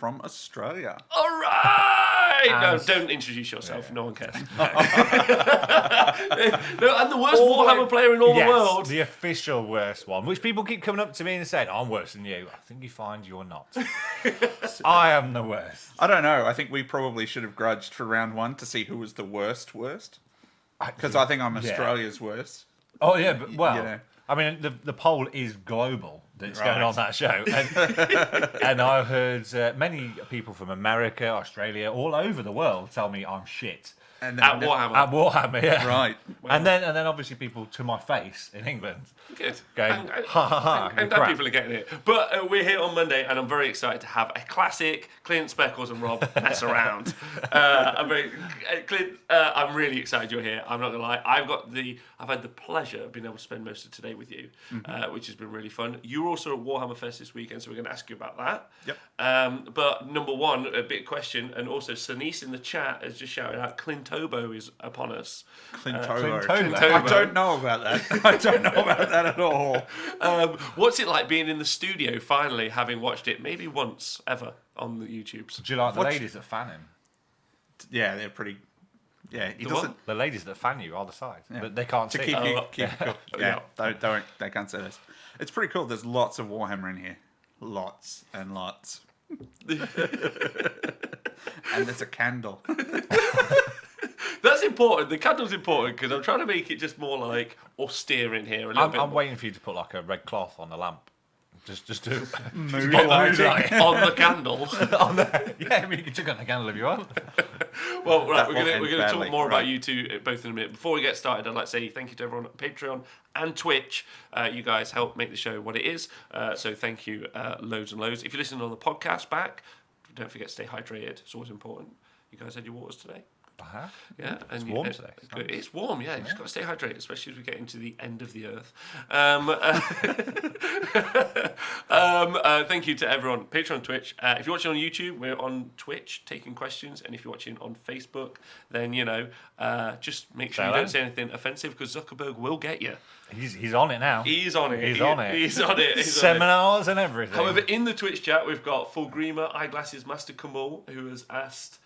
from Australia. All right! No, don't introduce yourself. Yeah. No one cares. No, and the worst Warhammer player in all the world. The official worst one, which people keep coming up to me and saying, I'm worse than you. I think you find you're not. I am the worst. I don't know. I think we probably should have grudged for round 1 to see who was the worst. Because I think I'm Australia's worst. Oh, yeah, but, I mean, the poll is global that's going on that show. And I've heard many people from America, Australia, all over the world tell me I'm shit. And then, at Warhammer. At Warhammer, yeah. Right. Wow. And then obviously people to my face in England. Good. Going, ha ha ha. I'm glad people are getting it. But we're here on Monday, and I'm very excited to have a classic Clint, Speccles, and Rob mess around. Clint, I'm really excited you're here. I'm not gonna lie. I've had the pleasure of being able to spend most of today with you, which has been really fun. You're also at Warhammer Fest this weekend, so we're going to ask you about that. Yep. But number one, a big question, and also Sanice in the chat has just shouted out Clintobo is upon us. Clintobo. Clintobo. I don't know about that. I don't know about that at all. What's it like being in the studio finally, having watched it maybe once ever on the YouTubes? Do you like the ladies that fan him? Yeah, they're pretty. Yeah, he doesn't. The ladies that fan you are the side, but they can't To see. keep you cool. Yeah, they can't say this. It's pretty cool. There's lots of Warhammer in here, lots and lots. And there's a candle. That's important. The candle's important because I'm trying to make it just more like austere in here. I'm waiting for you to put like a red cloth on the lamp. Just to mood lighting on the candle. Yeah, I mean, you can check on the candle if you want. Well, right, we're going to talk more about you two both in a minute. Before we get started, I'd like to say thank you to everyone on Patreon and Twitch. You guys help make the show what it is. So thank you loads and loads. If you're listening on the podcast back, don't forget to stay hydrated. It's always important. You guys had your waters today? Uh-huh. Yeah, it's warm today. It's warm, yeah. You just got to stay hydrated, especially as we get into the end of the earth. Thank you to everyone. Patreon, Twitch. If you're watching on YouTube, we're on Twitch taking questions, and if you're watching on Facebook, then just make sure you don't say anything offensive because Zuckerberg will get you. He's on it now. He's on it. He's on it. He's on it. Seminars and everything. However, in the Twitch chat, we've got Fulgrima Eyeglasses Master Kamal, who has asked.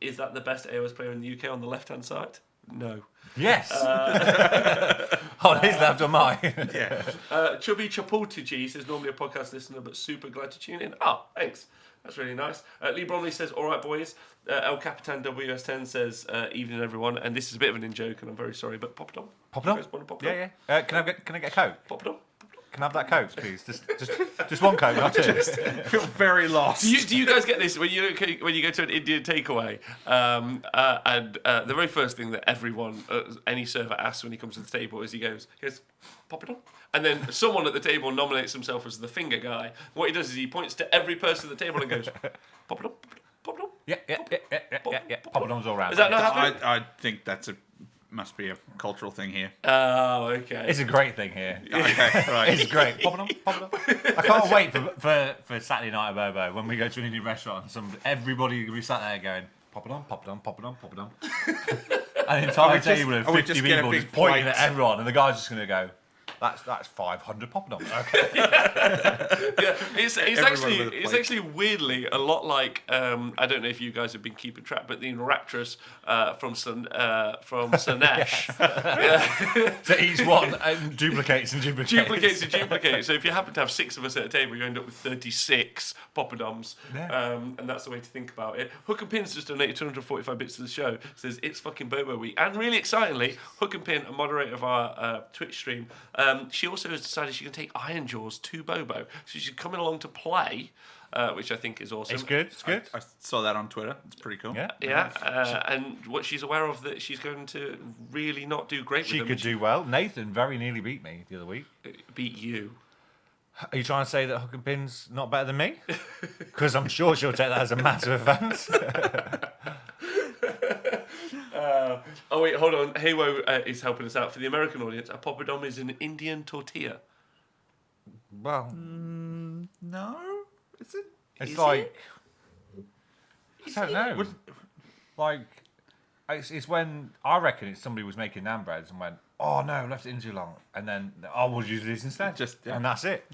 Is that the best AOS player in the UK on the left-hand side? No. Yes. On his left or mine? Yeah. Chubby Chapultigi says, normally a podcast listener, but super glad to tune in. Oh, thanks. That's really nice. Lee Bromley says, all right, boys. El Capitan WS10 says, evening, everyone. And this is a bit of an in-joke, and I'm very sorry, but pop it on. Pop it on? Yeah. Can I get a Coke? Pop it on. Can I have that Coke, please? Just one Coke, not two. I feel very lost. Do you guys get this when you go to an Indian takeaway? And the very first thing that everyone, any server asks when he comes to the table is he goes, pop it on. And then someone at the table nominates himself as the finger guy. What he does is he points to every person at the table and goes, pop it on, pop it on. Yeah. Pop it on's all right. Is that not happening? I think must be a cultural thing here. Oh, okay. It's a great thing here. Okay, right. It's great. Pop it on. I can't wait for Saturday night at BoBo when we go to an Indian restaurant and everybody will be sat there going, pop it on. And the entire table of 50 people just pointing at everyone and the guy's just going to go, That's 500 poppadoms. Okay. Yeah, it's actually weirdly a lot like I don't know if you guys have been keeping track, but the Raptress from Slanesh. So each one duplicates and duplicates. Duplicates. So if you happen to have 6 of us at a table, you end up with 36 poppadoms. Yeah. And that's the way to think about it. Hook and Pin's just donated 245 bits to the show. Says it's fucking BoBo week. And really excitingly, Hook and Pin, a moderator of our Twitch stream, she also has decided she can take Iron Jaws to BoBo. So she's coming along to play, which I think is awesome. It's good. I saw that on Twitter. It's pretty cool. Yeah. And what she's aware of that she's going to really not do great with them. She could do well. Nathan very nearly beat me the other week. Beat you. Are you trying to say that Hook and Pin's not better than me? Because I'm sure she'll take that as a massive offence. Oh wait, hold on. Heywo is helping us out for the American audience. A poppadom is an Indian tortilla. Well, no, is it? It's like I don't know. Like it's when I reckon it's somebody was making naan breads and went, oh no, left it in too long, and then we'll use this instead. And that's it.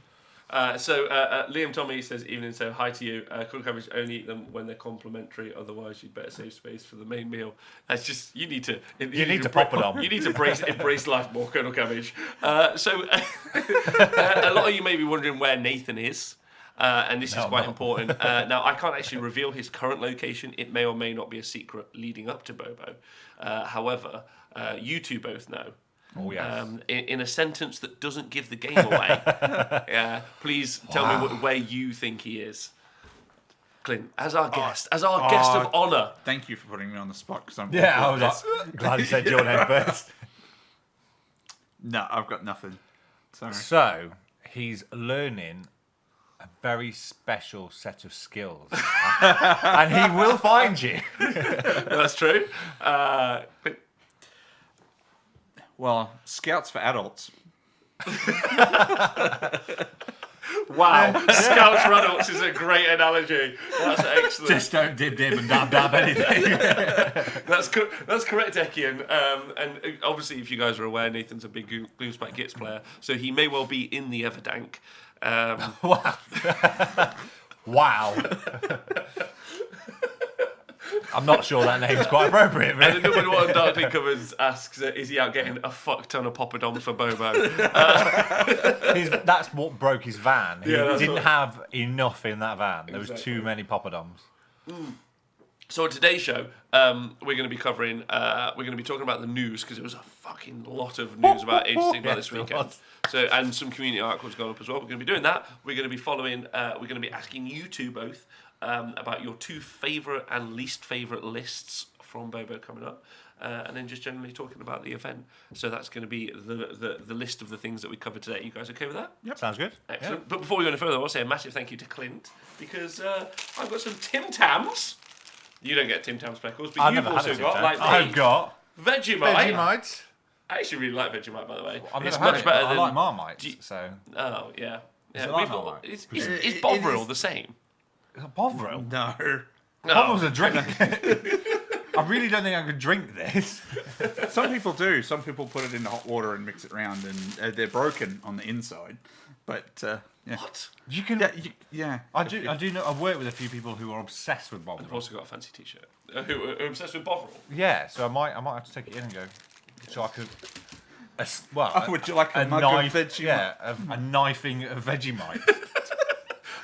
Liam Tommy says, evening, so hi to you. Cool cabbage, only eat them when they're complimentary, otherwise you'd better save space for the main meal. That's just, you need to pop it on. You need to embrace life more, Colonel Cabbage. A lot of you may be wondering where Nathan is. And this is quite important. Now, I can't actually reveal his current location. It may or may not be a secret leading up to BoBo. However, you two both know. Oh, yes. In a sentence that doesn't give the game away, please tell me where you think he is. Clint, as our guest of honour. Thank you for putting me on the spot, because I'm I was glad you said your name first. No, I've got nothing. Sorry. So, he's learning a very special set of skills. And he will find you. That's true. Well, Scouts for adults. Wow, Scouts for adults is a great analogy. That's excellent. Just don't dib and dab anything. That's correct, Ekian. And obviously, if you guys are aware, Nathan's a big Gloomspike Gits player, so he may well be in the Everdank. Wow. I'm not sure that name's quite appropriate. And the number one Darkly Covers asks, is he out getting a fuck ton of poppadoms for BoBo? That's what broke his van. He didn't right. have enough in that van. There was too many poppadoms. So on today's show, we're going to be covering, we're going to be talking about the news, because there was a fucking lot of news about Age of Sigmar this weekend. So, and some community articles going up as well. We're going to be doing that. We're going to be following, we're going to be asking you two both about your two favourite and least favourite lists from BoBo coming up. And then just generally talking about the event. So that's going to be the list of the things that we covered today. You guys okay with that? Yep. Sounds good. Excellent. Yeah. But before we go any further, I want to say a massive thank you to Clint, because I've got some Tim Tams. You don't get Tim Tams, Speccles, but you've also got, like me, I've got Vegemite. I actually really like Vegemite, by the way. It's much better than... I like Marmite, so... Oh, yeah. Is Bovril the same? Is it Bovril? No. Bovril's a drink. I really don't think I could drink this. Some people do. Some people put it in hot water and mix it around, and they're broken on the inside. But yeah. What? You can. Yeah. I do know. I've worked with a few people who are obsessed with Bovril. I've also got a fancy T-shirt. Who are obsessed with Bovril? Yeah. So I might have to take it in and go. So I could. Would you like a mug knife, of Vegemite? Yeah, a knifing of Vegemite.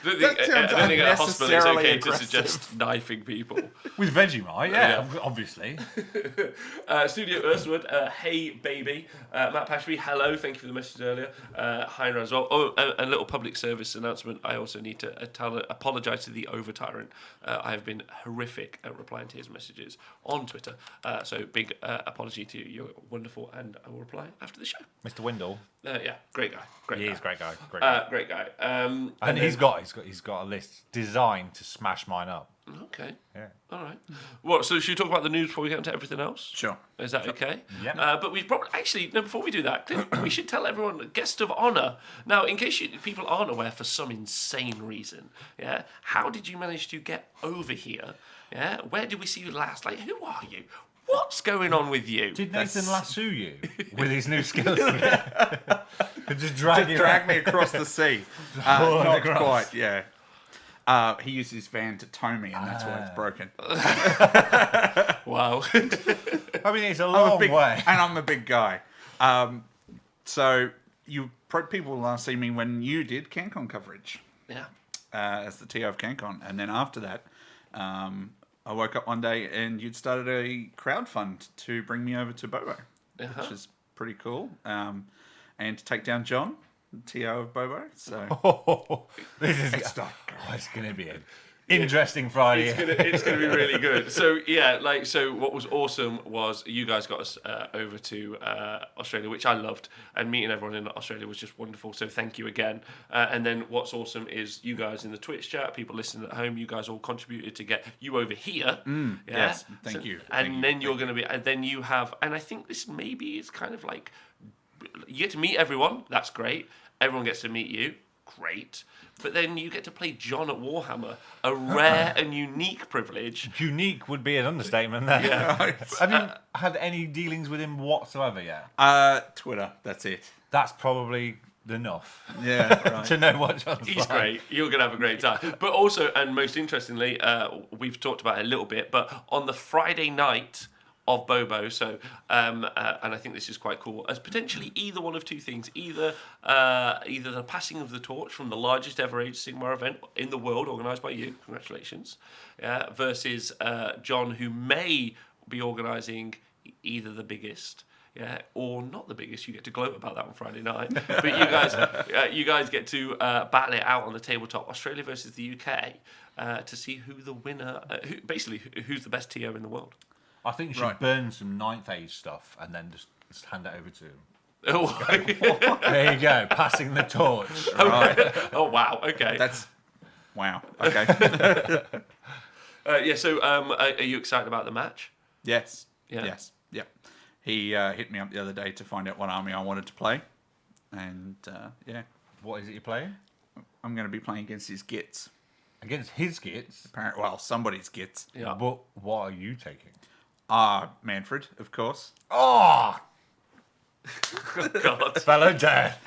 I don't think at a hospital it's okay to suggest knifing people. With Vegemite, yeah. Obviously. Studio Urswood, hey baby. Matt Pashby, hello, thank you for the message earlier. Hi as well. Oh, a little public service announcement. I also need to apologise to the Overtyrant. I have been horrific at replying to his messages on Twitter. So big apology to you. You're wonderful, and I will reply after the show. Mr. Windle. Yeah, great guy. He is a great guy. Great guy. And he's got a list designed to smash mine up. Okay. Yeah. All right. What? So should we talk about the news before we get into everything else? Sure. Is that okay? Yeah. But we probably before we do that, we should tell everyone guest of honour. Now, in case people aren't aware for some insane reason, yeah, how did you manage to get over here? Yeah. Where did we see you last? Like, who are you? What's going on with you? Did Nathan lasso you with his new skills? Just drag me across the sea. Not quite, yeah. He used his van to tow me, and that's why it's broken. Wow. I mean, it's a long way. And I'm a big guy. So people last see me when you did CanCon coverage. Yeah. As the TO of CanCon. And then after that, I woke up one day and you'd started a crowdfund to bring me over to BoBo, which is pretty cool. And to take down John, TO of BoBo. So This is it's going to be an interesting Friday. It's going to be really good. So yeah, so what was awesome was you guys got us over to Australia, which I loved, and meeting everyone in Australia was just wonderful. So thank you again. And then what's awesome is you guys in the Twitch chat, people listening at home, you guys all contributed to get you over here. Yes, thank you. And then you're going to be, and then you have, and I think this maybe is kind of like you get to meet everyone. That's great. Everyone gets to meet you. Great. But then you get to play John at Warhammer, a rare and unique privilege. Unique would be an understatement there. Yeah. Have you had any dealings with him whatsoever yet? Twitter, that's it. That's probably enough Yeah, right. to know what John's He's like. great. You're going to have a great time. But also, and most interestingly, we've talked about it a little bit, but on the Friday night of BoBo, so, and I think this is quite cool, as potentially either one of two things. Either the passing of the torch from the largest ever Age of Sigmar event in the world, organised by you, congratulations, versus John, who may be organising either the biggest, or not the biggest. You get to gloat about that on Friday night. But you guys get to battle it out on the tabletop, Australia versus the UK, to see who the winner, who's the best TO in the world. I think you should burn some ninth age stuff and then just hand it over to him. Oh, There you go, passing the torch. Right. oh wow. Okay. Wow. Okay. So are you excited about the match? Yes. Yeah. Yes. Yep. He hit me up the other day to find out what army I wanted to play, and What is it you're playing? I'm going to be playing against his gits. Against his gits? Well, somebody's gits. Yeah. But what are you taking? Manfred, of course. Oh! God. Fellow death.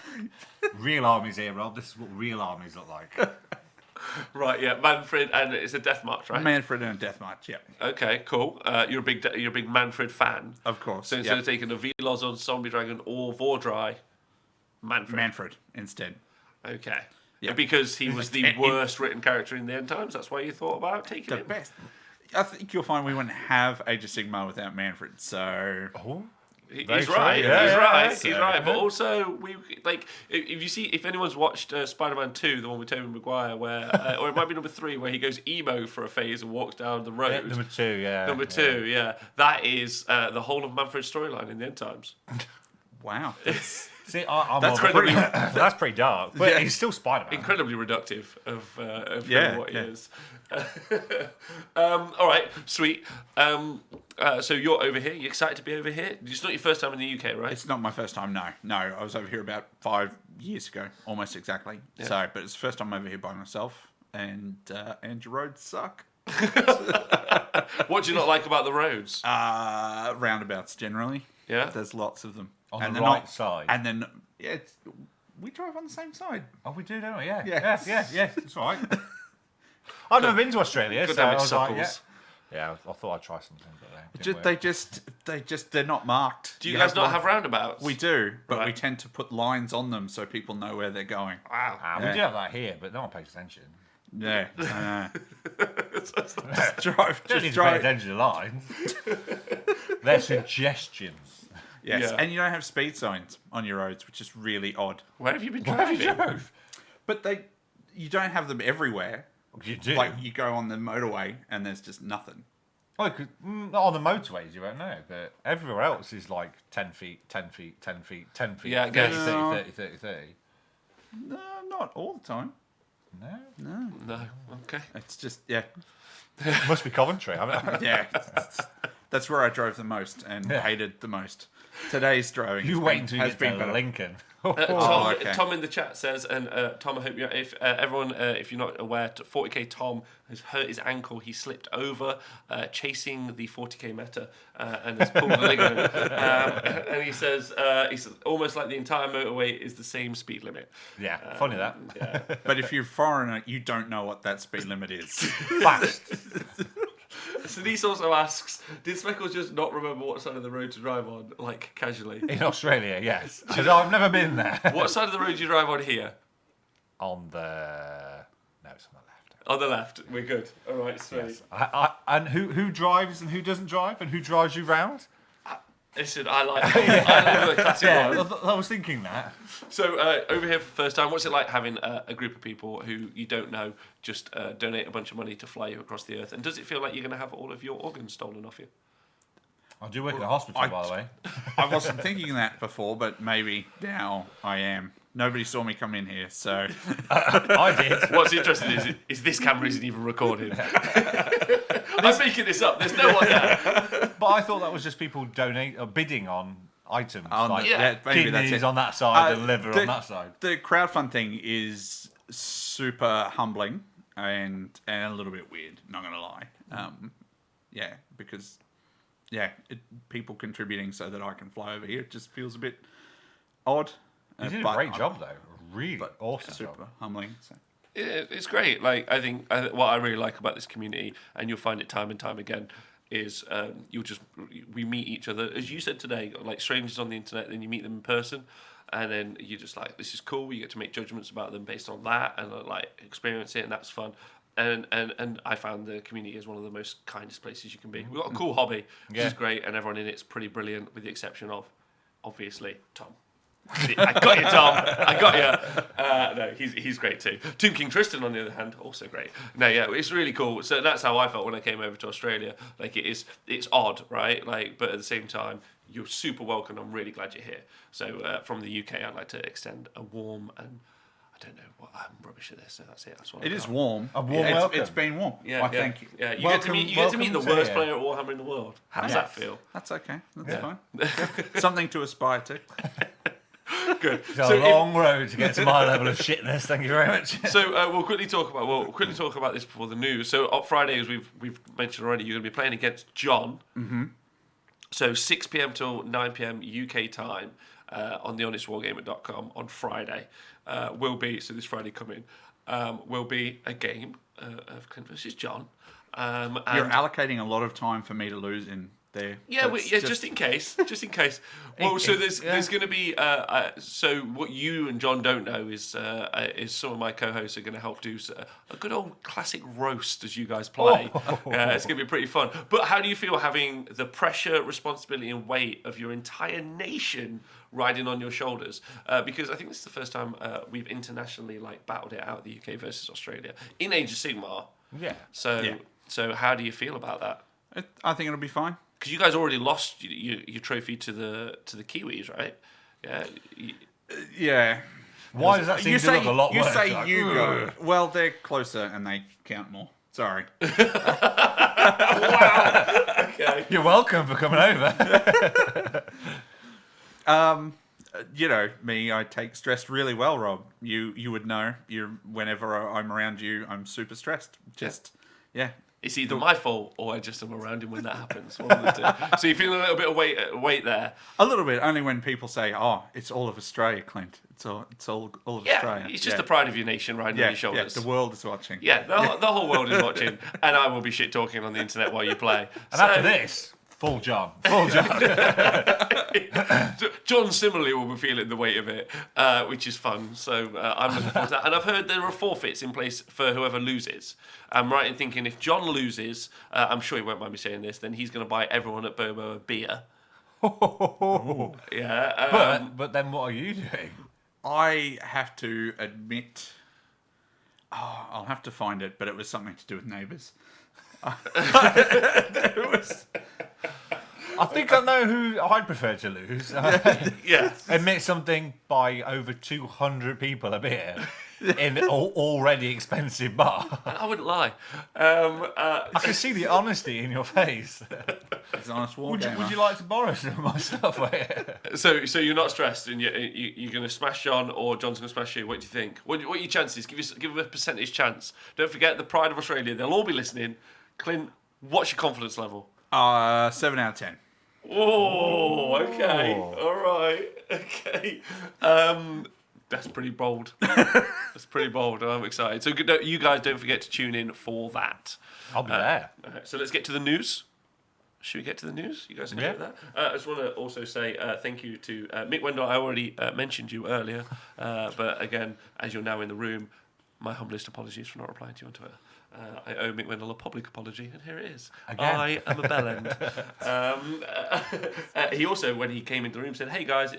Real armies here, Rob. This is what real armies look like. Right. Yeah. Manfred, and it's a death march, right? Manfred and a death march. Yeah. Okay. Cool. You're a big Manfred fan. Of course. So instead of taking a Veloz on Zombie Dragon or Vordry, Manfred instead. Okay. Yeah. Because he was the worst written character in the end times. That's why you thought about taking The him. best. I think you'll find we wouldn't have Age of Sigmar without Manfred. So He's Very right. true, yeah, He's yeah, right. yeah. He's right. But also, we like if anyone's watched Spider-Man 2, the one with Tobey Maguire, where or it might be number 3, where he goes emo for a phase and walks down the road. Number 2, yeah. Number 2, yeah. That is the whole of Manfred's storyline in the end times. wow. See, I'm That's that's pretty dark, but he's still Spider-Man. Incredibly reductive of what he yeah. is. All right, sweet. So you're over here. You excited to be over here? It's not your first time in the UK, right? It's not my first time. No. I was over here about 5 years ago, almost exactly. Yeah. So, but it's the first time over here by myself, and your roads suck. What do you not like about the roads? Roundabouts generally. Yeah? There's lots of them. On and the they're right side. And then we drive on the same side. Oh, we do, don't we? Yeah. Yes. Yeah. That's all right. I've never been to Australia, Good so damn I it, was like, Suckles. yeah. I thought I'd try something, but They're not marked. Do you guys not have roundabouts? We do, but we Right. tend to put lines on them so people know where they're going. Wow. We do have that here, but no one pays attention. Yeah. Just drive. Don't need Just to pay drive. attention to lines. They're suggestions. Yes, Yeah. and you don't have speed signs on your roads, which is really odd. Where have you been Where have you driving? drove? But you don't have them everywhere. You do. Like you go on the motorway and there's just nothing. Oh, not on the motorways, you won't know, but everywhere else is like 10 feet, 10 feet, 10 feet, 10 feet, Yeah, I 30, guess. 30, No. 30, 30, 30. No, not all the time. No? No. Okay. It's just yeah. Must be Coventry. I mean, Yeah. That's where I drove the most and hated the most. Today's driving you wait until you has get been to better. Lincoln. Tom, okay. Tom in the chat says, and Tom, I hope you, if everyone, if you're not aware, 40k Tom has hurt his ankle. He slipped over chasing the 40k meta and has pulled a ligament. And he says almost like the entire motorway is the same speed limit. Yeah, funny that. Yeah. But if you're a foreigner, you don't know what that speed limit is. Fast. Denise also asks, did Speckles just not remember what side of the road to drive on, like casually? In Australia, yes. Because I've never been there. What side of the road do you drive on here? On the... No, it's on the left. On the left. We're good. All right, sweet. Yes. And who drives and who doesn't drive and who drives you round? Listen, I like the classic one. I was thinking that. So over here for the first time, what's it like having a group of people who you don't know just donate a bunch of money to fly you across the earth? And does it feel like you're going to have all of your organs stolen off you? I do work in a hospital, by the way. I wasn't thinking that before, but maybe now I am. Nobody saw me come in here, so I did. What's interesting is this camera isn't even recording. I'm making this up. There's no one there. But I thought that was just people bidding on items. Like yeah, maybe that's kidneys it. on that side and liver on that side. The crowdfund thing is super humbling and a little bit weird. Not gonna lie. Because people contributing so that I can fly over here, it just feels a bit odd. You did a great job, though. Really awesome super job. humbling. So. It's great. Like I think what I really like about this community, and you'll find it time and time again, is we meet each other, as you said today, like strangers on the internet. Then you meet them in person, and then you're just like, this is cool. You get to make judgments about them based on that, and like experience it, and that's fun. And I found the community is one of the most kindest places you can be. We've got a cool hobby, which is great, and everyone in it's pretty brilliant, with the exception of, obviously, Tom. I got you, Tom. I got you. No, he's great too. Tomb King Tristan, on the other hand, also great. No, yeah, it's really cool. So that's how I felt when I came over to Australia. Like it's odd, right? Like, but at the same time, you're super welcome. I'm really glad you're here. So from the UK, I'd like to extend a warm and I don't know what I'm rubbish at this. So that's it. That's what it is warm. A warm welcome. It's been warm. Yeah, thank you. Yeah, you get to meet the worst player at Warhammer in the world. How does that feel? That's okay. That's fine. Something to aspire to. Good. It's a long road to get to my level of shitness. Thank you very much. So we'll quickly talk about this before the news. So on Friday, as we've mentioned already, you're going to be playing against John. Mm-hmm. So 6 p.m. till 9 p.m. UK time on thehonestwargamer.com on Friday will be, so this Friday coming, will be a game of Clint versus John. And you're allocating a lot of time for me to lose in there. Yeah, just in case. Well, so there's going to be. So what you and John don't know is some of my co-hosts are going to help do a good old classic roast as you guys play. It's going to be pretty fun. But how do you feel having the pressure, responsibility, and weight of your entire nation riding on your shoulders? Because I think this is the first time we've internationally battled it out, the UK versus Australia in Age of Sigmar. Yeah. So how do you feel about that? I think it'll be fine. Because you guys already lost your trophy to the Kiwis, right? Yeah. Yeah. Why does that seem to look a lot worse? You say you go. Well, they're closer and they count more. Sorry. Wow. Okay. You're welcome for coming over. You know me. I take stress really well, Rob. You would know. Whenever I'm around you, I'm super stressed. Yeah. It's either my fault or I just am around him when that happens. One of the two. So you're feeling a little bit of weight there. A little bit, only when people say, "Oh, it's all of Australia, Clint. It's all of Australia." It's just the pride of your nation riding on your shoulders. Yeah, the world is watching. Yeah, the whole world is watching, and I will be shit talking on the internet while you play. And after this, full John. John similarly will be feeling the weight of it, which is fun. So I'm looking forward to that. And I've heard there are forfeits in place for whoever loses. I'm right in thinking if John loses, I'm sure he won't mind me saying this, then he's going to buy everyone at BoBo a beer. Yeah. But then what are you doing? I have to admit, I'll have to find it, but it was something to do with neighbours. I think I know who I'd prefer to lose. Yeah. Admit something by over 200 people a beer in an already expensive bar. I wouldn't lie. I can see the honesty in your face. It's an honest war Would gamer. you like to borrow some of my stuff? So you're not stressed, and you're going to smash John, or John's going to smash you. What do you think? What are your chances? Give him a percentage chance. Don't forget the pride of Australia. They'll all be listening. Clint, what's your confidence level? 7 out of 10. Oh, okay. All right. Okay. That's pretty bold. I'm excited. So you guys don't forget to tune in for that. I'll be there. So let's get to the news. Should we get to the news? You guys okay with that? I just want to also say thank you to Mick Wendell. I already mentioned you earlier. But again, as you're now in the room, my humblest apologies for not replying to you on Twitter. I owe Mick Wendell a public apology, and here it is. Again. I am a bellend. He also, when he came into the room, said, "Hey guys,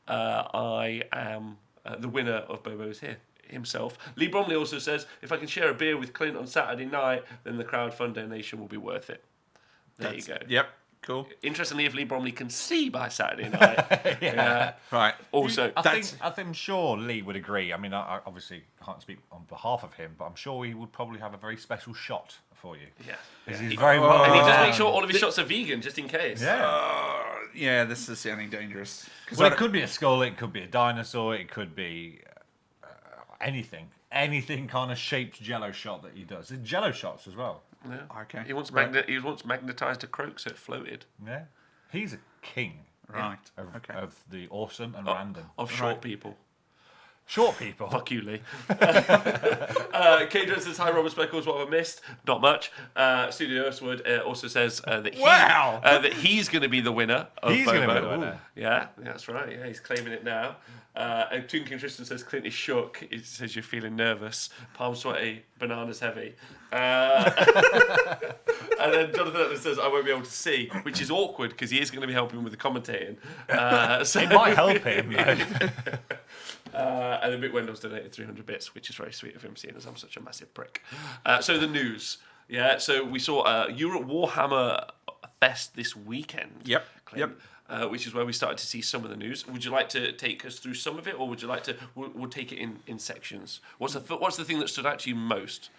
I am the winner of BoBo's here himself." Lee Bromley also says, "If I can share a beer with Clint on Saturday night, then the crowdfund donation will be worth it." There you go. Yep. Cool. Interestingly, if Lee Bromley can see by Saturday night, right. Also, I'm sure Lee would agree. I mean, I obviously can't speak on behalf of him, but I'm sure he would probably have a very special shot for you. Yeah. He's very well. And he does make sure all of his shots are vegan, just in case. Yeah. This is sounding dangerous. Well, it could be a skull. It could be a dinosaur. It could be anything kind of shaped Jello shot that he does. There's Jello shots as well. Yeah. Okay. He once magnetized a croak so it floated. Yeah. He's a king. Right. Of the awesome and random. Of short people. Short people. Fuck you, Lee. Kadron says, hi, Robert Speckles, what have I missed? Not much. Studio Earthwood also says that he's going to be the winner of He's going to BoBo. be the winner. Yeah, that's right. Yeah, he's claiming it now. And Toon King Tristan says, Clint is shook. He says you're feeling nervous. Palms sweaty, bananas heavy. And then Jonathan Atlas says, I won't be able to see, which is awkward because he is going to be helping with the commentating. So It might help him. And then Mick Wendell's donated 300 bits, which is very sweet of him, seeing as I'm such a massive prick. So the news. Yeah, so we saw Europe Warhammer Fest this weekend. Yep. Clint, which is where we started to see some of the news. Would you like to take us through some of it, or would you like to? We'll take it in sections. What's the thing that stood out to you most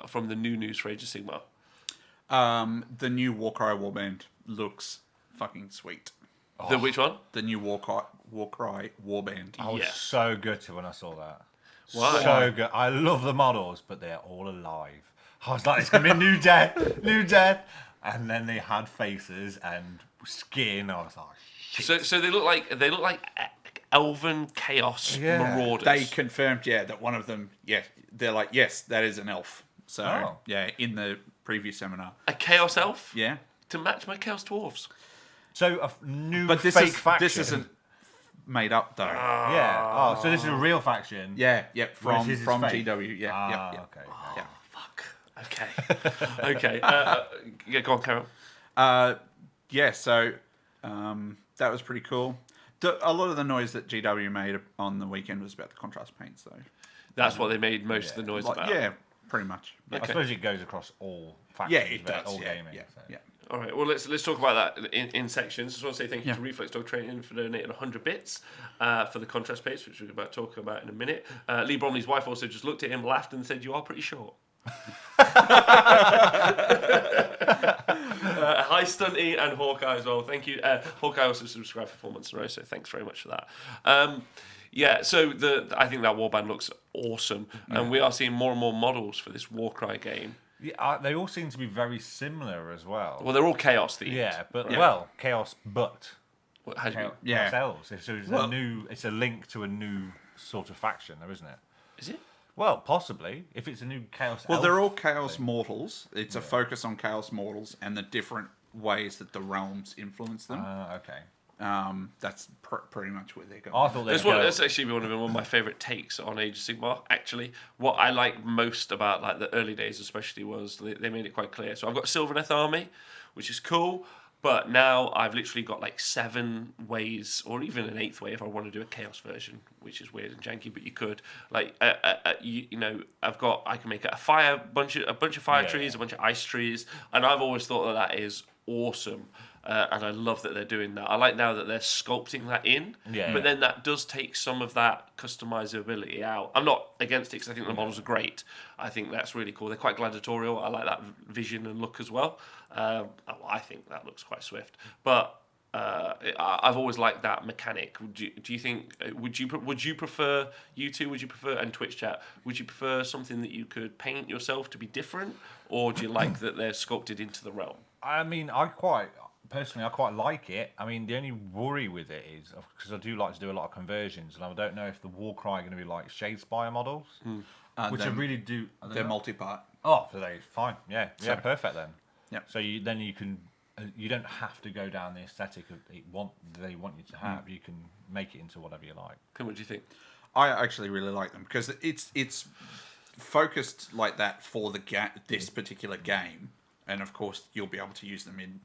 from the new news for Age of Sigmar? The new Warcry warband looks fucking sweet. The which one? The new Warcry warband. I was so gutted when I saw that. Why? So good. I love the models, but they're all alive. I was like, it's going to be a new death. And then they had faces and skin. I was like, shit. So they look like elven chaos marauders. They confirmed, that one of them, they're like, yes, that is an elf. So, in the previous seminar. A chaos elf? Yeah. To match my chaos dwarves. So a new But this fake faction. This isn't made up, though. Yeah. Oh, so this is a real faction. Yeah, from his fake? GW. Yeah, Okay. Yeah. Fuck. Okay. Go on, Carol. So that was pretty cool. A lot of the noise that GW made on the weekend was about the contrast paints, though. That's what they made most of the noise about. Yeah, pretty much. I suppose it goes across all factions. Yeah, it does. All Yeah, gaming. yeah, So. yeah. All right. Well, let's talk about that in sections. I just want to say thank you to Reflex Dog Training for donating 100 bits for the contrast paints, which we're about to talk about in a minute. Lee Bromley's wife also just looked at him, laughed, and said, "You are pretty short." Hi, Stunty and Hawkeye as well. Thank you. Hawkeye also subscribed for 4 months in a row, so thanks very much for that. So I think that warband looks awesome, and we are seeing more and more models for this Warcry game. Yeah, they all seem to be very similar as well. Well, they're all chaos themed. Yeah, but chaos, but How do you mean? themselves. So it's a link to a new sort of faction, though, isn't it? Is it? Well, possibly if it's a new chaos. Well, they're all chaos mortals. It's a focus on chaos mortals and the different ways that the realms influence them. Okay. That's pretty much where they're going. I thought That's actually one of my favourite takes on Age of Sigmar. Actually, what I like most about like the early days, especially, was they made it quite clear. So I've got a Sylvaneth army, which is cool, but now I've literally got like 7 ways, or even an 8th way if I want to do a chaos version, which is weird and janky, but you could like I can make a bunch of fire trees, a bunch of ice trees, and I've always thought that is awesome. And I love that they're doing that. I like now that they're sculpting that in, but then that does take some of that customizability out. I'm not against it because I think the models are great. I think that's really cool. They're quite gladiatorial. I like that vision and look as well. I think that looks quite swift. But I've always liked that mechanic. Do you think? Would you prefer and Twitch chat? Would you prefer something that you could paint yourself to be different, or do you like that they're sculpted into the realm? I mean, I quite like it. I mean, the only worry with it is because I do like to do a lot of conversions, and I don't know if the Warcry are going to be like Shadespire models, which I really do. They're multi-part. Oh, so they fine. Yeah, perfect then. Yeah. So you can. You don't have to go down the aesthetic of they want you to have. You can make it into whatever you like. What do you think? I actually really like them because it's focused like that for this particular game, and of course you'll be able to use them in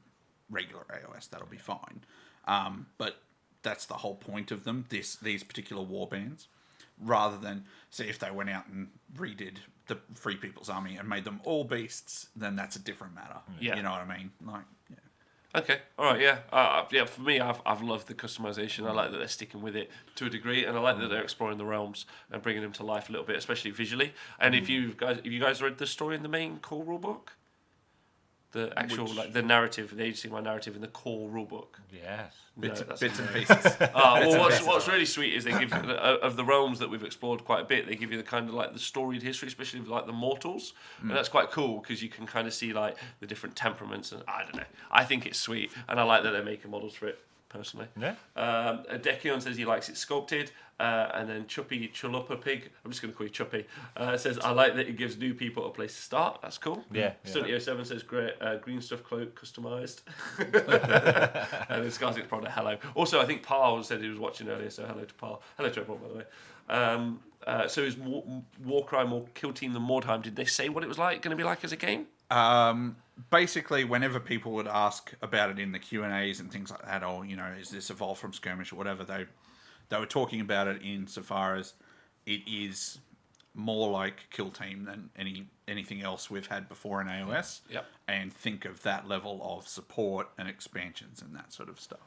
regular AOS. That'll be fine. But that's the whole point of them. These particular warbands, rather than say if they went out and redid the Free People's Army and made them all beasts, then that's a different matter. Yeah. You know what I mean? Like, yeah. Okay, all right, yeah. For me, I've loved the customization. I like that they're sticking with it to a degree, and I like that they're exploring the realms and bringing them to life a little bit, especially visually. And if you guys read the story in the main core rulebook, the actual the narrative, the Age of Sigmar narrative in the core rulebook. Yes, bits and pieces. What's really sweet is they give of the realms that we've explored quite a bit. They give you the kind of like the storied history, especially with like the mortals, and that's quite cool because you can kind of see like the different temperaments. And I don't know, I think it's sweet, and I like that they're making models for it personally. Yeah. Dekion says he likes it sculpted. And then Chuppy Chalupa Pig, I'm just going to call you Chuppy, says, I like that it gives new people a place to start. That's cool. Yeah. Stuntio7 says, great, green stuff cloak customised. And then Skarsgård's product, hello. Also, I think Paul said he was watching earlier, so hello to Paul. Hello to everyone, by the way. So is Warcry more Kill Team than Mordheim? Did they say what it was going to be like as a game? Basically, whenever people would ask about it in the Q&As and things like that, or, is this evolved from Skirmish or whatever, they were talking about it insofar as it is more like Kill Team than anything else we've had before in AOS. Yep. And think of that level of support and expansions and that sort of stuff.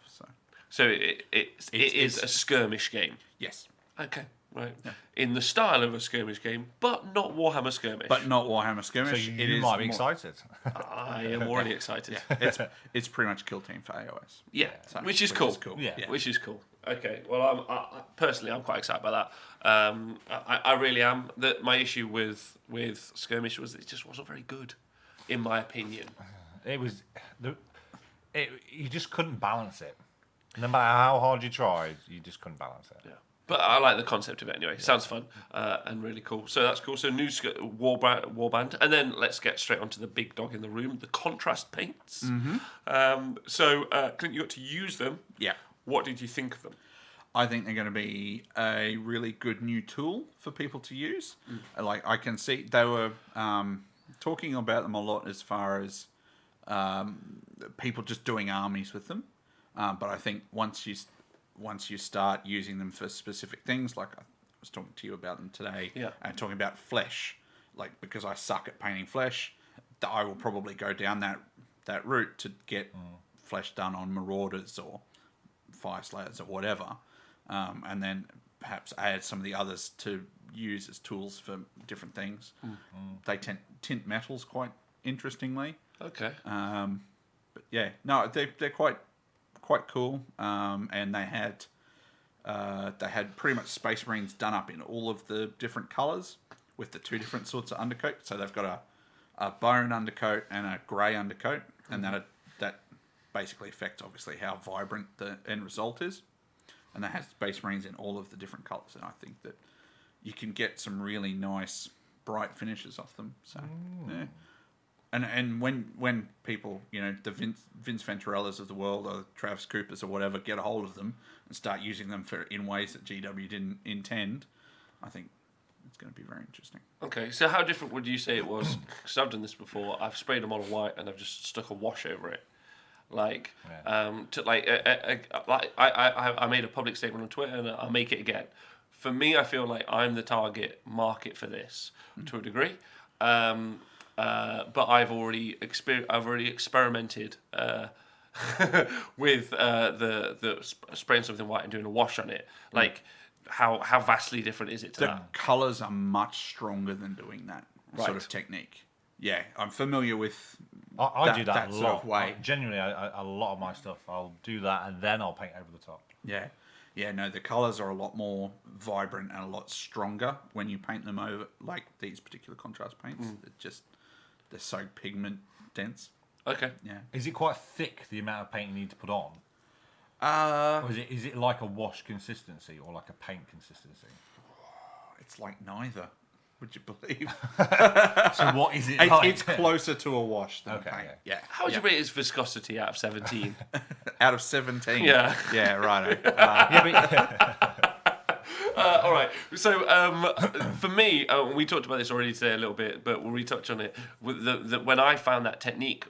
So it is a skirmish game. Yes. Okay. Right. Yeah. In the style of a skirmish game, but not Warhammer Skirmish. But not Warhammer Skirmish. So you might be excited. I am already excited. Yeah. It's pretty much Kill Team for AOS. Yeah, So, which is cool. Yeah. Which is cool. Okay, well, personally, I'm quite excited by that. I really am. That my issue with Skirmish was it just wasn't very good, in my opinion. It was, you just couldn't balance it. No matter how hard you tried, you just couldn't balance it. Yeah. But I like the concept of it anyway. Sounds fun and really cool. So that's cool. So new warband. And then let's get straight onto the big dog in the room, the contrast paints. Mm-hmm. So, Clint, you got to use them. Yeah. What did you think of them? I think they're going to be a really good new tool for people to use. Like, I can see they were talking about them a lot as far as people just doing armies with them. But I think once you start using them for specific things, like I was talking to you about them today, and talking about flesh, like because I suck at painting flesh, I will probably go down that route to get flesh done on Marauders or Fire Slayers or whatever, and then perhaps add some of the others to use as tools for different things. They tint metals quite interestingly. Okay. But yeah, no, they're quite cool, and they had pretty much Space Marines done up in all of the different colours with the two different sorts of undercoat. So they've got a bone undercoat and a grey undercoat, and that basically affects obviously how vibrant the end result is. And they have Space Marines in all of the different colours, and I think that you can get some really nice bright finishes off them. So yeah. And when people, the Vince Venturellas of the world or Travis Coopers or whatever get a hold of them and start using them in ways that GW didn't intend, I think it's going to be very interesting. Okay, so how different would you say it was? Because I've done this before. I've sprayed them on white and I've just stuck a wash over it. I made a public statement on Twitter and I'll make it again. For me, I feel like I'm the target market for this to a degree. But I've already experimented with the spraying something white and doing a wash on it. Like, how vastly different is it to that? The colours are much stronger than doing that sort of technique. Yeah, I'm familiar with. I do that a sort lot. of way. Genuinely, a lot of my stuff, I'll do that and then I'll paint over the top. Yeah, no, the colours are a lot more vibrant and a lot stronger when you paint them over, like these particular contrast paints. They're so pigment dense. Okay. Yeah. Is it quite thick, the amount of paint you need to put on? Or is it like a wash consistency or like a paint consistency? It's like neither, would you believe? So what is it like? It's closer to a wash than paint. Yeah. How would you rate its viscosity out of 17? Out of 17? Yeah. Yeah, right. All right. So for me, we talked about this already today a little bit, but we'll retouch on it. With when I found that technique,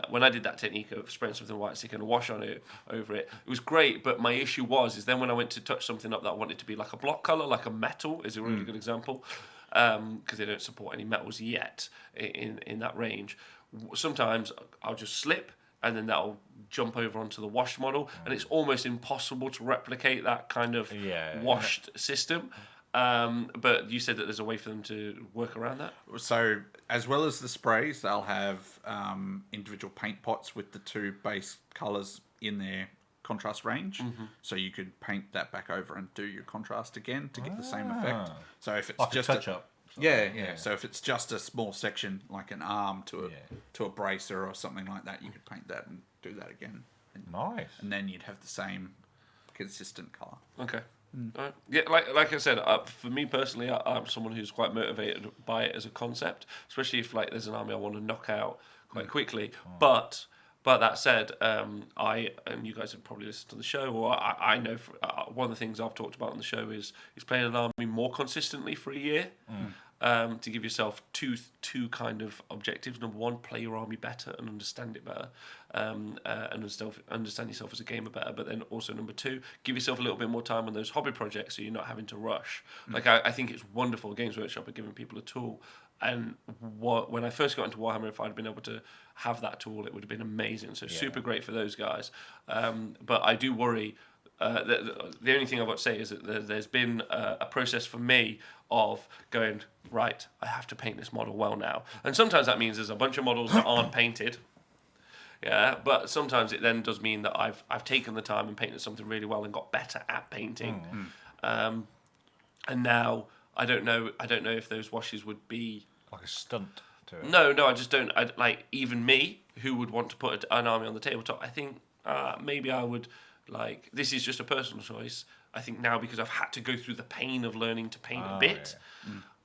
when I did that technique of spraying something white, sticking a wash on it over it, it was great. But my issue is then when I went to touch something up that I wanted to be like a block color, like a metal, is a really good example, because they don't support any metals yet in that range. Sometimes I'll just slip, and then that'll jump over onto the washed model, and it's almost impossible to replicate that kind of washed system. But you said that there's a way for them to work around that? So, as well as the sprays, they'll have individual paint pots with the two base colours in their contrast range. So you could paint that back over and do your contrast again to get the same effect. So if it's like just a touch-up. Yeah. So if it's just a small section, like an arm to a bracer or something like that, you could paint that and do that again. Nice. And then you'd have the same consistent colour. Okay. Right. Yeah, like I said, for me personally, I'm someone who's quite motivated by it as a concept, especially if like there's an army I want to knock out quite quickly. But that said, I and you guys have probably listened to the show, or I know one of the things I've talked about on the show is playing an army more consistently for a year. To give yourself two kind of objectives. Number one, play your army better and understand it better, and understand yourself as a gamer better. But then also number two, give yourself a little bit more time on those hobby projects so you're not having to rush. Like I think it's wonderful. Games Workshop are giving people a tool. And when I first got into Warhammer, if I'd been able to have that tool, it would have been amazing. So super great for those guys. But I do worry. The only thing I've got to say is that there's been a process for me of going, right, I have to paint this model well now. And sometimes that means there's a bunch of models that aren't painted. Yeah, but sometimes it then does mean that I've taken the time and painted something really well and got better at painting. And now I don't know if those washes would be like a stunt to it. No, I just don't. Like even me, who would want to put an army on the tabletop, I think maybe I would. Like, this is just a personal choice. I think now, because I've had to go through the pain of learning to paint a bit,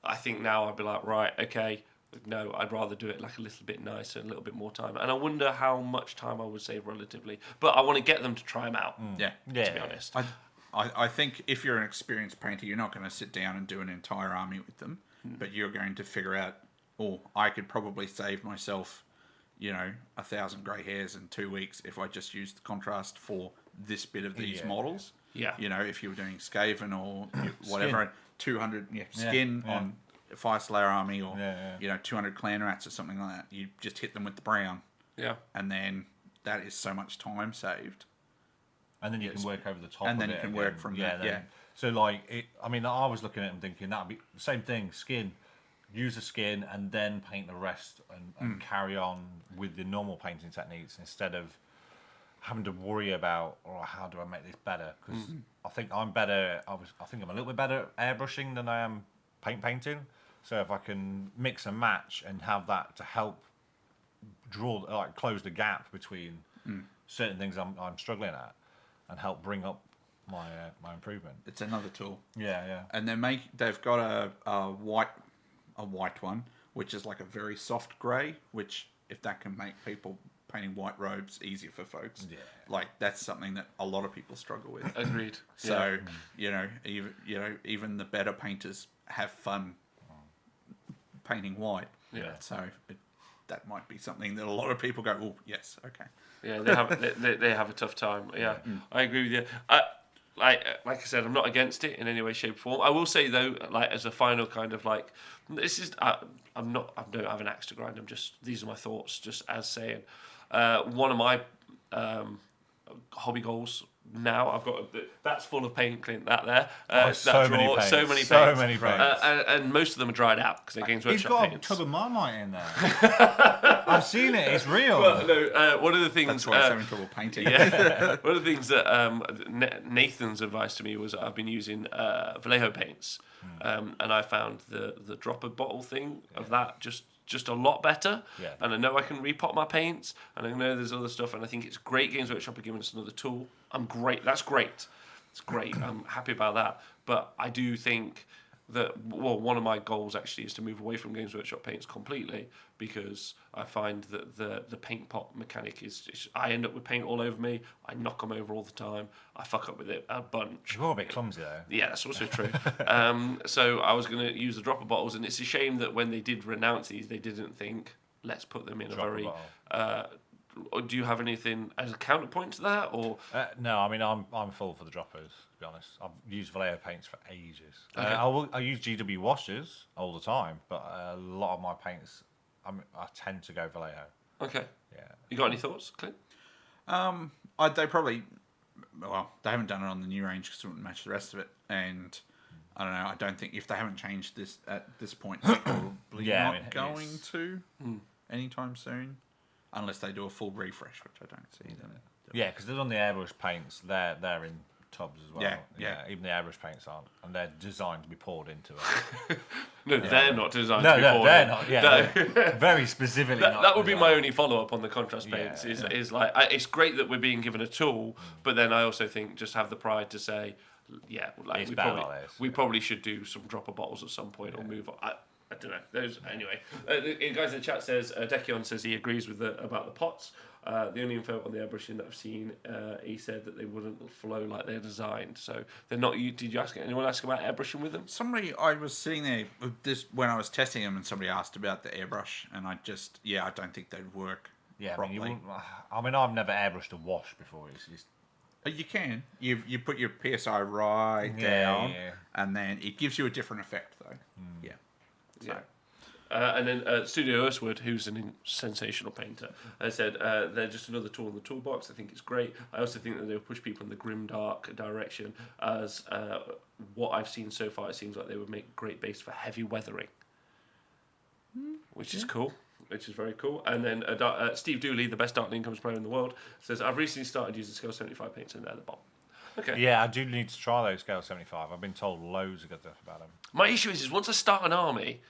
I think now I'd be like, right, okay, no, I'd rather do it like a little bit nicer, a little bit more time. And I wonder how much time I would save relatively. But I want to get them to try them out, to be honest. I think if you're an experienced painter, you're not going to sit down and do an entire army with them, but you're going to figure out, I could probably save myself, 1,000 grey hairs in 2 weeks if I just used the contrast for this bit of these models. Yeah. If you were doing Skaven or whatever, 200 skin on Fire Slayer army or 200 clan rats or something like that. You just hit them with the brown. Yeah. And then that is so much time saved. And then you can work over the top. And then of you can again. work from that. Yeah. So like, I was looking at it and thinking that'd be the same thing. Skin. Use the skin and then paint the rest and carry on with the normal painting techniques instead of having to worry about, how do I make this better? Because I think I'm better. I think I'm a little bit better at airbrushing than I am painting. So if I can mix and match and have that to help close the gap between certain things I'm struggling at and help bring up my improvement. It's another tool. Yeah. And they've got a white one, which is like a very soft grey, which if that can make people painting white robes easier for folks, like that's something that a lot of people struggle with. Agreed. So even the better painters have fun painting white. Yeah. So that might be something that a lot of people go, oh yes, okay. Yeah, they have a tough time. Yeah, I agree with you. Like I said, I'm not against it in any way, shape, or form. I will say though, like as a final kind of like, this is I don't have an axe to grind. These are my thoughts, just as saying. One of my hobby goals now, I've got that's full of paint, Clint. That there, so many paints, and most of them are dried out because they're Games Workshop paints. He's got a tub of Marmite in there. I've seen it. It's real. But no, one of the things that's why I'm having trouble painting. Yeah, one of the things that Nathan's advice to me was I've been using Vallejo paints, and I found the dropper bottle thing of that just a lot better. Yeah. And I know I can repot my paints, and I know there's other stuff, and I think it's great. Games Workshop are giving us another tool. That's great. It's great. I'm happy about that. But I do think that one of my goals actually is to move away from Games Workshop paints completely, because I find that the paint pot mechanic is I end up with paint all over me. I knock them over all the time. I fuck up with it a bunch. You're a bit clumsy though. Yeah, that's also true. So I was going to use the dropper bottles, and it's a shame that when they did renounce these, they didn't think, let's put them in Dropper a bottle. Do you have anything as a counterpoint to that, or? No, I mean I'm full for the droppers. To be honest, I've used Vallejo paints for ages. Okay. I use GW washes all the time, but a lot of my paints, I tend to go Vallejo. Okay. Yeah. You got any thoughts, Clint? They probably, they haven't done it on the new range because it wouldn't match the rest of it, and I don't know. I don't think if they haven't changed this at this point, they're probably not going to anytime soon. Unless they do a full refresh, which I don't see them. Yeah, because they're on the airbrush paints. They're in tubs as well. Yeah. Even the airbrush paints aren't, and they're designed to be poured into it. No, they're not designed to be poured. They're not. Yeah, no. Very specifically. That would be my only follow-up on the contrast paints. Yeah, Is like it's great that we're being given a tool, but then I also think just have the pride to say, yeah, like we probably should do some dropper bottles at some point or move on. I don't know. Those anyway. The guys in the chat says Dekion says he agrees with about the pots. The only info on the airbrushing that I've seen, he said that they wouldn't flow like they're designed. So they're not. Did you ask anyone ask about airbrushing with them? I was sitting there when I was testing them, and somebody asked about the airbrush, and I don't think they'd work. Yeah, properly. I mean, I've never airbrushed a wash before. It's just... You can. You put your PSI right down, and then it gives you a different effect, though. Yeah. So. Yeah. And then Studio Earthwood, who's a sensational painter, said they're just another tool in the toolbox. I think it's great. I also think that they'll push people in the grim dark direction. As what I've seen so far, it seems like they would make great base for heavy weathering, which is cool. Which is very cool. And then Steve Dooley, the best Dark Incomes player in the world, says, I've recently started using Scale 75 paints and they're the bomb. Okay. Yeah, I do need to try those Scale 75. I've been told loads of good stuff about them. My issue is once I start an army,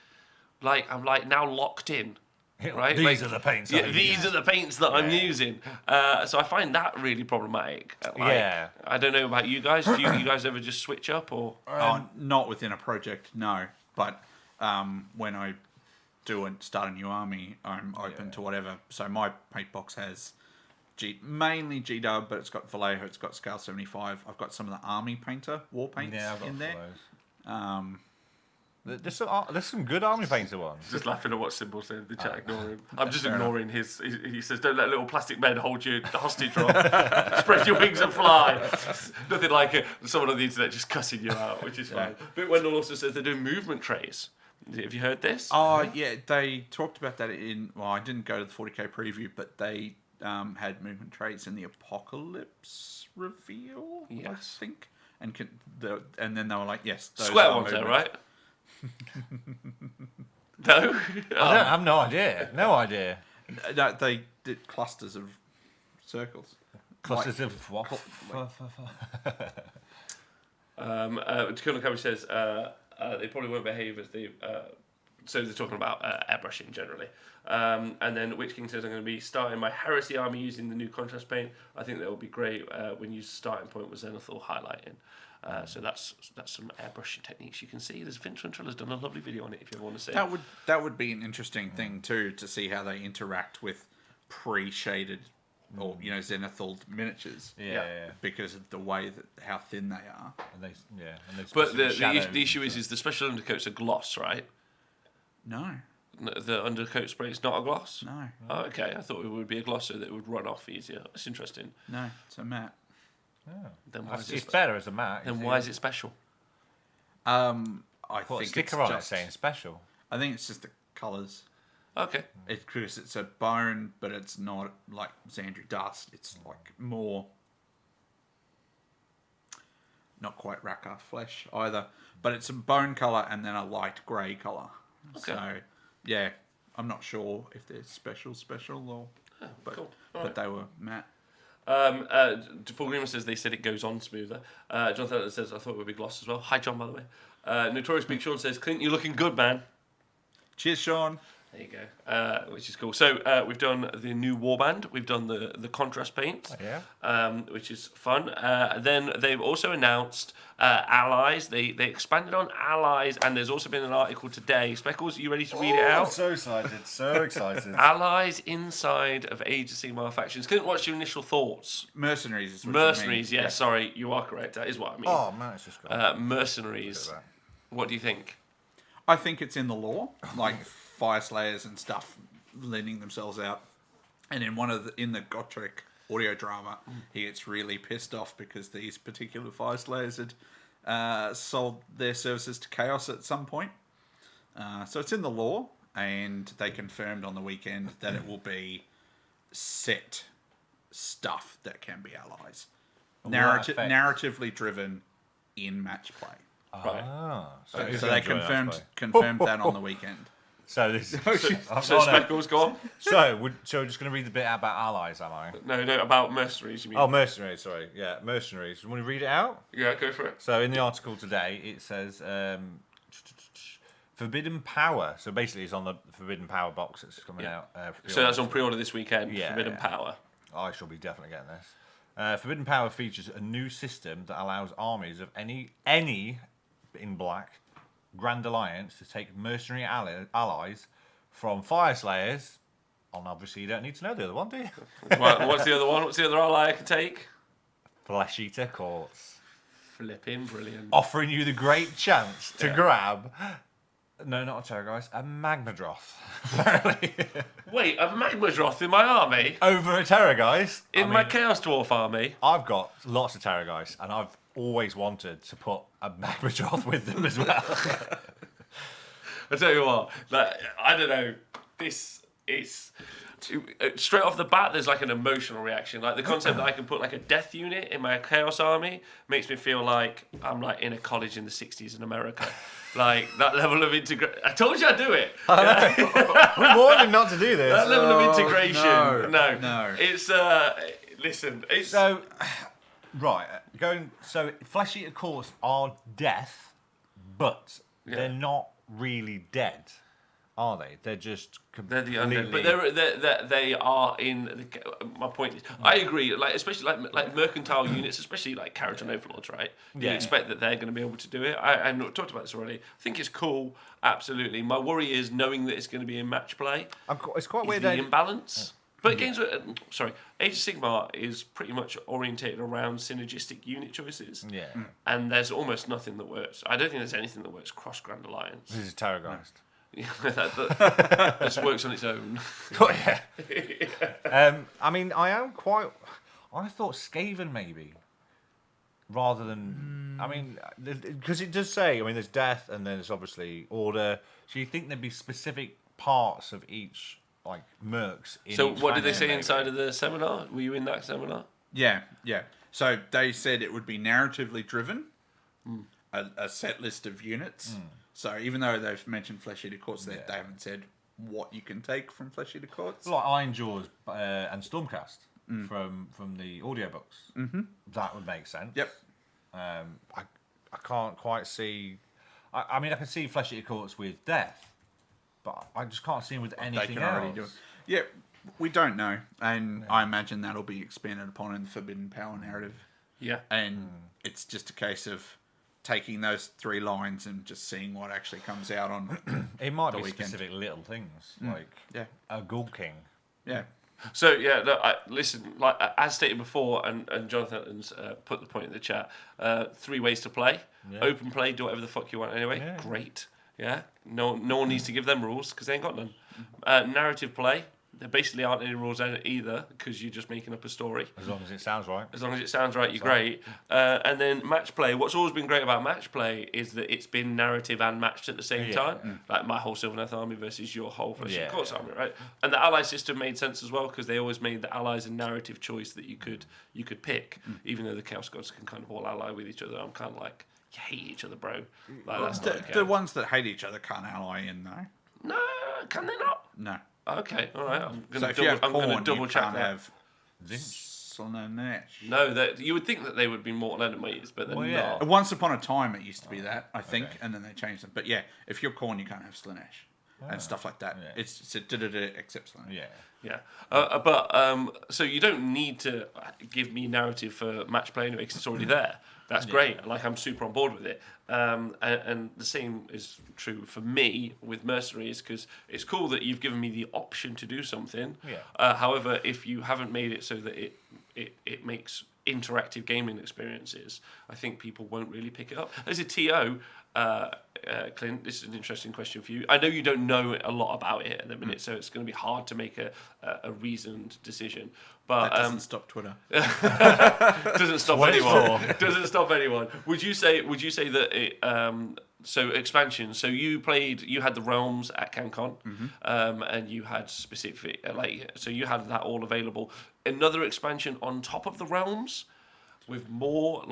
I'm now locked in. Right? These are the paints. These are the paints that I'm using. So I find that really problematic. I don't know about you guys. Do you guys ever just switch up or? Not within a project, no. But when I start a new army, I'm open to whatever. So my paint box has mainly G-Dub, but it's got Vallejo, it's got Scale 75. I've got some of the army painter war paints in there. There's some good army painter ones. Just laughing at what Symbol said. The chat ignoring. I'm just ignoring his. He says, "Don't let little plastic men hold you hostage or spread your wings and fly." Nothing like it. Someone on the internet just cussing you out, which is fine. But Wendell also says they're doing movement trays. Have you heard this? Oh, yeah. They talked about that I didn't go to the 40k preview, but they had movement trays in the Apocalypse reveal, I think. And then they were like, yes. Those Square ones there, right? No? I have no idea. No idea. No, they did clusters of circles. Clusters of what? Takuna Kabi says... they probably won't behave as they... so they're talking about airbrushing generally. And then Witch King says, I'm going to be starting my Heresy army using the new contrast paint. I think that will be great when you starting point with Zenithal highlighting. So that's some airbrushing techniques you can see. There's Vince Ventrilla's done a lovely video on it if you ever want to see it. That would be an interesting thing too, to see how they interact with pre-shaded or Zenithal miniatures. Yeah. Because of the way how thin they are. But the issue is the special undercoats are gloss, right? No. The undercoat spray is not a gloss? No. Oh, okay. I thought it would be a gloss so that it would run off easier. That's interesting. No, it's a matte. Oh. Then why it's better as a matte. Then why is it special? I think sticker on it saying special. I think it's just the colours. Okay. Because it's a bone, but it's not like Xandri Dust. It's like more, not quite Raka flesh either, but it's a bone colour and then a light grey colour. Okay. So, yeah, I'm not sure if they're special or, but they were matte. Full Agreement says they said it goes on smoother. Jonathan says I thought it would be gloss as well. Hi John, by the way. Notorious Big Sean says Clint, you're looking good, man. Cheers, Sean. There you go, which is cool. So we've done the new warband, we've done the contrast paint, which is fun. Then they've also announced allies. They expanded on allies, and there's also been an article today. Speckles, are you ready to read it out? I'm so excited, Allies inside of Age of Sigmar factions. Clint, what's your initial thoughts? Mercenaries is what Mercenaries, you mean. yeah, sorry, you are correct. That is what I mean. Oh man, it's just got mercenaries. What do you think? I think it's in the lore, like Fire Slayers and stuff lending themselves out. And in the Gotrek audio drama, he gets really pissed off because these particular Fire Slayers had sold their services to Chaos at some point. So it's in the lore, and they confirmed on the weekend that it will be set stuff that can be allies. Narratively driven in match play. Right. So they confirmed that on the weekend. So this. So Speckles, go on. So we're just going to read the bit out about allies, am I? No, about mercenaries. You mean? Oh, mercenaries. Sorry, yeah, mercenaries. You want to read it out? Yeah, go for it. So in the article today, it says Forbidden Power. So basically, it's on the Forbidden Power box that's coming out. So that's on pre-order this weekend. Yeah, Forbidden Power. I shall be definitely getting this. Forbidden Power features a new system that allows armies of any in black Grand Alliance to take mercenary allies from Fire Slayers. And obviously, you don't need to know the other one, do you? What's the other one? What's the other ally I can take? Flesh Eater Courts. Flipping brilliant. Offering you the great chance to grab. No, not a Terrorgeist, a Magmadroth. Apparently. Wait, a Magmadroth in my army? Over a Terrorgeist. In my Chaos Dwarf army? I've got lots of Terrorgeists, and I've always wanted to put a Magmadroth with them as well. I tell you what, like, I don't know, this is... Straight off the bat, there's like an emotional reaction. Like the concept that I can put like a death unit in my Chaos army makes me feel like I'm like in a college in the 60s in America. Like that level of integration. I told you I'd do it. We warned him not to do this. That level of integration. No. It's listen. It's So, right, So, Flesh Eater Courts are death, but they're not really dead, are they? They're just they're completely... the undead, but they are in. My point is, I agree. Like especially like mercantile units, especially like Keratin Overlords, right? You expect that they're going to be able to do it. I talked about this already. I think it's cool, absolutely. My worry is knowing that it's going to be in match play. It's quite weird. The imbalance. But games, Age of Sigmar is pretty much orientated around synergistic unit choices. Yeah. And there's almost nothing that works. I don't think there's anything that works cross Grand Alliance. This is Terrorgeist. that just works on its own. I mean, I thought Skaven maybe, rather than. I mean, because it does say. I mean, there's death, and then there's obviously order. So you think there'd be specific parts of each, like mercs. So what did they say inside of the seminar? Were you in that seminar? Yeah. So they said it would be narratively driven, a set list of units. So even though they've mentioned Flesh Eater Courts, they haven't said what you can take from Flesh Eater Courts. Like Iron Jaws and Stormcast from the audiobooks. Mm-hmm. That would make sense. Yep. I can't quite see... I mean, I can see Flesh Eater Courts with death, but I just can't see him with anything they can else. already do it. Yeah, we don't know. And I imagine that'll be expanded upon in the Forbidden Power narrative. Yeah. And it's just a case of taking those 3 lines and just seeing what actually comes out on it might the be weekend. specific little things, like a Ghoul King. Yeah. So yeah, look, listen. Like as stated before, and Jonathan's put the point in the chat. 3 ways to play: open play, do whatever the fuck you want anyway. Yeah. Great. Yeah. No one needs to give them rules because they ain't got none. Narrative play. There basically aren't any rules in it either because you're just making up a story. As long as it sounds right. As long as it sounds right, you're great. And then match play. What's always been great about match play is that it's been narrative and matched at the same time. Like my whole Sylvaneth army versus your whole Flesh Eater Courts army, right? And the ally system made sense as well because they always made the allies a narrative choice that you could pick, even though the Chaos Gods can kind of all ally with each other. I'm kind of like, you hate each other, bro. Like, that's not okay. The ones that hate each other can't ally in, though. No, can they not? No. Okay, all right. I'm going to double check that. Have Slaanesh. No, you would think that they would be mortal enemies, but they're not. Once upon a time, it used to be that, I think, and then they changed them. But yeah, if you're Khorne, you can't have Slaanesh and stuff like that. Yeah. It's except Slaanesh. Yeah. But so you don't need to give me narrative for match play anyway, because it's already there. That's great. Like, I'm super on board with it. And the same is true for me with Mercenaries, because it's cool that you've given me the option to do something. Yeah. However, if you haven't made it so that it makes interactive gaming experiences, I think people won't really pick it up. As a TO, Clint, this is an interesting question for you. I know you don't know a lot about it at the minute, so it's going to be hard to make a reasoned decision. But that doesn't stop Twitter. Doesn't stop anyone. Doesn't stop anyone. Would you say that it, so expansion? So you had the realms at CanCon, and you had specific so you had that all available. Another expansion on top of the realms. with more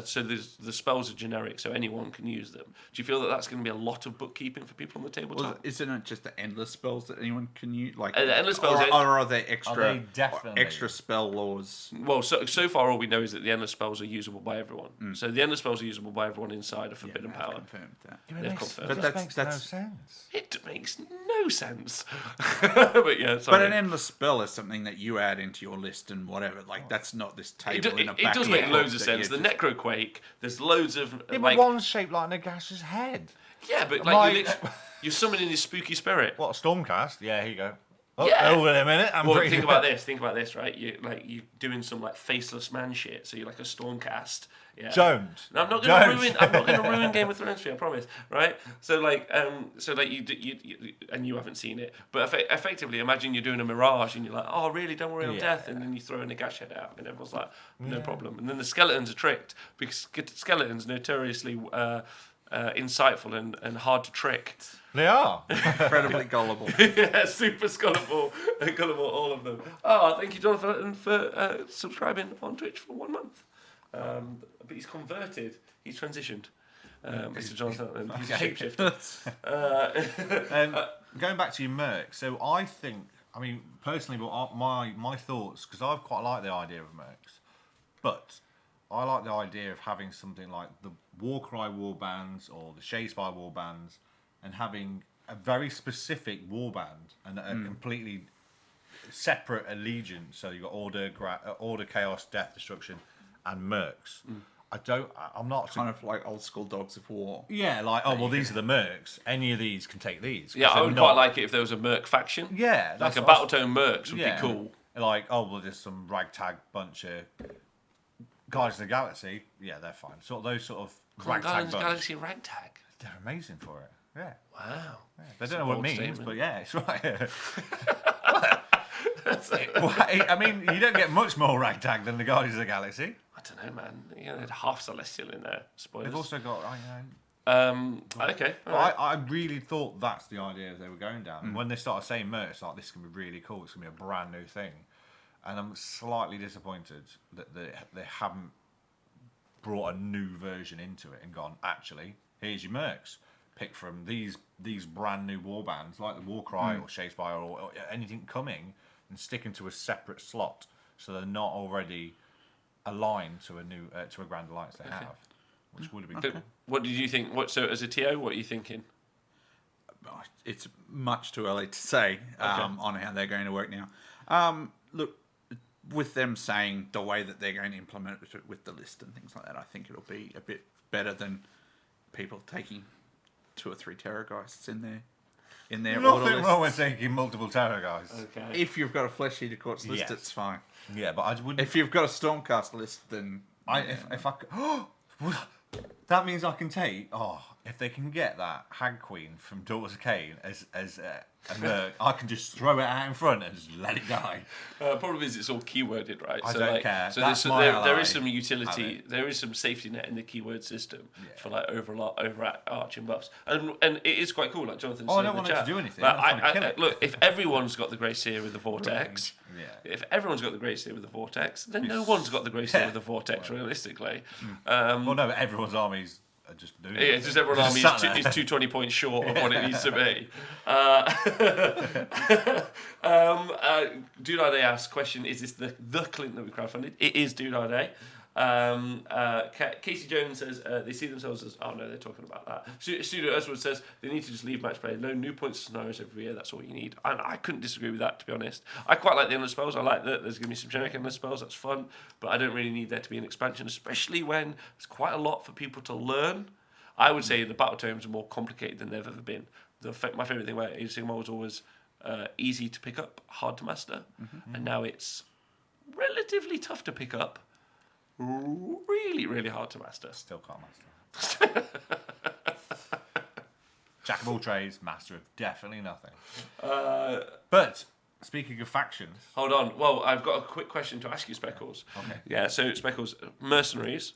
so the spells are generic, so anyone can use them. Do you feel that that's going to be a lot of bookkeeping for people on the tabletop? Well, isn't it just the endless spells that anyone can use? Like the endless spells, or are they extra? Are they definitely extra spell laws? Well, so far all we know is that the endless spells are usable by everyone. So the endless spells are usable by everyone inside of Forbidden Power. Confirmed that. They've confirmed. But But that makes that's- no sense. It makes no sense. But yeah, sorry. But an endless spell is something that you add into your list and whatever. Like that's not this table in a It does make book loads of that sense. you The just- Necroquake, there's loads of Yeah, like but one's shaped like Nagash's head. yeah, but you're summoning his spooky spirit. What, a Stormcast? Yeah, here you go. Oh, Yeah. oh, wait a minute. Well, think about this, right? You doing some like faceless man shit. So you're like a Stormcast. Yeah. Don't. No, I'm not going to Don't. ruin. I'm not going to ruin Game of Thrones for you. I promise. Right? So like you and you haven't seen it, but effectively, imagine you're doing a mirage and you're like, oh really? Don't worry, I'm death, and then you throw a Nagash head out, and everyone's like, no problem. And then the skeletons are tricked because skeletons notoriously insightful and hard to trick. They are. incredibly gullible. Yeah, super gullible, all of them. Oh, thank you, Jonathan, for subscribing on Twitch for 1 month. But he's converted. He's transitioned. Mr. Jonathan, he's a shapeshifter. Going back to your merc, so I think, I mean, personally, my thoughts, because I quite like the idea of mercs, but I like the idea of having something like the Warcry warbands or the Shadespire warbands, and having a very specific warband and a completely separate allegiance. So you've got Order, Chaos, Death, Destruction, and mercs. I'm not Kind of like old school Dogs of War. Yeah, like, oh, well, these are the mercs. Any of these can take these. Yeah, I would not... quite like it if there was a merc faction. Yeah. Like a Battletome mercs would be cool. Like, oh, well, there's some ragtag bunch of Guardians of the Galaxy. Yeah, they're fine. Sort of those sort of ragtag Guardians of the bunch. Galaxy ragtag. They're amazing for it. Yeah. Wow. Yeah. They don't know what it means, statement. but yeah, it's right. Well, I mean, you don't get much more ragtag than the Guardians of the Galaxy. I don't know, man. You know, they had half Celestial in there. Spoilers. They've also got, Okay. All But right. I really thought that's the idea they were going down. And when they started saying merch, it's like, this is going to be really cool. It's going to be a brand new thing. And I'm slightly disappointed that they haven't brought a new version into it and gone, actually, here's your mercs. Pick from these brand new warbands, like the Warcry or Shadespire or anything coming, and stick into a separate slot so they're not already aligned to a new to a Grand Alliance they have, which would have been cool. What did you think? So as a TO, what are you thinking? It's much too early to say on how they're going to work now. Look, with them saying the way that they're going to implement it with the list and things like that, I think it'll be a bit better than people taking 2 or 3 Terrorgeists in their order Nothing lists. wrong with taking multiple Terror guys. Okay. If you've got a Flesh Eater Courts list, Yes. it's fine. Yeah, but I wouldn't. If you've got a Stormcast list, then If I could, that means I can take. Oh, if they can get that Hag Queen from Daughters of Cain as a merc, I can just throw it out in front and just let it die. Problem is, it's all keyworded, right? I don't care. So That's there my is some ally. utility, there is some safety net in the keyword system for like overarching buffs, and it is quite cool. Like Jonathan said I in don't the want it chat. to do anything. Like, I'm trying to kill it. Look, if everyone's got the Grey Seer with the Vortex, Yeah. if everyone's got the Grey Seer with the Vortex, then no one's got the Grey Seer with the Vortex, realistically. Well, no, but everyone's armies are just doing it. Yeah, it's just everyone's army sat is there. 220 points short of what it needs to be. Dude Day asks, question, is this the Clint that we crowdfunded? It is Dude Day. Casey Jones says they see themselves as, oh no, they're talking about that. Studio Earthwood says they need to just leave match play. No new points and scenarios every year, that's all you need. And I couldn't disagree with that, to be honest. I quite like the endless spells. I like that there's going to be some generic endless spells, that's fun. But I don't really need there to be an expansion, especially when there's quite a lot for people to learn. I would say the battle tomes are more complicated than they've ever been. My favourite thing about Age of Sigmar was always easy to pick up, hard to master. And now it's relatively tough to pick up, really, really hard to master. Still can't master. Jack of all trades, master of definitely nothing. But speaking of factions, Hold on. Well, I've got a quick question to ask you, Speckles. Okay. Yeah, so Speckles, mercenaries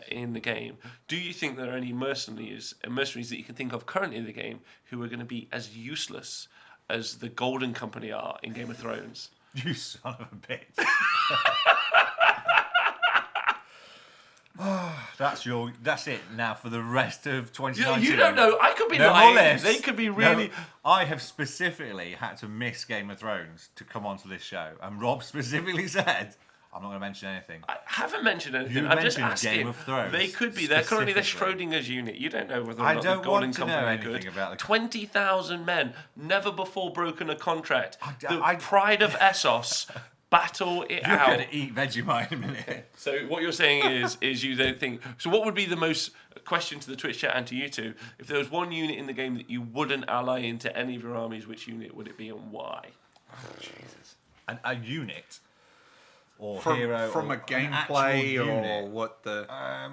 in the game. Do you think there are any mercenaries that you can think of currently in the game who are going to be as useless as the Golden Company are in Game of Thrones? you son of a bitch. That's it now for the rest of 2019. You don't know. I could be no lying. More less. They could be really. No, I have specifically had to miss Game of Thrones to come onto this show, and Rob specifically said, "I'm not going to mention anything." I haven't mentioned anything. You I'm just mentioned asking. Game of Thrones. They could be. They're currently the Schrodinger's unit. You don't know whether or I not don't the Golden want to Company know are anything good. about the 20,000 men, never before broken a contract. The I- pride of Essos. Battle it You're out. going to eat Vegemite in a minute. So what you're saying is you don't think. So what would be the most question to the Twitch chat and to you two? If there was one unit in the game that you wouldn't ally into any of your armies, which unit would it be and why? Oh, Jesus. A unit or from, hero from or a gameplay an or unit. what the I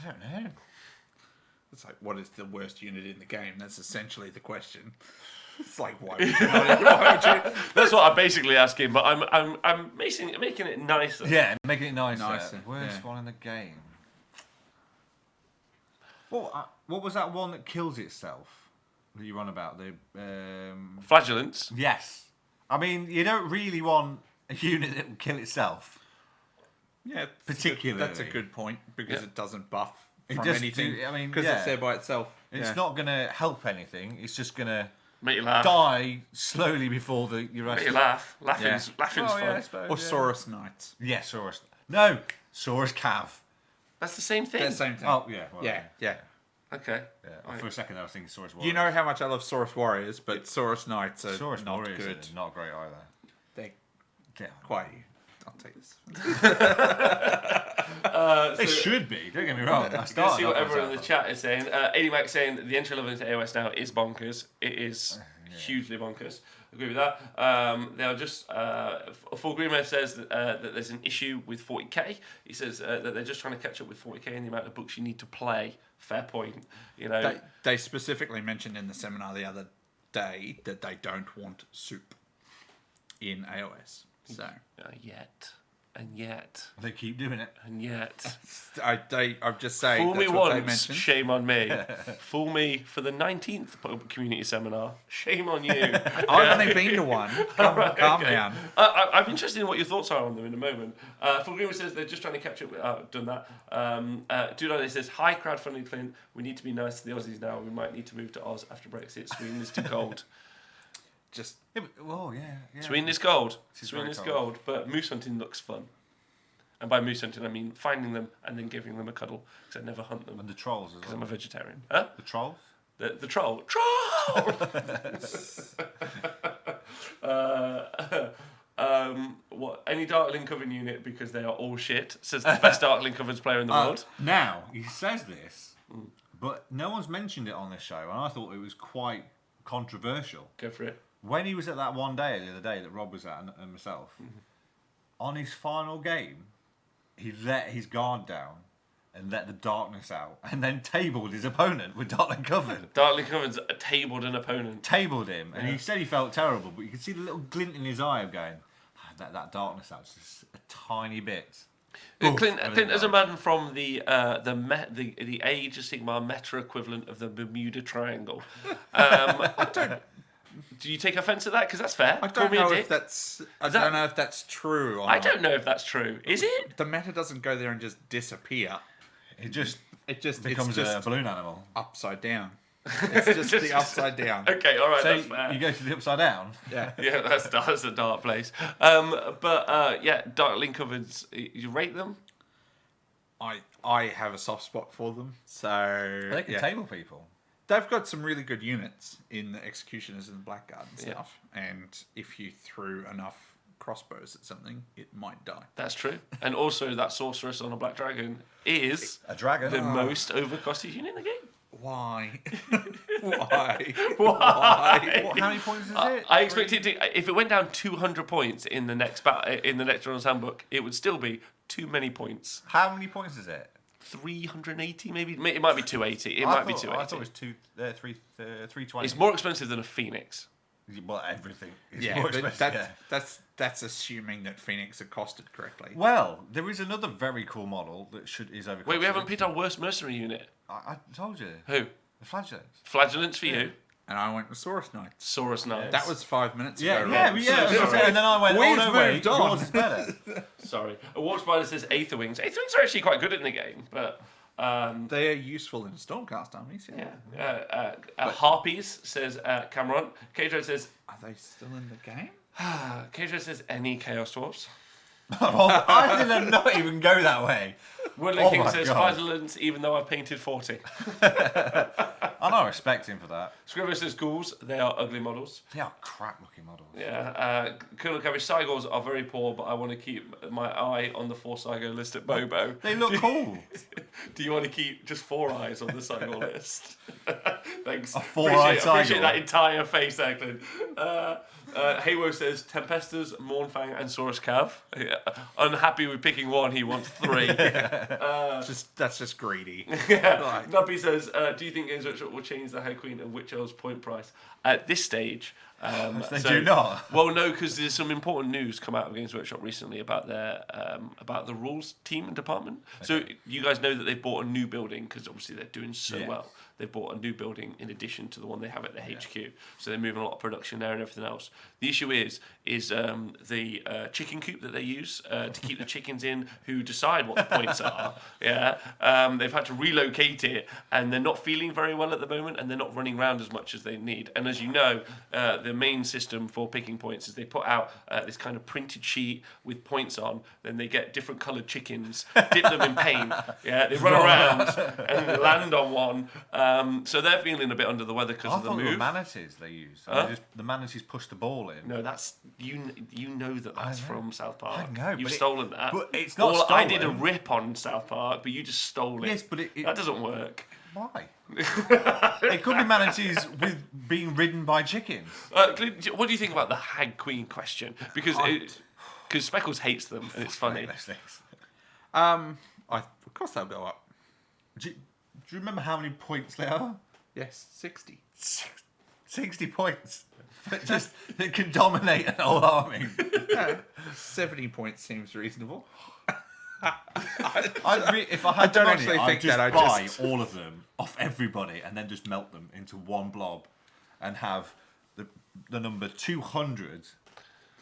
don't know. it's like what is the worst unit in the game? That's essentially the question. It's like why would you That's what I'm basically asking, but I'm making it nicer. Yeah, making it nicer. yeah. Worst one in the game. What was that one that kills itself that you on about? The Flagellants. Yes. I mean, you don't really want a unit that will kill itself. Yeah, Particularly. that's a good point because Yeah. it doesn't buff It from just anything. I mean, because it's there by itself. It's not going to help anything. It's just going to Make you laugh. die slowly before your Make rest. you laugh. Laughing's Oh, fun. yeah, I suppose, Or yeah. Saurus Knights. Yeah, Saurus. No, Saurus Cav. That's the same thing. They're the same thing. Oh, yeah. Well, yeah. Okay. Yeah. Right. For a second, I was thinking Saurus Warriors. You know how much I love Saurus Warriors, but Saurus Knights are Saurus not Warriors good. are not great either. They're Yeah. quite. I'll take this. They should be. Don't get me wrong. I Let's started see what off everyone in as the chat is saying. 80 Max saying the entry level into AOS now is bonkers. It is hugely bonkers. Agree with that. They are just. Full Greenman says that there's an issue with 40k. He says that they're just trying to catch up with 40k in the amount of books you need to play. Fair point. You know. They specifically mentioned in the seminar the other day that they don't want soup in AOS. So And yet. They keep doing it. And yet. I'm just saying. Fool me that's what they once, mentioned. shame on me. Fool me for the 19th community seminar, shame on you. I've only been to one. Calm down. I'm interested in what your thoughts are on them in a moment. Full Greenwood says they're just trying to catch up with. Done that. Dude says, hi, crowdfunding Clint. We need to be nice to the Aussies now. We might need to move to Oz after Brexit. Sweden is too cold. Just Yeah. Sweden is cold. It is Sweden very is cold. cold. But moose hunting looks fun. And by moose hunting, I mean finding them and then giving them a cuddle. Because I never hunt them. And the trolls as Because I'm well. a vegetarian. Huh? The trolls? The troll. Troll! What? Any Darkling Coven unit because they are all shit, says the best Darkling Covens player in the world. Now, he says this, but no one's mentioned it on this show, and I thought it was quite controversial. Go for it. When he was at that one day the other day that Rob was at and myself, on his final game, he let his guard down and let the darkness out, and then tabled his opponent with Darkling Coven. Darkling Covens tabled an opponent. Tabled him, and he said he felt terrible, but you could see the little glint in his eye of going, let that darkness out just a tiny bit. Clint, as a man from the Age of Sigmar meta equivalent of the Bermuda Triangle, do you take offence at that? Because that's fair. I Call don't me a know dick. if that's. Don't know if that's true. Or I not. don't know if that's true. Is it? The meta doesn't go there and just disappear. It just it's becomes just a balloon animal. upside down. It's just the upside down. Okay, all right, So that's fair. you go to the upside down. Yeah. Yeah, that's a dark place. Yeah, Darkling Covens, you rate them? I have a soft spot for them. So They can table people. They've got some really good units in the Executioners and the Blackguard and stuff. And if you threw enough crossbows at something, it might die. That's true. And also, that Sorceress on a Black Dragon is A dragon. the most overcosted unit in the game. Why? Why? What, how many points is it? I expect it to. If it went down 200 points in the next Runner's Handbook, it would still be too many points. How many points is it? 380 maybe. It might be 280. It I might be thought- 280. I thought it was 320. It's more expensive than a Phoenix. Well, everything is Yeah, more but expensive. that's assuming that Phoenix are costed correctly. Well, there is another very cool model that is over. Wait, we haven't picked our worst mercenary unit. I told you. Who? The flagellants. Flagellants for you. And I went with Saurus Knights. Saurus Knights. That was 5 minutes Yeah, ago. yeah, Rob. yeah. And then I went, We've no way, moved on. yours is better. Sorry. Awards Spider says Aetherwings. Aetherwings are actually quite good in the game, but... They are useful in Stormcast armies. Yeah. Harpies says Cameron. Keijo says... Are they still in the game? Keijo says any Chaos Dwarfs. I did not even go that way. Woodland King says God. Violence, even though I've painted 40. I'm not expecting for that. Scrivo says Ghouls. They are ugly models. They are crap-looking models. Yeah. Colonel Cabbage Cygors are very poor, but I want to keep my eye on the 4 Cygo list at BoBo. They look cool. Do you want to keep just 4 eyes on the Cygor list? Thanks. A 4-eyed Cygor. Appreciate that entire face there, Clint. Haywo says Tempestas, Mournfang, and Saurus Cav. Yeah. Unhappy with picking one, he wants 3. That's just greedy. Yeah. Nuppy says, do you think Games Workshop will change the High Queen and Witch Elves point price? At this stage... They do not. Well, no, because there's some important news come out of Games Workshop recently about their about the rules team and department. Okay. So you guys know that they've bought a new building because obviously they're doing so well. They've bought a new building in addition to the one they have at the HQ. So they're moving a lot of production there and everything else. The issue is the chicken coop that they use to keep the chickens in who decide what the points are. Yeah, they've had to relocate it, and they're not feeling very well at the moment, and they're not running around as much as they need. And as you know, the main system for picking points is they put out this kind of printed sheet with points on. Then they get different coloured chickens, dip them in paint. Yeah, they run around and land on one. So they're feeling a bit under the weather because of the move. I thought the manatees they use. The manatees push the ball in. No, that's you know that's from South Park. I know, You've stolen that. But it's not stolen. I did a rip on South Park, but you just stole it. Yes, but that doesn't work. Why? It could be manatees with being ridden by chickens. What do you think about the Hag Queen question? Because Speccles hates them and it's funny. Of course they'll go up. Do you remember how many points they are? Yes, 60. 60 points. It can dominate an whole army. 70 points seems reasonable. If I had don't the money, actually think I'd that. buy all of them off everybody and then just melt them into one blob and have the number 200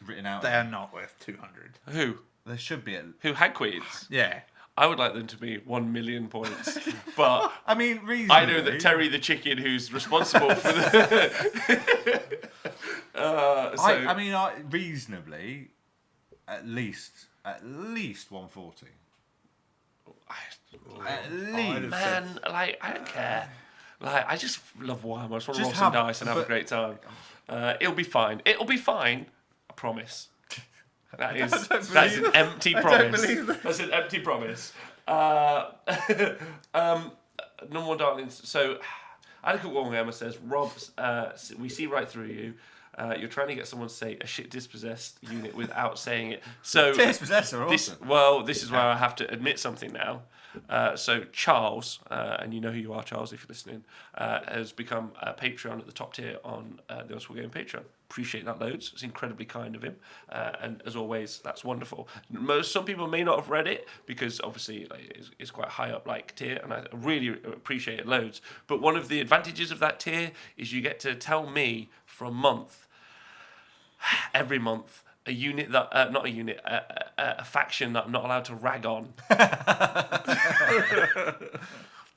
written out. They are not worth 200. Who? There should be. Who, Hag Queens? Yeah. I would like them to be 1 million points, but I mean, reasonably. I know that Terry the chicken, who's responsible for the. I mean, reasonably, at least 140. At least. Man, like I don't care. Like I just love Warhammer. I just want to roll some have- dice and have a great time. It'll be fine. It'll be fine. I promise. That is an empty promise. That's an empty promise. No more darlings. So, Adequate Warhammer says, Rob, we see right through you. You're trying to get someone to say a shit dispossessed unit without saying it. So Dispossessed are awesome. This is where I have to admit something now. So Charles, and you know who you are, Charles, if you're listening, has become a Patreon at the top tier on the Oswald Game Patreon. Appreciate that loads. It's incredibly kind of him, and as always, that's wonderful. Some people may not have read it because obviously it's quite high up like tier, and I really appreciate it loads. But one of the advantages of that tier is you get to tell me for a month, every month, a unit that a faction that I'm not allowed to rag on.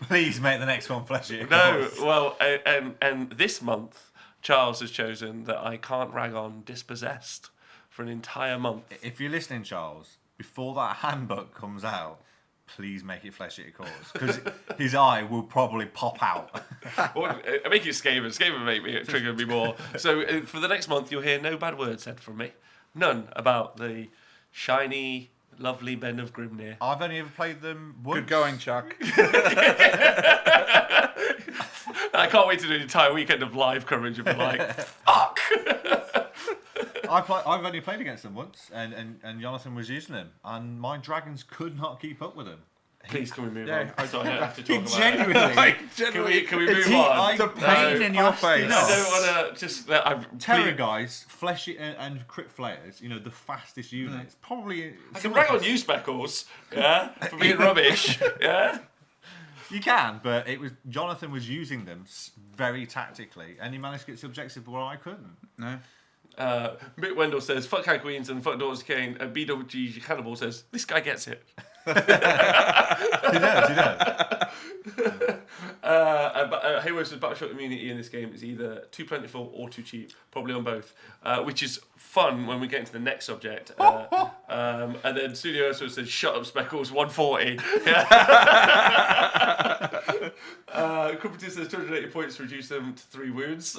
Please make the next one fleshy. No, well, and this month Charles has chosen that I can't rag on Dispossessed for an entire month. If you're listening, Charles, before that handbook comes out, please make it fleshy at course, because his eye will probably pop out. Well, make it Skaven. Skaven make me trigger me more. So for the next month, you'll hear no bad words said from me. None about the shiny, lovely Ben of Grimnir. I've only ever played them once. Good going, Chuck. I can't wait to do an entire weekend of live coverage and be like, fuck! I've only played against them once, and Jonathan was using them, and my dragons could not keep up with him. Please, can we move on? So I don't have to talk about Genuinely, it. Can we move on? The pain in your face. I don't want to just... Terror guys, fleshy and crit flayers, the fastest units. Probably... I can rag on you, Speccles, yeah? For being rubbish, yeah? You can, but Jonathan was using them very tactically, and he managed to get to objective where I couldn't. No. Mick Wendell says, fuck High Queens and fuck Daughters of Cain. And BWG Cannibal says, this guy gets it. He does. Halo says Battleship immunity in this game is either too plentiful or too cheap, probably on both, which is fun when we get into the next subject. And then Studio also says, shut up, Speckles, 140. Crumpety says 280 points to reduce them to 3 wounds.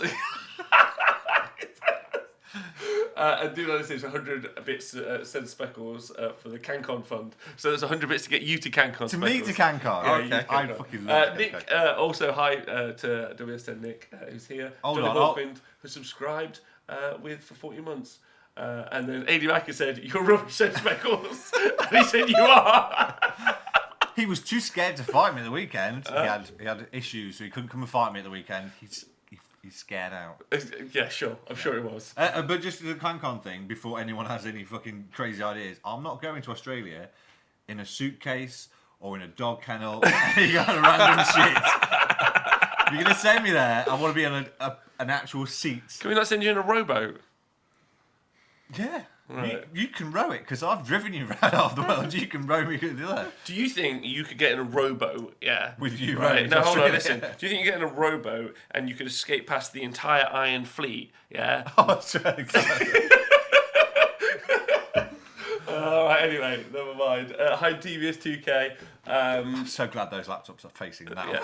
And Doolin says 100 bits send Speckles for the CanCon fund. So there's 100 bits to get you to CanCon. To me to CanCon. Yeah, Okay. I fucking love Nick, also hi to WS10 Nick, who's here. Johnny Hawkwind, who subscribed for 40 months. And then AD Macker said, you're rubbish, said Speckles. And he said, you are. He was too scared to fight me at the weekend. He had issues, so he couldn't come and fight me at the weekend. He's scared out. Yeah, sure. I'm sure it was. But just the CanCon thing, before anyone has any fucking crazy ideas, I'm not going to Australia in a suitcase or in a dog kennel, any kind of random shit. You're going to send me there, I want to be on an actual seat. Can we not send you in a rowboat? Yeah. Right. You can row it, because I've driven you around half the world. You can row me to the other. Do you think you could get in a rowboat? Yeah. With you, right? rowing No, to hold on, Australia? listen. Do you think you get in a rowboat and you could escape past the entire Iron Fleet? Yeah. Oh, that's right, exactly. Alright, anyway, never mind. Hi, TVS 2K. I'm so glad those laptops are facing that way.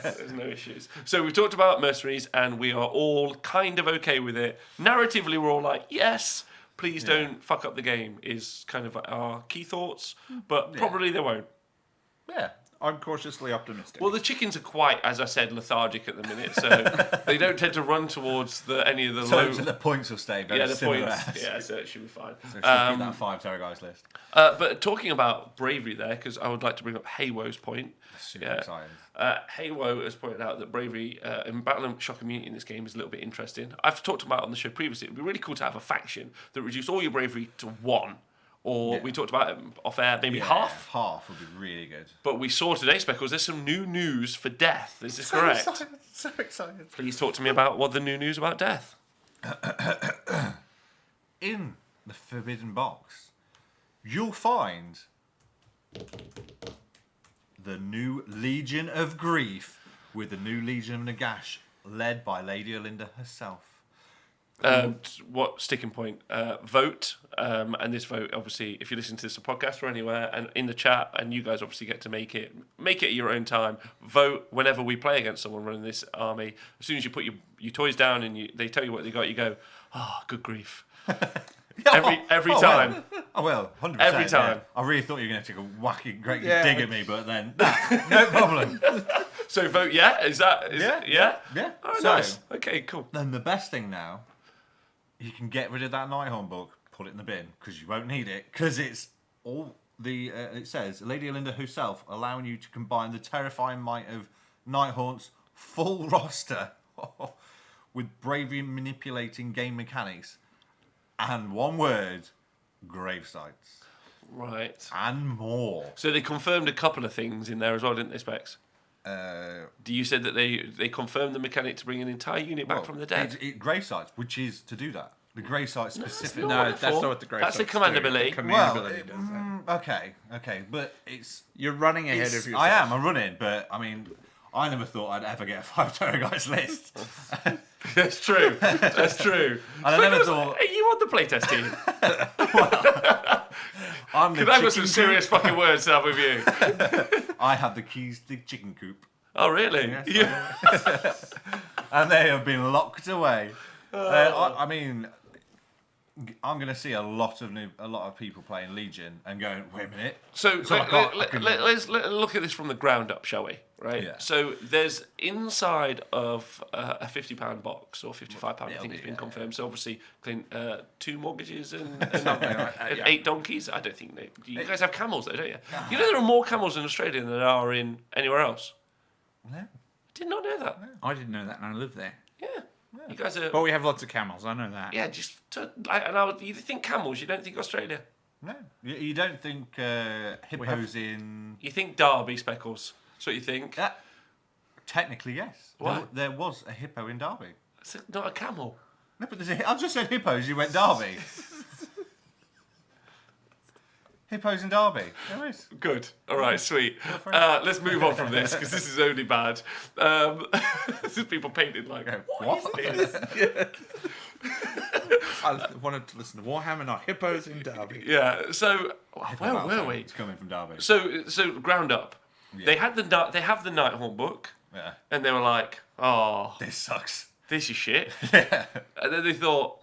There's no issues. So we've talked about Mercenaries and we are all kind of okay with it. Narratively, we're all like, yes, please don't fuck up the game, is kind of our key thoughts, but probably they won't. Yeah. I'm cautiously optimistic. Well, the chickens are quite, as I said, lethargic at the minute, so they don't tend to run towards any of the low... So the points will stay very similar. Yeah, so it should be fine. So it should be that 5 Terror Guys list. But talking about bravery there, because I would like to bring up Haywo's point. Super exciting. Haywo has pointed out that bravery in Battle and Shock Immunity in this game is a little bit interesting. I've talked about it on the show previously. It would be really cool to have a faction that reduced all your bravery to 1. Or we talked about it off air, maybe half. Half would be really good. But we saw today, Speckles, there's some new news for death. Is this correct? So excited. Please talk to me about what the new news about death. In the Forbidden Box, you'll find the new Legion of Grief with the new Legion of Nagash, led by Lady Olinda herself. What sticking point? Vote, and this vote, obviously, if you listen to this on podcast or anywhere, and in the chat, and you guys obviously get to make it at your own time. Vote whenever we play against someone running this army. As soon as you put your toys down and they tell you what they got, you go, good grief. Every time. I will, 100%. Every time. Yeah. I really thought you were going to take a wacky, great dig at me, but then, no problem. So vote, yeah? Is that? Yeah? Oh, So, nice. Okay, cool. Then the best thing now, you can get rid of that Nighthorn book, put it in the bin, because you won't need it, because it's all the, it says, Lady Olinda herself, allowing you to combine the terrifying might of Nighthorn's full roster with bravery manipulating game mechanics, and one word, grave sites. Right. And more. So they confirmed a couple of things in there as well, didn't they, Specs? You said that they confirmed the mechanic to bring an entire unit back from the dead. Grave sites, which is to do that. The grave site specific. No, that's not what the grave That's sites a command do. ability. The command ability does that. Okay, but it's You're running ahead of yourself. I'm running, but I mean, I never thought I'd ever get a 5 Terror Guys list. That's true. That's true. And I never thought. Are you on the playtest team? I'm the Because I've got some chicken serious fucking words to have with you. coop. I have the keys to the chicken coop. Oh, really? Yes, and they have been locked away. I mean, I'm going to see a lot of people playing Legion and going, wait a minute. So let's let's look at this from the ground up, shall we? Right. Yeah. So there's inside of a £50 box or £55, I think it's been confirmed. So obviously, Clint, 2 mortgages and 8 donkeys. I don't think you guys have camels though, don't you? You know there are more camels in Australia than there are in anywhere else. No. Did not know that. I didn't know that, and I live there. Yeah. You guys are. But we have lots of camels. I know that. Yeah, you think camels, you don't think Australia. No. You don't think hippos in... You think Derby, Speckles. That's what you think? Technically, yes. Why? There was a hippo in Derby. It's not a camel. No, but I just said hippos. You went Derby. Hippos in Derby. There is. Good. All right, sweet. Let's move on from this because this is only bad. This is people painted like, what is this? I wanted to listen to Warhammer, not hippos in Derby. Yeah. So where were we? It's coming from Derby. So ground up. Yeah. They have the Nighthorn book, Yeah. and they were like, oh, This sucks. this is shit. Yeah. And then they thought,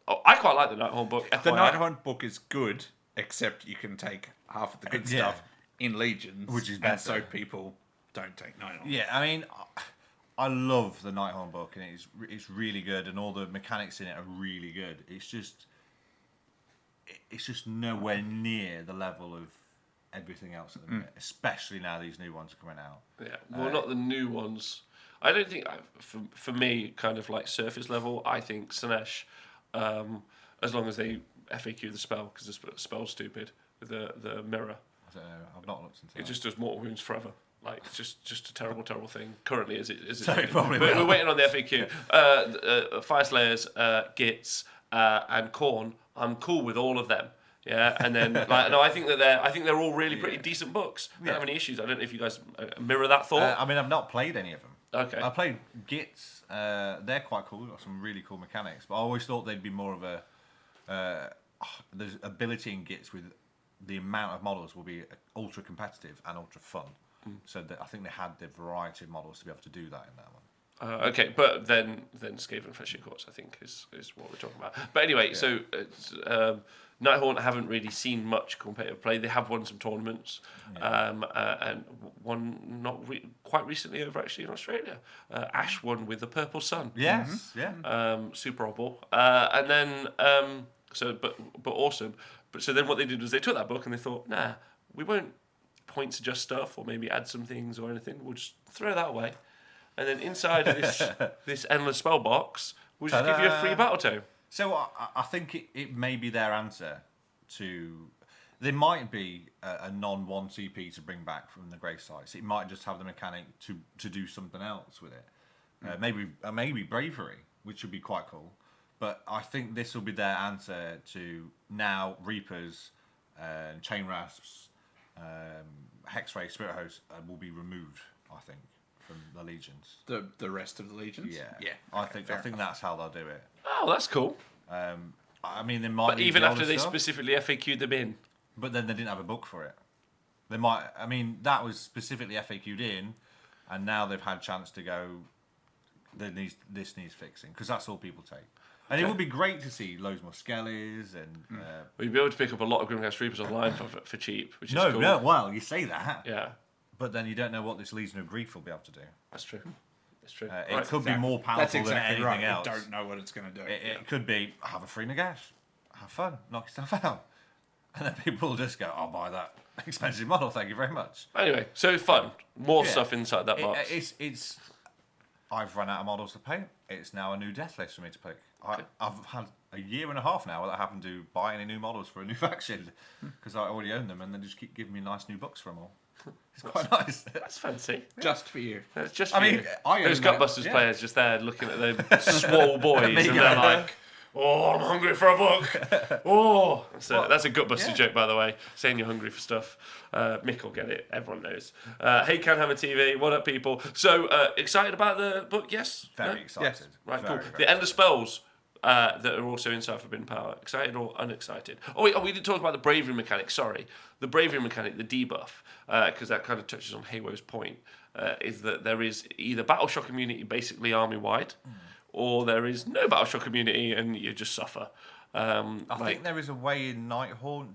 oh, I quite like the Nighthorn book. The FYI. Nighthorn book is good, except you can take half of the good stuff in Legions, Which is and better. so people don't take Nighthorn. Yeah, I mean, I love the Nighthorn book, and it's really good, and all the mechanics in it are really good. It's just nowhere near the level of everything else at the minute, especially now these new ones are coming out. Yeah, well, not the new ones. I don't think, for me, kind of like surface level, I think Slanesh, as long as they FAQ the spell, because the spell's stupid, with the mirror. I don't know, I've not looked into that. It just does mortal wounds forever. Like, it's just a terrible, terrible thing. Currently, as it So it probably but will. we're waiting on the FAQ. Fire Slayers, Gits, and Khorne, I'm cool with all of them. Yeah, and then I think they're all really pretty decent books. I don't have any issues. I don't know if you guys mirror that thought. I mean, I've not played any of them. Okay. I played Gits. They're quite cool. They've got some really cool mechanics. But I always thought they'd be more of a there's ability in Gits with the amount of models will be ultra competitive and ultra fun. So I think they had the variety of models to be able to do that in that one. Okay, but then Skaven Fishing Courts, I think, is what we're talking about. But anyway, so Nighthorn haven't really seen much competitive play. They have won some tournaments, and won quite recently over actually in Australia. Ash won with the Purple Sun. Yes, Super Obble. And then but awesome. But so then what they did was they took that book and they thought, nah, we won't points adjust stuff or maybe add some things or anything. We'll just throw that away. And then inside of this endless spell box, we'll just give you a free battle tome. So I think it may be their answer to... There might be a non-1 CP to bring back from the grave sites. It might just have the mechanic to do something else with it. Maybe bravery, which would be quite cool. But I think this will be their answer to now Reapers, Chain Rasps, Hexray, Spirit Host will be removed, I think, from the Legions. The rest of the Legions? Yeah. I think that's how they'll do it. Oh, that's cool. I mean, they might. But even after they specifically FAQ'd them in. But then they didn't have a book for it. They might. I mean, that was specifically FAQ'd in, and now they've had a chance to go. This needs fixing because that's all people take. And it would be great to see loads more skellies and. We'd be able to pick up a lot of Grimcast Reapers online for cheap, which is cool. No, well, you say that. Yeah. But then you don't know what this Legion of Grief will be able to do. That's true. That's true. It could be more powerful than anything else. You don't know what it's going to do. It could be, have a free Nagash. Have fun. Knock yourself out. And then people will just go, I'll buy that expensive model, thank you very much. Anyway, so fun. More stuff inside that box. It's I've run out of models to paint. It's now a new death list for me to pick. I've had a year and a half now without having to buy any new models for a new faction because I already own them and they just keep giving me nice new books for them all. It's quite nice. That's fancy. Just for you. That's just for you. I Those Gutbusters players just there looking at the swole boys and they're like, oh, I'm hungry for a book. Oh, that's a Gutbusters joke, by the way. Saying you're hungry for stuff. Mick will get it. Everyone knows. Hey, Canhammer TV. What up, people? So, excited about the book? Yes? Very excited. Yes. Right, very, cool. very The End of Spells that are also inside Forbidden Power. Excited or unexcited? Oh, we didn't talk about the bravery mechanic. Sorry. The bravery mechanic, the debuff, because that kind of touches on Haywo's point, is that there is either Battle Shock immunity basically army-wide, or there is no Battle Shock immunity and you just suffer. I think there is a way in Nighthorn.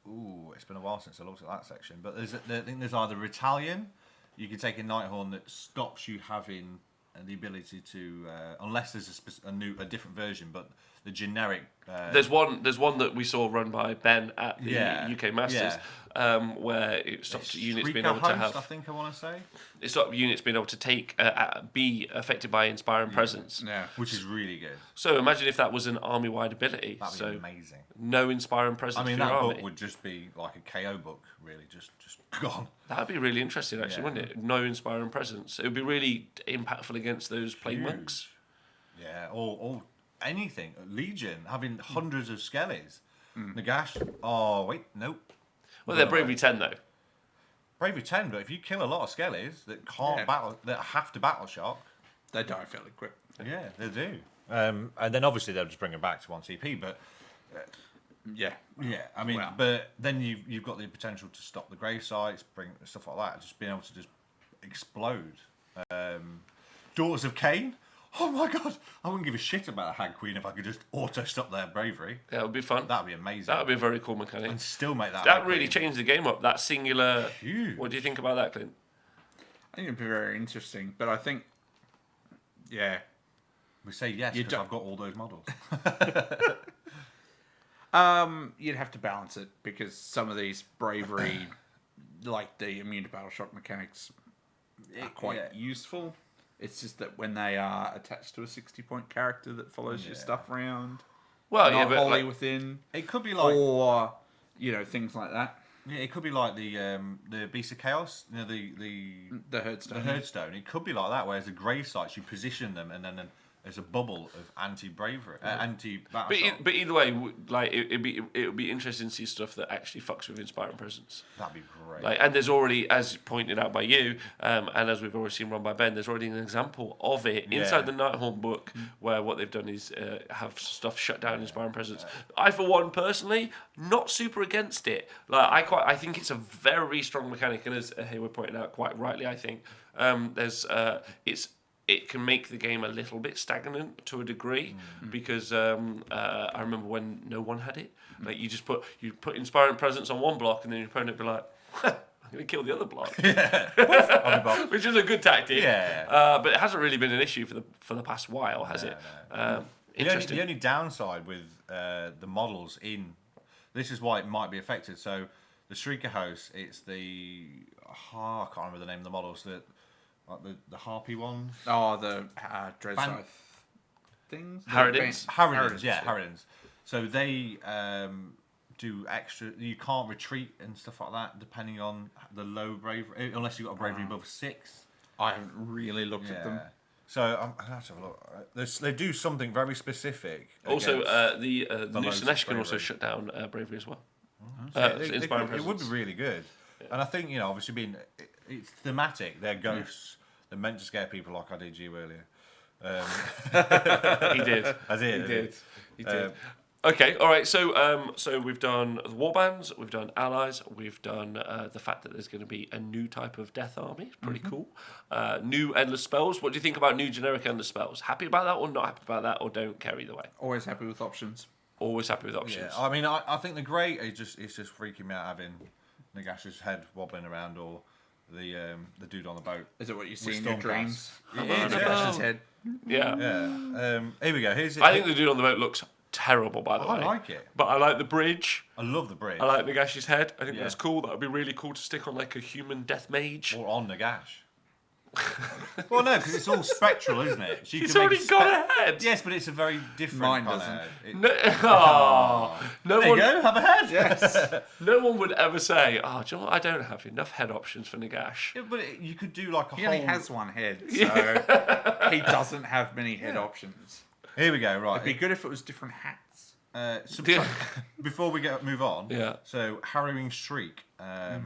Ooh, it's been a while since I looked at that section. But I think there's either Retalion, you can take in Nighthorn that stops you having the ability to, unless there's a different version, but the generic. There's one that we saw run by Ben at the UK Masters, where it stopped units being Shrieker able to host, have. I think I want to say. It stopped units being able to be affected by Inspiring Presence. Yeah. Which is really good. So imagine if that was an army-wide ability. That'd be so amazing. no Inspiring Presence I mean, for your that army. book would just be like a KO book, really, just gone. That'd be really interesting, actually, wouldn't it? No Inspiring Presence. It would be really impactful against those plague monks. Yeah, or anything. Legion, having hundreds of skellies. Nagash, oh, wait, nope. Well, they're Bravery 10, though. Bravery 10, but if you kill a lot of skellies that can't battle, that have to battle shock, They die fairly quick. yeah, they do. And then obviously they'll just bring them back to 1 CP, but Yeah. I mean, Well. but then you've got the potential to stop the grave sites, bring stuff like that, just being able to just explode. Daughters of Cain, oh my god, I wouldn't give a shit about a Hag Queen if I could just auto stop their bravery. Yeah, it would be fun. That'd be amazing. That would be a very cool mechanic. And still make that. That really changed the game up. That singular. Huge. What do you think about that, Clint? I think it'd be very interesting, but I think, yeah, We say yes You because don't- I've got all those models. you'd have to balance it because some of these bravery, like the immune to battle shock mechanics, are quite useful. It's just that when they are attached to a 60-point character that follows your stuff around, Well, not yeah, but wholly like, within, It could be like or things like that. yeah, it could be like the Beast of Chaos, you know, the The Herdstone. Herdstone. It could be like that, whereas the grave sites you position them and then there's a bubble of anti-bravery, anti-battle. but either way, like it would be interesting to see stuff that actually fucks with Inspiring Presence. That'd be great. Like, and there's already, as pointed out by you, and as we've already seen run by Ben, there's already an example of it inside the Nighthorn book, where what they've done is have stuff shut down Inspiring Presence. I, for one, personally, not super against it. Like, I think it's a very strong mechanic, and as Hayward pointed out quite rightly, I think it can make the game a little bit stagnant to a degree because I remember when no one had it. Like you put Inspiring Presence on one block and then your opponent would be like, I'm going to kill the other block. Which is a good tactic. Yeah. But it hasn't really been an issue for the past while, has it? Interesting. The only downside with the models in this is why it might be affected. So the Shrieker House, it's the I can't remember the name of the models that. Like the harpy ones? Oh, the Dreadscythe things? Harridans. Harridans. So they do extra... You can't retreat and stuff like that, depending on the low bravery... Unless you've got a bravery above 6. I haven't really looked at them. So I'm going to have to have a look. They do something very specific. Also, the new lows Sinesh can bravery. also shut down bravery as well. It would be really good. And I think, obviously being... It's thematic. They're ghosts. They're meant to scare people like I did you earlier. He did. I did. He did. Okay, all right. So we've done the warbands, we've done allies, we've done the fact that there's going to be a new type of death army. Pretty cool. New endless spells. What do you think about new generic endless spells? Happy about that or not happy about that, or don't care either way? Always happy with options. Always happy with options. Yeah, I mean, I think the great it's just freaking me out having Nagash's head wobbling around or the dude on the boat. Is it what you see With in your Stormcast. dreams? It is, yeah. Nagash's head. Yeah. Yeah. Here we go. Here's it. I think the dude on the boat looks terrible, by the way. I like it. But I like the bridge. I love the bridge. I like Nagashi's head. I think Yeah. that's cool. That would be really cool to stick on like a human death mage. Or on Nagash. Well, no, because it's all spectral, isn't it? So you He's can make already got a head. Yes, but it's a very different Mine kind doesn't. of head. No, no There one, you go, have a head. Yes. no one would ever say, "Oh, do you know what? I don't have enough head options for Nagash." Yeah, but you could do like a He whole... only has one head, so he doesn't have many head options. Here we go, right. It'd be good if it was different hats. Before we move on, Yeah. So Harrowing Shriek.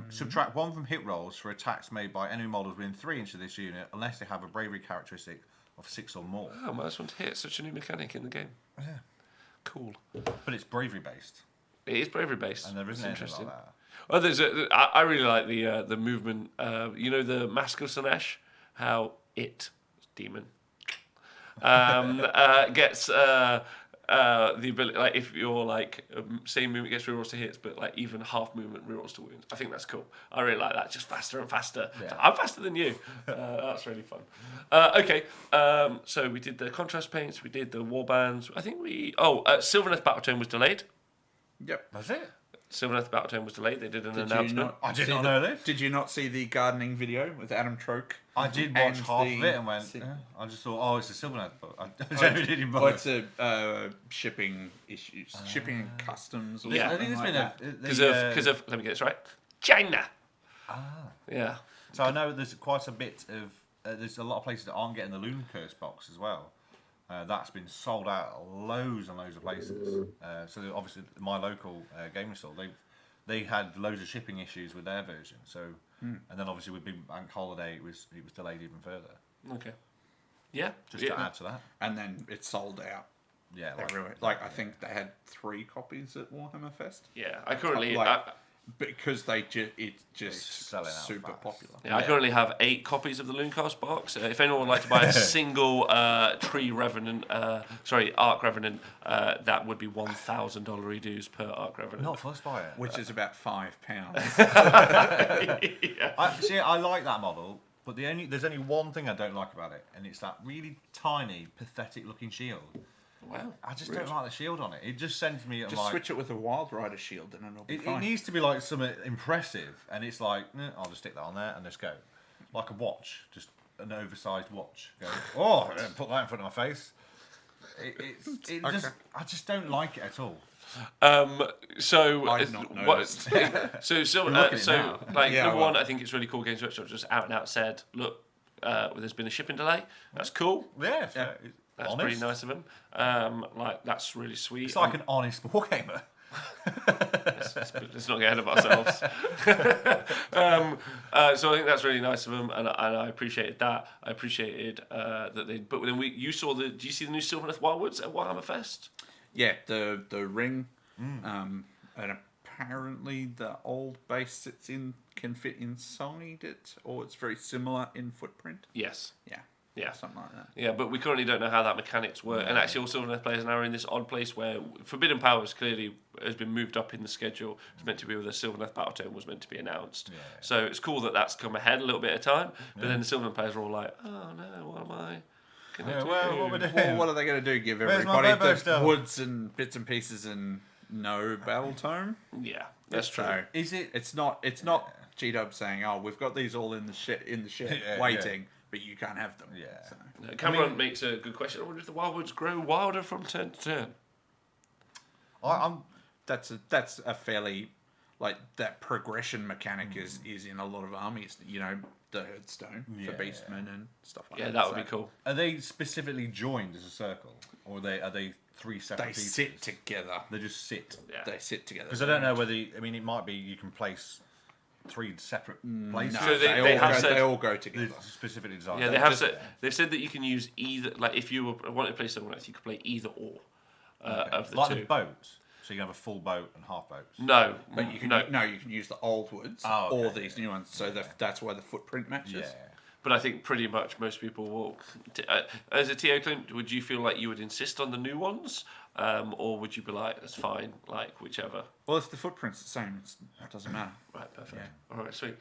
Subtract 1 from hit rolls for attacks made by enemy models within 3 inches of this unit, unless they have a bravery characteristic of 6 or more. Oh, my one to hit such a new mechanic in the game. Yeah. Cool. But it's bravery based, It is bravery based. and there isn't anything interesting. like that. Well, I really like the movement. The Mask of Sinesh, how it demon gets the ability, like if you're like same movement gets rerolls to hits, but like even half movement rerolls to wounds. I think that's cool. I really like that. Just faster and faster. Yeah. I'm faster than you. That's really fun. Okay, so we did the contrast paints. We did the warbands. I think Sylvaneth Battletome was delayed. Yep. That's it. Sylvaneth Battletome was delayed. They did an Did you announcement. not I did see not the- know this. Did you not see the gardening video with Adam Troke? I did And watch half of the- it and went, I just thought, oh, it's a Sylvaneth book. I genuinely didn't Well, bother. it's a shipping issues, shipping and customs. Or Yeah. I think something there's like been that. Because of let me get this right, China. Yeah. So I know there's quite a bit of there's a lot of places that aren't getting the Loon Curse box as well. That's been sold out at loads and loads of places. So obviously my local gaming store, they had loads of shipping issues with their version. So and then obviously with Big Bank Holiday, it was delayed even further. Okay. Yeah. Just to add to that. And then it sold out Yeah. everywhere. Like I think they had 3 copies at Warhammer Fest. Yeah. I currently. Because it's just selling out super fast. popular. Yeah, I currently have 8 copies of the Looncast box. If anyone would like to buy a single Arc Revenant, that would be $1,000 dues per Arc Revenant. Not fussed by it. Which is about £5. Yeah. I like that model, but there's only one thing I don't like about it, and it's that really tiny, pathetic looking shield. Wow. I just don't like the shield on it. It just sends me Just like switch it with a Wild Rider shield and it'll be it fine. needs to be like something impressive, and it's like I'll just stick that on there and just go like a watch, just an oversized watch. Go, put that in front of my face. I just don't like it at all. So I've not noticed. Number one, I think it's really cool. Games Workshop just out and out said, look, there's been a shipping delay. That's cool. Yeah. That's honest. pretty nice of them. That's really sweet. It's like an honest wargamer. Let's not get ahead of ourselves. So I think that's really nice of them, and I appreciated that. I appreciated that they. But then you saw the. Do you see the new Sylvaneth Wildwoods at Warhammer Fest? Yeah, the ring, and apparently the old base can fit inside it, or it's very similar in footprint. Yes. Yeah, something like that. Yeah, but we currently don't know how that mechanics work. And actually, all Sylvaneth players now are in this odd place where Forbidden Powers clearly has been moved up in the schedule. It's meant to be where the Sylvaneth Battletome was meant to be announced. Yeah. So it's cool that that's come ahead a little bit of time. But then the Sylvaneth players are all like, oh no, what am I going to do? Well, what we're doing? Well, what are they going to do? Give Where's my everybody BoBo the stuff? woods and bits and pieces and no battle tome? Yeah, that's true. So Is it? It's not G-Dub saying, "Oh, we've got these all in the shed waiting, but you can't have them." Yeah. So. Cameron makes a good question. I wonder if the Wildwoods grow wilder from turn to turn. That's a fairly that progression mechanic is in a lot of armies. You know, the Herdstone for Beastmen and stuff like that. Yeah, that would be cool. Are they specifically joined as a circle, or are they 3 separate They pieces? sit together. They just sit. Yeah. They sit together. Because I don't know whether it might be you can place 3 separate places. No, So they all go together. They're specifically designed. Yeah, they have said they've said that you can use either. Like if you wanted to play Sylvaneth, you could play either or of the like two. the boats. So you can have a full boat and half boats. No, But you can you can use the old woods or these new ones. So that's why the footprint matches. Yeah. But I think pretty much most people will. As a TO Clint, would you feel like you would insist on the new ones, or would you be like, "That's fine, like whichever"? Well, if the footprint's the same, it doesn't matter. Right, perfect. All right, sweet.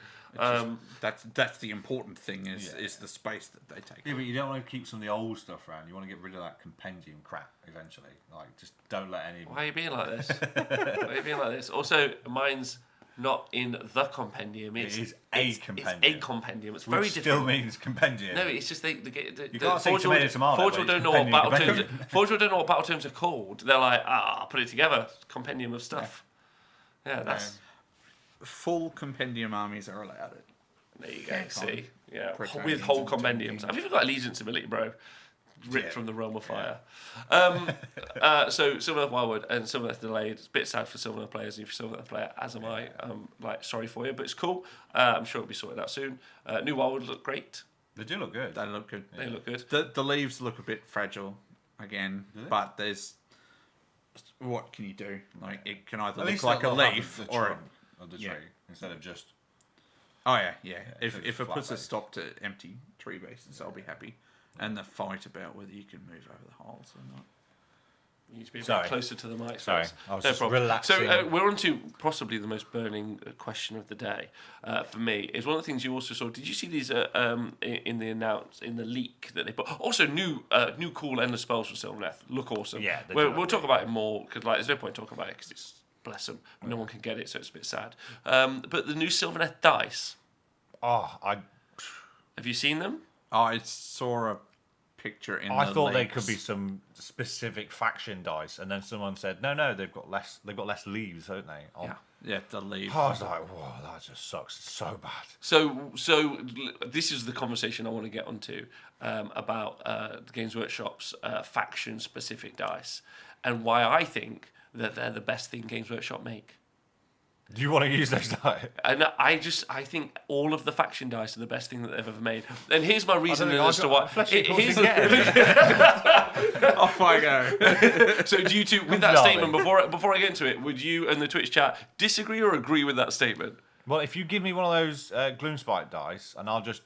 That's the important thing is the space that they take. Yeah, but you don't want to keep some of the old stuff around. You want to get rid of that compendium crap eventually. Like, just don't let any. Why are you being like this? Why are you being like this? Also, mine's not in the compendium. It is a compendium. It's a compendium. It's very Which different. still means compendium. No, it's just can't say tomato, tomato, Forge but don't it's know what battle compendium, terms. Forge don't know what battle terms are called. They're like, I'll put it together. Compendium of stuff. Yeah, that's. Full compendium armies are allowed it. There you go. See, yeah, Protonians with whole and compendiums. Tomkins. I've even got allegiance ability, bro. Ripped from the realm of fire. So Sylvaneth Wildwood and Sylvaneth delayed. It's a bit sad for Sylvaneth players. If you're a Sylvaneth player, as am I, sorry for you, but it's cool. I'm sure it'll be sorted out soon. New Wildwood look great. They do look good. They look good. They look good. The leaves look a bit fragile again, but there's what can you do? Like it can either At look least like a they'll have leaf the or trunk of the tree instead of just. oh yeah. if If it's it puts a flat-based. stop to empty tree bases, I'll be happy. And the fight about whether you can move over the holes or not. You need to be a bit Sorry. closer to the mic. Sorry, Spence. I was No just problem. relaxing. So we're on to possibly the most burning question of the day for me. Is one of the things you also saw. Did you see these in the leak that they put? Also, new cool endless spells for Sylvaneth look awesome. Yeah, they do we'll look talk great. about it more because there's no point talking about it because it's bless them. No one can get it, so it's a bit sad. But the new Sylvaneth dice. Have you seen them? I saw a picture in. I thought they could be some specific faction dice, and then someone said, "No, they've got less leaves, don't they?" Yeah, the leaves. I was like, "Whoa, that just sucks. It's so bad." So this is the conversation I want to get onto about the Games Workshop's faction-specific dice, and why I think that they're the best thing Games Workshop make. Do you want to use those dice? And I think all of the faction dice are the best thing that they've ever made. And here's my reasoning as to why. Off I go. So do you two, with that statement, before I get into it, would you and the Twitch chat disagree or agree with that statement? Well, if you give me one of those Gloomspite dice, and I'll just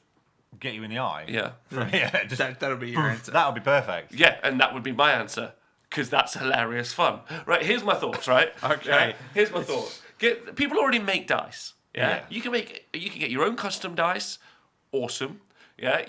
get you in the eye. Yeah. That'll be your answer. That'll be perfect. Yeah, and that would be my answer, because that's hilarious fun. Right, here's my thoughts, right? Okay. Yeah, here's my thoughts. People already make dice. Yeah? You can get your own custom dice. Awesome. Yeah,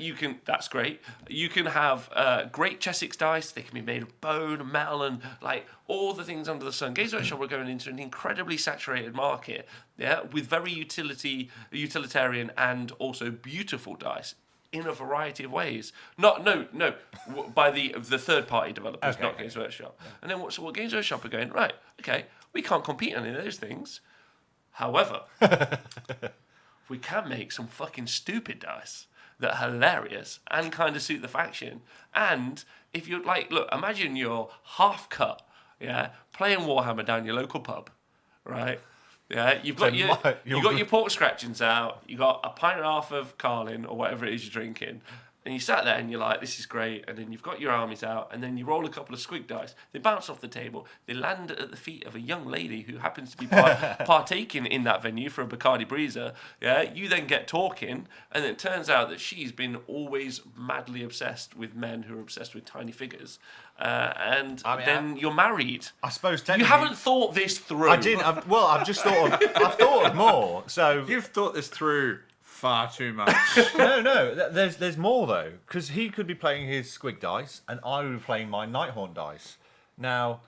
that's great. You can have great Chessex dice. They can be made of bone, metal, and like all the things under the sun. Games Workshop are going into an incredibly saturated market, yeah, with very utilitarian and also beautiful dice in a variety of ways. By the third-party developers, not Games Workshop. Yeah. And then what Games Workshop are going, right, okay, we can't compete on any of those things. However, we can make some fucking stupid dice that are hilarious and kind of suit the faction. And if you're like, look, imagine you're half cut, yeah, playing Warhammer down your local pub, right? Yeah, you've got your pork scratchings out, you got a pint and a half of Carlin or whatever it is you're drinking, and you sat there and you're like, this is great, and then you've got your armies out, and then you roll a couple of squig dice, they bounce off the table, they land at the feet of a young lady who happens to be partaking in that venue for a Bacardi Breezer, yeah, you then get talking, and it turns out that she's been always madly obsessed with men who are obsessed with tiny figures, then you're married. I suppose you haven't thought this through. I didn't. I've thought of more. So you've thought this through far too much. No. There's more though, because he could be playing his squig dice, and I would be playing my Nighthaunt dice. Now,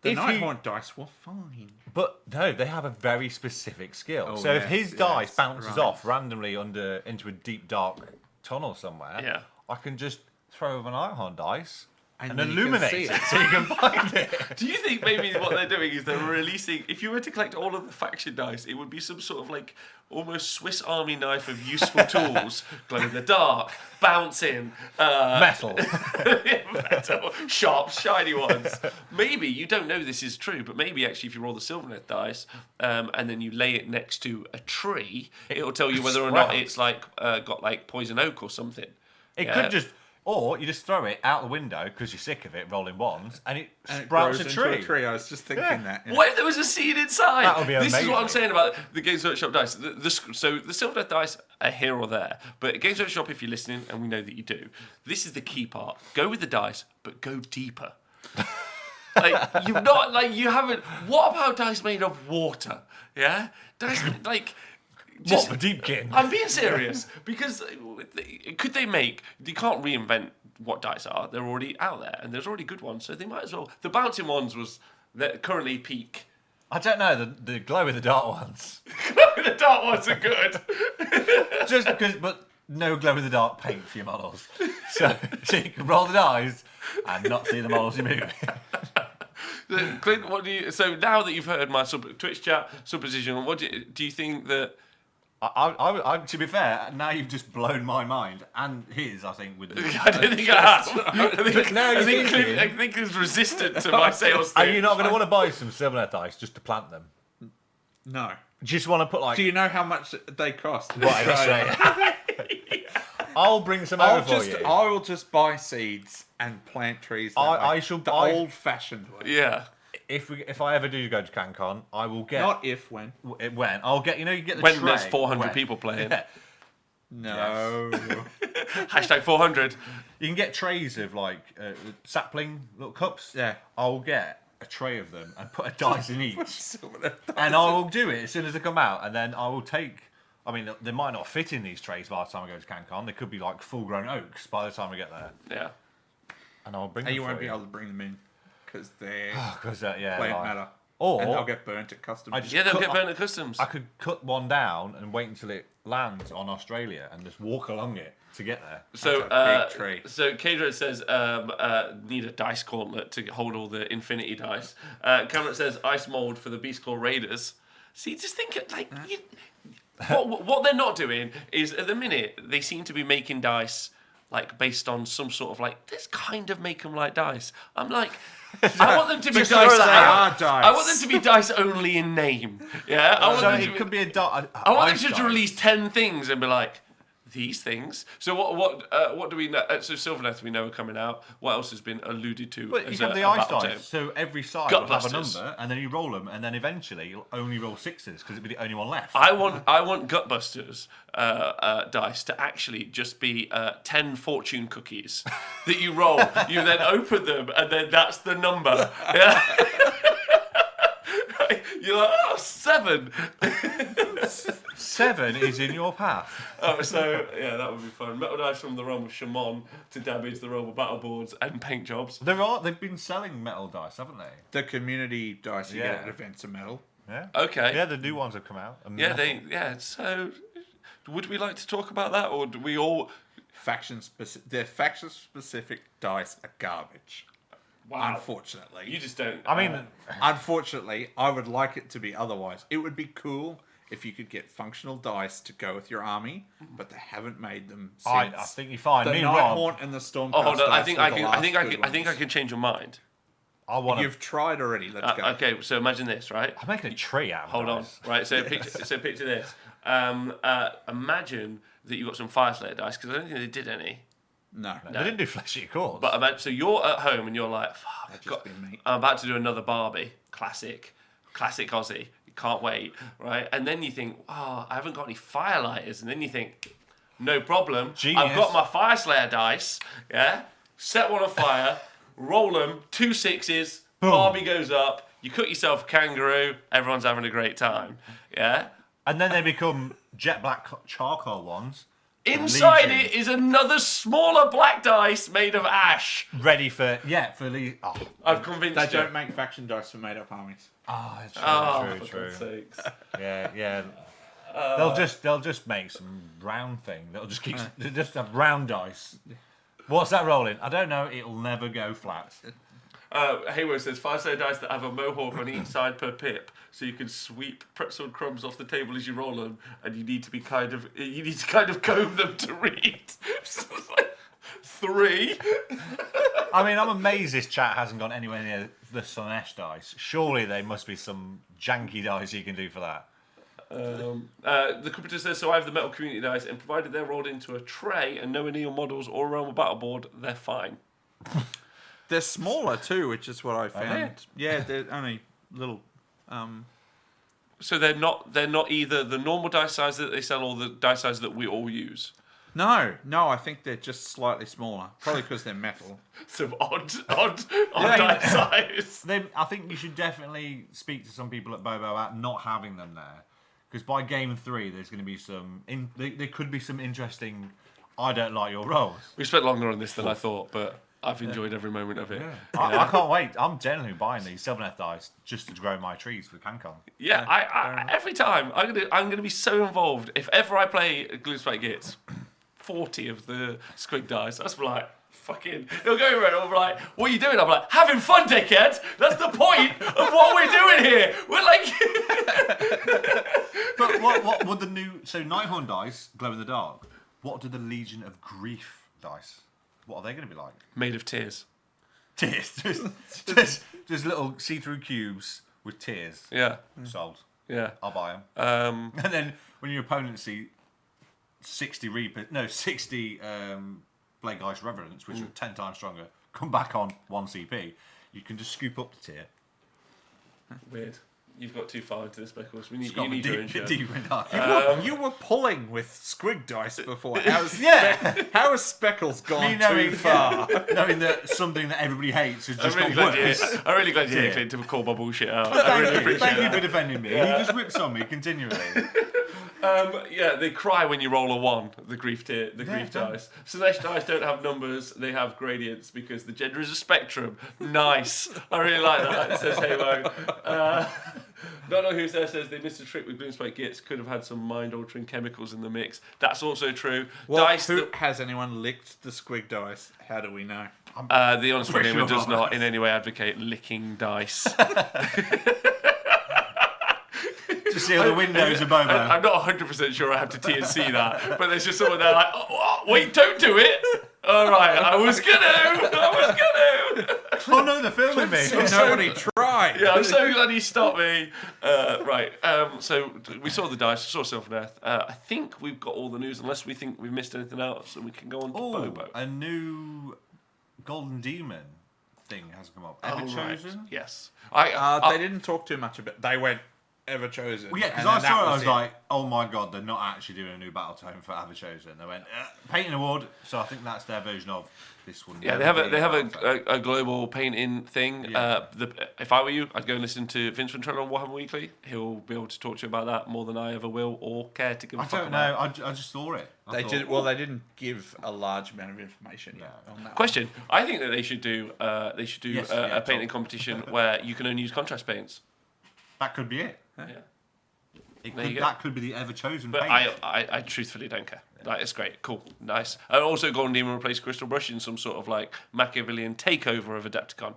the Nighthaunt dice were fine, but no, they have a very specific skill. If his dice bounces off randomly into a deep dark tunnel somewhere, I can just throw over an Nighthaunt dice. And illuminate it so you can find it. Do you think maybe what they're doing is they're releasing... If you were to collect all of the faction dice, it would be some sort of like almost Swiss Army knife of useful tools. Glow in the dark, bouncing... metal, sharp, shiny ones. Maybe, you don't know this is true, but maybe actually if you roll the Sylvaneth dice and then you lay it next to a tree, it'll tell you whether or not it's like got like poison oak or something. It could just... Or you just throw it out the window because you're sick of it rolling wands, and it sprouts a tree. I was just thinking that. Yeah. What if there was a seed inside? That would be amazing. This is what I'm saying about the Games Workshop dice. So the Sylvaneth dice are here or there, but Games Workshop, if you're listening, and we know that you do, this is the key part. Go with the dice, but go deeper. You haven't. What about dice made of water? Yeah, dice like. What, for Deepkin? I'm being serious, because could they make... You can't reinvent what dice are. They're already out there, and there's already good ones, so they might as well... The bouncing ones currently peak. I don't know, the glow-in-the-dark ones. Glow-in-the-dark ones are good. Just because... But no glow-in-the-dark paint for your models. So you can roll the dice and not see the models you're moving. Clint, what do you... So now that you've heard my Twitch chat supposition, what do you think that... I, to be fair, now you've just blown my mind and his. I think with. I don't think I have. I think he's resistant to my sales. Are you not going to want to buy some Sylvaneth dice just to plant them? No. Just want to put like. Do you know how much they cost? I'll bring some over for you. I will just buy seeds and plant trees. I shall buy old-fashioned way. Yeah. If I ever do go to CanCon, I will get... Not if, when. When. I'll get, you get the when tray. When there's 400 people playing. Yeah. No. Hashtag 400. You can get trays of, like, sapling little cups. Yeah. I'll get a tray of them and put a dice in each. And I will do it as soon as they come out. And then I will take... I mean, they might not fit in these trays by the time I go to CanCon. They could be, like, full-grown oaks by the time I get there. Yeah. And I'll bring them you won't be able to bring them in. Because they're plant matter. Or And they'll get burnt at customs. Yeah, they'll get burnt at customs. I could cut one down and wait until it lands on Australia and just walk along it to get there. So, That's a big tree. so Kadra says, need a dice gauntlet to hold all the infinity dice. Cameron says, ice mold for the Beast Claw Raiders. See, just think, like, what they're not doing is, at the minute, they seem to be making dice, like, based on some sort of, like, let's kind of make them like dice. I'm like... I want them to be dice. I want them to be dice only in name. Yeah, I want them to could be a I want them to release 10 things and be like, these things. So what do we know? So Sylvaneth we know are coming out. What else has been alluded to? But you have the ice dice. So every side will have a number, and then you roll them, and then eventually you'll only roll 6s because it'll be the only one left. I want Gutbusters dice to actually just be 10 fortune cookies that you roll. You then open them, and then that's the number. Yeah. You're like, oh, 7. 7 is in your path. Oh, so yeah, that would be fun. Metal dice from the realm of Shamon to damage the realm of battle boards and paint jobs. They've been selling metal dice, haven't they? The community dice you get at events are metal. Yeah. Okay. Yeah, the new ones have come out. So, would we like to talk about that, or do we all? Their faction specific dice are garbage. Wow. Unfortunately. You just don't. I mean, unfortunately, I would like it to be otherwise. It would be cool if you could get functional dice to go with your army, but they haven't made them since. I think you're fine. The Me and Rob. Nighthaunt and the Stormcast. Oh, hold on. I think I I can change your mind. You've tried already. Let's go. Okay, so imagine this, right? I'm making a tree out of Hold on. dice. Right, so picture this. Imagine that you've got some Fire Slayer dice, because I don't think they did any. No. They didn't do fleshy cores. But imagine, so you're at home and you're like, fuck, I'm about to do another Barbie. Classic Aussie. You can't wait, right? And then you think, oh, I haven't got any Firelighters. And then you think, no problem. Genius. I've got my Fire Slayer dice, yeah? Set one on fire, roll them, 2 6s, boom. Barbie goes up, you cook yourself a kangaroo, everyone's having a great time, yeah? And then they become jet black charcoal ones. Inside it is another smaller black dice made of ash. Ready for the. Oh. I've convinced They you. don't make faction dice for made up armies. Oh, it's true, for God's sakes. Yeah. They'll just make some round thing. They'll just keep just have round dice. What's that rolling? I don't know. It'll never go flat. Hayward says 5 Slayer dice that have a mohawk on each side per pip, so you can sweep pretzel crumbs off the table as you roll them, and you need to kind of comb them to read. 3. I mean, I'm amazed this chat hasn't gone anywhere near the Slanesh dice. Surely there must be some janky dice you can do for that. The computer says, so I have the metal community dice, and provided they're rolled into a tray and no Neon models or Realm of Battle board, they're fine. They're smaller too, which is what I found. Yeah, they're only little. So they're not either the normal dice size that they sell or the dice size that we all use. No, I think they're just slightly smaller. Probably because they're metal. Some odd dice size. I think you should definitely speak to some people at BoBo about not having them there, because by game 3 there's going to be some. There could be some interesting. I don't like your rolls. We spent longer on this than I thought, but I've enjoyed every moment of it. Yeah. I can't wait. I'm generally buying these Sylvaneth dice just to grow my trees for CanCon. Yeah, I every time I'm gonna be so involved. If ever I play Gloomspike Gits, 40 of the squig dice, that's like fucking. He'll go around and I'll be like, "What are you doing?" I'm like, "Having fun, dickhead. That's the point of what we're doing here. We're like." But what would the new Nighthorn dice glow in the dark? What do the Legion of Grief dice? What are they going to be like? Made of tears. Tears. just little see-through cubes with tears. Yeah. Sold. Yeah. I'll buy them. And then when your opponent see 60 Blade Geist Reverence, which are 10 times stronger, come back on 1 CP, you can just scoop up the tier. Weird. You've got too far into the Speccles. You need your own show. You were pulling with squig dice before. How has Speckles gone too far? Knowing that something that everybody hates is just I'm really glad you Clint to call my bullshit out. I really appreciate Thank you for defending me. He just rips on me continually. They cry when you roll a 1, the grief dice. Slanesh dice don't have numbers, they have gradients because the gender is a spectrum. Nice. I really like that. It says Halo. Not know who says they missed a trick with Gloom Spike Gits, could have had some mind-altering chemicals in the mix. That's also true. Well, has anyone licked the squig dice? How do we know? The Honest One Gamer does not in any way advocate licking dice. To seal the windows of BoBo. I'm not 100% sure I have to TNC that, but there's just someone there like, oh, wait, don't do it. All right, I was gonna. Oh no, they're filming me. Nobody tried. Yeah, I'm so glad he stopped me. Right, so we saw the dice, we saw Sylvaneth. I think we've got all the news, unless we think we've missed anything else, and we can go on to BoBo. A new Golden Demon thing has come up. Ever Chosen? Right. Yes. They didn't talk too much about it. They went Ever Chosen. Well, yeah, because I saw it, I was like, oh my god, they're not actually doing a new battle tome for Ever Chosen. They went, painting award, so I think that's their version of this one. Yeah, they have a global painting thing. Yeah. If I were you, I'd go and listen to Vince Ventrella on Warhammer Weekly. He'll be able to talk to you about that more than I ever will or care to give a fuck about. I don't know, I just saw it. They didn't give a large amount of information yet on that. Question, I think that they should do a painting competition where you can only use contrast paints. That could be it. Yeah. That could be the Ever Chosen. But I truthfully don't care. Like, it's great, cool, nice. And also, Golden Demon replaced Crystal Brush in some sort of like Machiavellian takeover of Adepticon.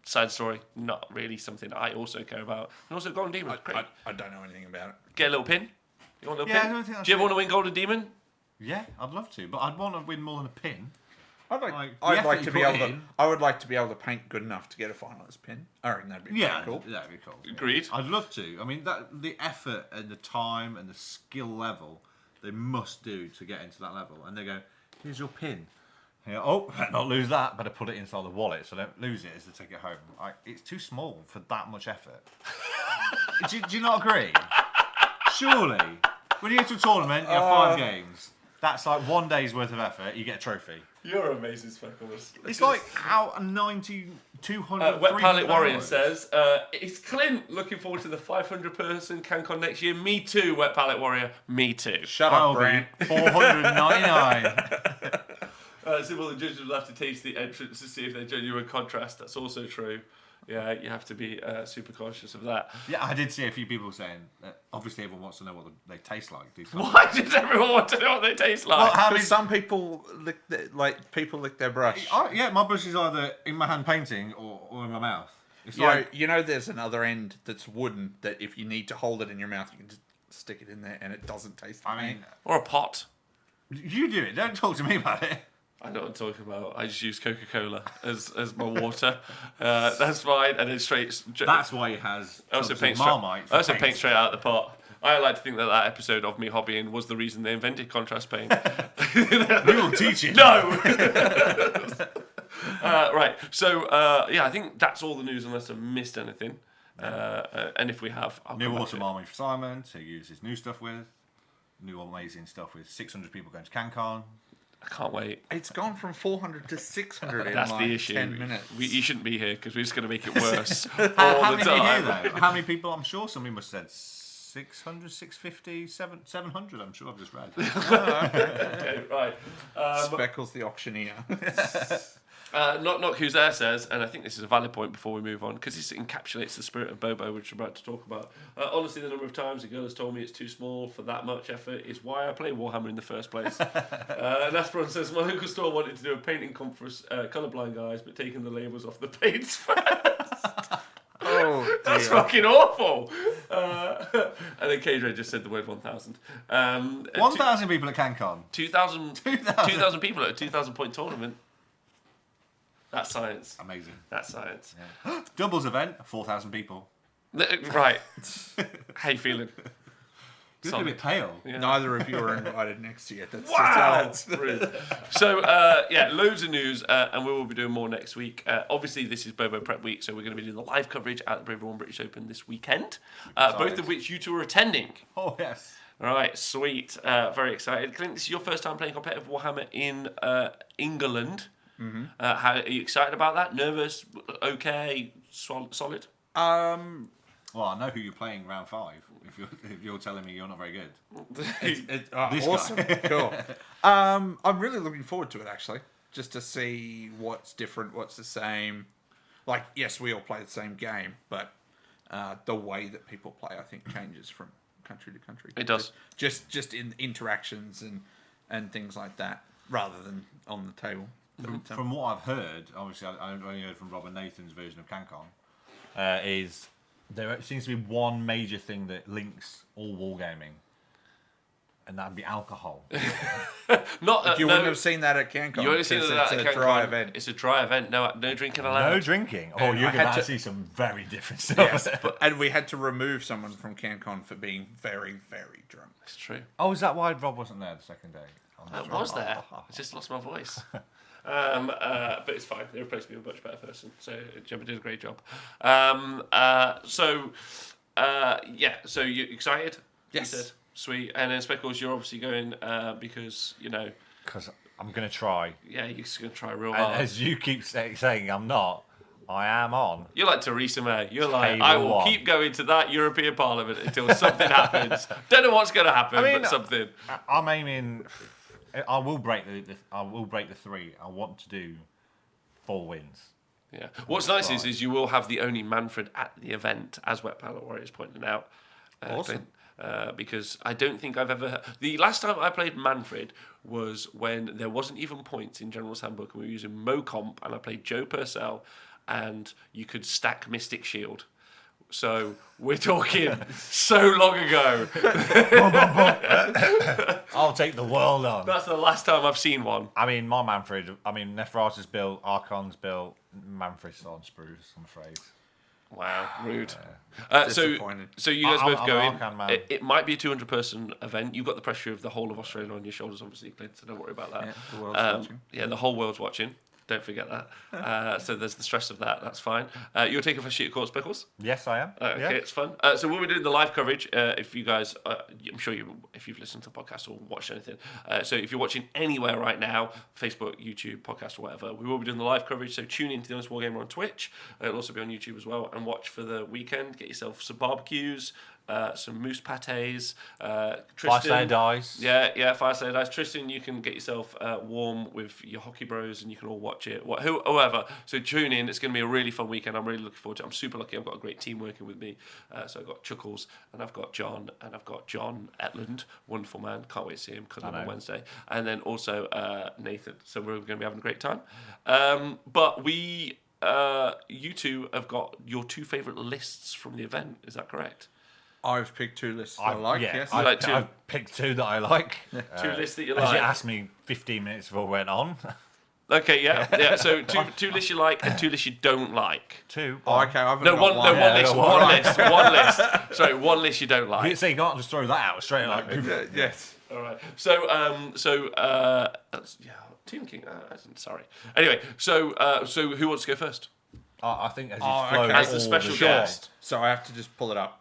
Side story, not really something I also care about. And also, Golden Demon, great. I don't know anything about it. Get a little pin. You want a little pin? I don't think Do you ever want to win Golden Demon? Yeah, I'd love to, but I'd want to win more than a pin. I would like to be able to paint good enough to get a finalist pin. I reckon that'd be cool. That'd be cool. Agreed. I'd love to. I mean, the effort and the time and the skill level they must do to get into that level. And they go, here's your pin. And you go, better not lose that. Better put it inside the wallet so I don't lose it as I take it home. It's too small for that much effort. do you not agree? Surely. When you go to a tournament, you have 5 games. That's like 1 day's worth of effort. You get a trophy. You're amazing, Speccles. It's like out 90, 200. Wet Palette Warrior says, is Clint looking forward to the 500-person CanCon next year? Me too, Wet Palette Warrior. Me too. Shut up, Brent. 499. So the judges will have to taste the entrance to see if they're genuine contrast. That's also true. Yeah, you have to be super cautious of that. Yeah, I did see a few people saying that obviously everyone wants to know what they taste like. Why does everyone want to know what they taste like? Well, some people lick their brush. Yeah, my brush is either in my hand painting or in my mouth. It's there's another end that's wooden that if you need to hold it in your mouth, you can just stick it in there and it doesn't taste. Or a pot. You do it. Don't talk to me about it. I know what I'm talking about. I just use Coca-Cola as my water. That's fine. And then straight. That's why it has. I also paint straight out of the pot. I like to think that episode of me hobbying was the reason they invented contrast paint. We will teach you. No. Right. So I think that's all the news unless I missed anything. And if we have, new Autumn Army for Simon to use his new stuff with. New amazing stuff with 600 people going to CanCon. I can't wait. It's gone from 400 to 600 in That's like the issue. 10 minutes. You shouldn't be here because we're just going to make it worse how many time. Here, though? How many people? I'm sure somebody must have said 600, 650, 700. I'm sure I've just read. Okay, right. Speccles the auctioneer. Knock Who's There says, and I think this is a valid point before we move on, because this encapsulates the spirit of BoBo, which we're about to talk about. Honestly, the number of times a girl has told me it's too small for that much effort is why I play Warhammer in the first place. Nasperon says, my local store wanted to do a painting comp for colourblind guys, but taking the labels off the paints first. Oh, dear. That's fucking awful. And then Kadra just said the word 1,000. 1,000 people at CanCon. 2,000 people at a 2,000-point tournament. That's science. Amazing. That's science. Yeah. Doubles event, 4,000 people. Right. How you feeling? You're a bit pale. Yeah. Neither of you are invited next year. That's wow! So, loads of news, and we will be doing more next week. Obviously, this is BoBo Prep Week, so we're going to be doing the live coverage at the Braver One British Open this weekend, both of which you two are attending. Oh, yes. All right, sweet. Very excited. Clint, this is your first time playing competitive Warhammer in England. Mm-hmm. How are you excited about that? Nervous? Okay? Solid? Well, I know who you're playing round 5. If you're telling me you're not very good. This awesome. Cool. I'm really looking forward to it, actually, just to see what's different, what's the same. Like, yes, we all play the same game, but the way that people play, I think, changes from country to country. It does. Just in interactions and things like that, rather than on the table. From what I've heard, obviously I only heard from Rob and Nathan's version of CanCon, is there seems to be one major thing that links all wargaming, and that'd be alcohol. You wouldn't have seen that at CanCon. You only seen that at It's a dry event. It's a dry event. No drinking allowed. No drinking. Oh, you're going to see some very different stuff. Yes, and we had to remove someone from CanCon for being very, very drunk. It's true. Oh, is that why Rob wasn't there the second day? I was there. I just lost my voice. But it's fine. They replaced me with a much better person. So Gemma did a great job. So you're excited? Yes. You said? Sweet. And then Speckles, you're obviously going because, Because I'm going to try. Yeah, you're just going to try real And hard. as you keep saying, I'm not. I am on. You're like Theresa May. You're like, Table I will one. keep going to that European Parliament until something happens. Don't know what's going to happen, but something. I'm aiming. I will break the 3. I want to do 4 wins. Yeah. What's nice is you will have the only Manfred at the event, as Wet Palette Warriors pointed out. Awesome. Because I don't think I've ever... The last time I played Manfred was when there wasn't even points in General's Handbook, and we were using MoComp, and I played Joe Purcell, and you could stack Mystic Shield. So we're talking so long ago. I'll take the world on. That's the last time I've seen one. I mean, my Manfred. Nephratis built, Archon's built, Manfred's on sprues, I'm afraid. Wow, rude. So you guys both going. It might be a 200-person event. You've got the pressure of the whole of Australia on your shoulders, obviously, Clint, so don't worry about that. Yeah, the world's watching. Yeah, the whole world's watching. Don't forget that. So there's the stress of that. That's fine. You're taking for sheet of course, Speckles? Yes, I am. Okay, yeah. it's fun. So we'll be doing the live coverage. If you guys, I'm sure if you've listened to the podcast or watched anything. So if you're watching anywhere right now, Facebook, YouTube, podcast, or whatever, we will be doing the live coverage. So tune into the Honest Wargamer on Twitch. It'll also be on YouTube as well. And watch for the weekend. Get yourself some barbecues. Some moose pates. Fire dice. Yeah, Fire Slayer dice. Tristan, you can get yourself warm with your hockey bros and you can all watch it. Whoever. So tune in. It's going to be a really fun weekend. I'm really looking forward to it. I'm super lucky. I've got a great team working with me. So I've got Chuckles and I've got John and I've got John Etland. Wonderful man. Can't wait to see him because I'm on Wednesday. And then also Nathan. So we're going to be having a great time. But you two have got your 2 favourite lists from the event. Is that correct? I've picked 2 lists I like, yes. I've picked 2 that I like. 2 lists that you As like. you asked me 15 minutes before we went on. Okay, yeah. So 2 lists you like and 2 lists you don't like. 2. Oh, okay, I've No, got one list. One list. Sorry, one list you don't You like. say you can't just throw that out straight like. Yes. All right. So Team King. Sorry. Anyway, so who wants to go first? I think as As the special guest. So I have to just pull it up.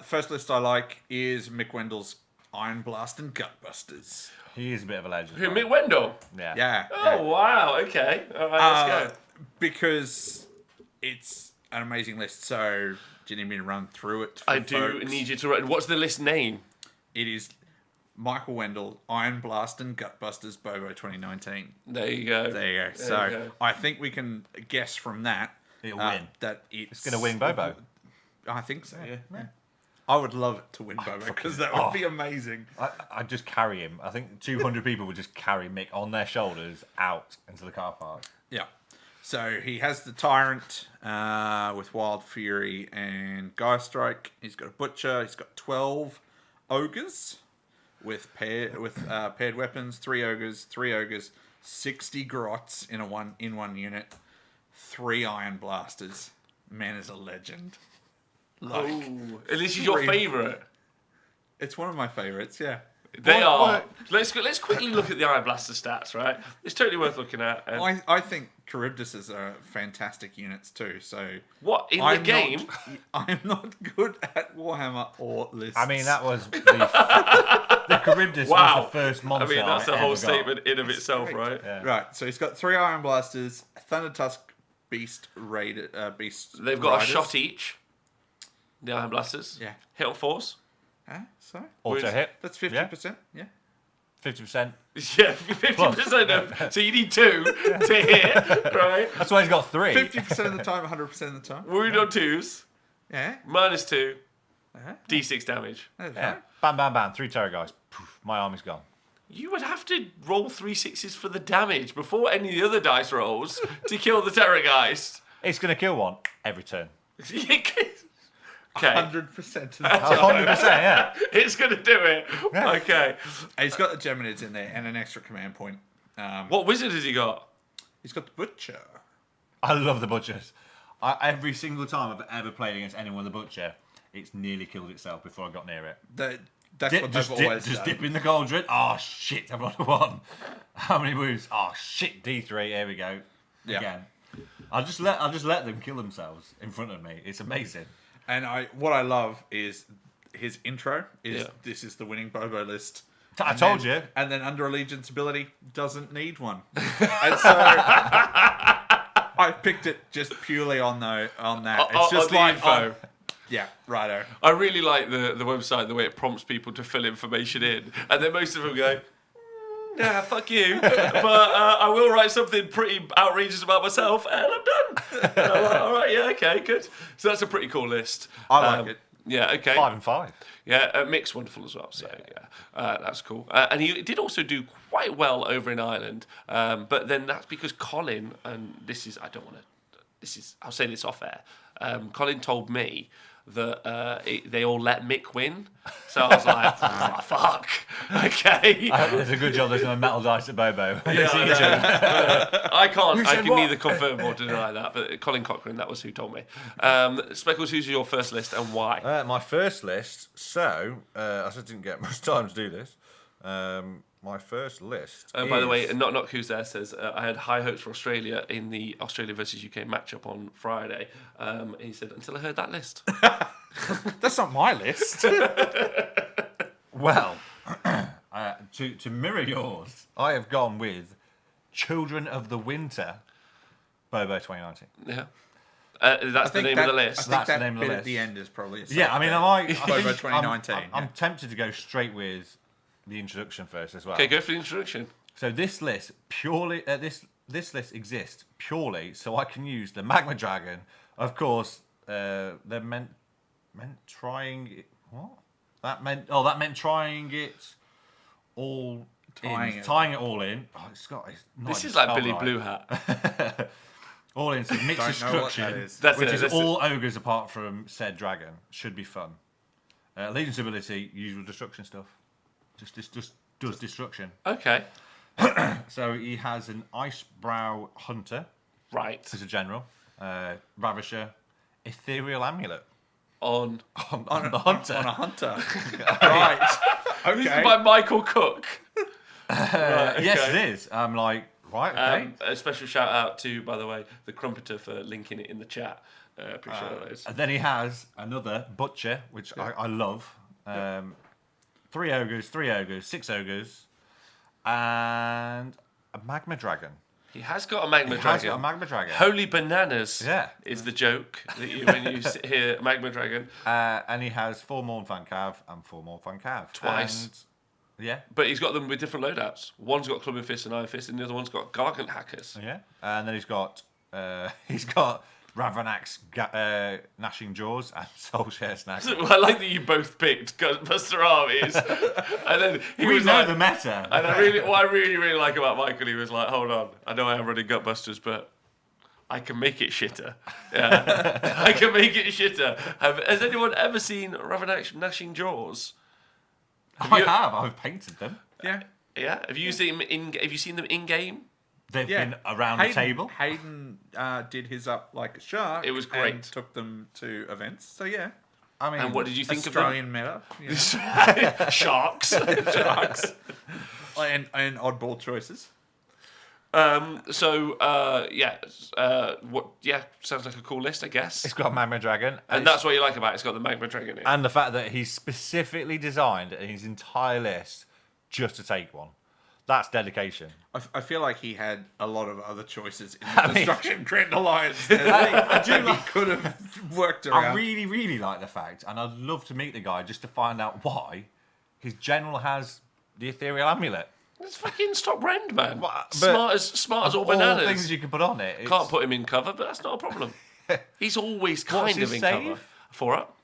First list I like is Mick Wendell's Iron Blast and Gutbusters. He is a bit of a legend. Who, Mick Wendell? Yeah. Oh, wow. Okay. All right, let's go. Because it's an amazing list. So do you need me to run through it? I do need you to run. What's the list name? It is Michael Wendell, Iron Blast and Gutbusters BoBo 2019. There you go. So I think we can guess from that. It'll win. That it's going to win BoBo. I think so, yeah. I would love it to win BoBo because that would be amazing. I'd just carry him. I think 200 people would just carry Mick on their shoulders out into the car park. Yeah. So he has the Tyrant with Wild Fury and Gaia Strike. He's got a Butcher. He's got 12 Ogres with paired weapons. 3 Ogres, 60 Grots in one unit, 3 Iron Blasters. Man is a legend. And this is your favourite? It's one of my favourites, yeah. They are. Let's quickly look at the Iron Blaster stats, right? It's totally worth looking at. I think Charybdis are fantastic units too. So what in the game? I'm not good at Warhammer or lists. I mean, that was the Charybdis was the first monster. I mean, that's a whole statement in of it's itself, great. right? Yeah. Right. So he's got 3 Iron Blasters, Thunder Tusk, Beast Raider, Beast. They've got Riders. a shot each. The Iron Blasters. Yeah. Hit on 4s. So Auto hit. that's 50%. Yeah. 50%. Yeah, 50% of. So you need 2 to hit, right? That's why he's got 3. 50% of the time, 100% of the time. Wound on 2s. Yeah. -2. Uh-huh. D6 damage. That's Yeah. right. Bam, bam, bam. 3 terror guys. Poof, my army's gone. You would have to roll 3 6s for the damage before any of the other dice rolls to kill the Terrorgeist. It's going to kill one every turn. Okay. 100% of the time. 100%, yeah. It's going to do it. Yeah. Okay. And he's got the Geminids in there and an extra command point. What wizard has he got? He's got the Butcher. I love the Butchers. Every single time I've ever played against anyone with the Butcher, it's nearly killed itself before I got near it. That's what they've always just done. dip in the cauldron. Oh, shit, I've rolled a 1. How many wounds? Oh, shit, D3. Here we go. Yeah. Again. I'll just let them kill themselves in front of me. It's amazing. And what I love is his intro is Yeah. this is the winning Bobo list. I told you. And then under Allegiance ability, doesn't need one. And so I picked it just purely on that. It's just on the info. Yeah, righto. I really like the website, the way it prompts people to fill information in. And then most of them go, yeah, fuck you. But I will write something pretty outrageous about myself, and I'm done. And I'm like, all right, yeah, okay, good. So that's a pretty cool list. I like it. Yeah, okay. 5 and 5. Yeah, Mick's wonderful as well. So yeah, that's cool. And he did also do quite well over in Ireland. But then that's because Colin, and I'll say this off air. Colin told me that they all let Mick win. So I was like, oh, fuck. Okay. It's a good job there's no metal dice at Bobo. I can't. I can what? neither confirm or deny that. But Colin Cochrane, that was who told me. Speckles, who's your first list and why? My first list, I just didn't get much time to do this. My first list By the way, Knock Who's There says, I had high hopes for Australia in the Australia versus UK matchup on Friday. He said, until I heard that list. That's not my list. Well, to mirror yours, I have gone with Children of the Winter, Bobo 2019. Yeah. That's the name of the list. I think That's that the name of the bit list. at the end is probably a Yeah, I mean, Bobo 2019. I'm tempted to go straight with the introduction first as well. Okay, go for the introduction. So this list purely, this list exists purely so I can use the Magma Dragon. Of course, they're meant trying it. What? That meant trying it all. Tying it all in. Oh, it's not This is like spelled Billy right. Blue Hat. All in, so mixed Don't know what that destruction, is. That's which it, is that's all ogres apart from said dragon. Should be fun. Legion's ability, usual destruction stuff. Just does destruction. Okay. So he has an Icebrow Hunter Right. as a general, Ravisher, Ethereal Amulet On the Hunter. On a hunter. Right. This Okay. is by Michael Cook. Right, Yes, okay. it is. I'm like, right, okay. A special shout out to, by the way, the Crumpeter for linking it in the chat. Appreciate those. And then he has another Butcher, which I love. 3 ogres, 6 ogres, and a Magma Dragon. He has got a Magma He Dragon. has got a Magma Dragon. Holy bananas! Yeah. Is the joke that when you hear Magma Dragon. And he has 4 Mornfang Cav and 4 Mornfang Cav. Twice. And, yeah. But he's got them with different loadouts. One's got Clubbing Fist and Iron Fist, and the other one's got Gargant Hackers. Yeah. And then he's got Ravanax Gnashing Jaws and Soulshare Snag. So I like that you both picked Ghostbuster armies, and then he We was know like, the meta. and what I really like about Michael, he was like, hold on, I know I am running Gutbusters, but I can make it shitter. Yeah, I can make it shitter. Has anyone ever seen Ravanax Gnashing Jaws? I've painted them. Yeah. Yeah. Have you seen them in game? They've Yeah. been around the table. Hayden did his up like a shark. It was great. And took them to events. So yeah. I mean, And what did you think Australian meta. You know, of them? Sharks. sharks. and oddball choices. Sounds like a cool list, I guess. it's got a Magma Dragon. And that's what you like about it. It's got the Magma Dragon in it. And the fact that he's specifically designed his entire list just to take one. That's dedication. I feel like he had a lot of other choices in the Destruction Grand Alliance that he could have worked around. I really, really like the fact, and I'd love to meet the guy just to find out why his general has the ethereal amulet. It's fucking stop rend, man. But smart as all bananas. All things you can put on it. Can't put him in cover, but that's not a problem. He's always kind of in cover. 4-up.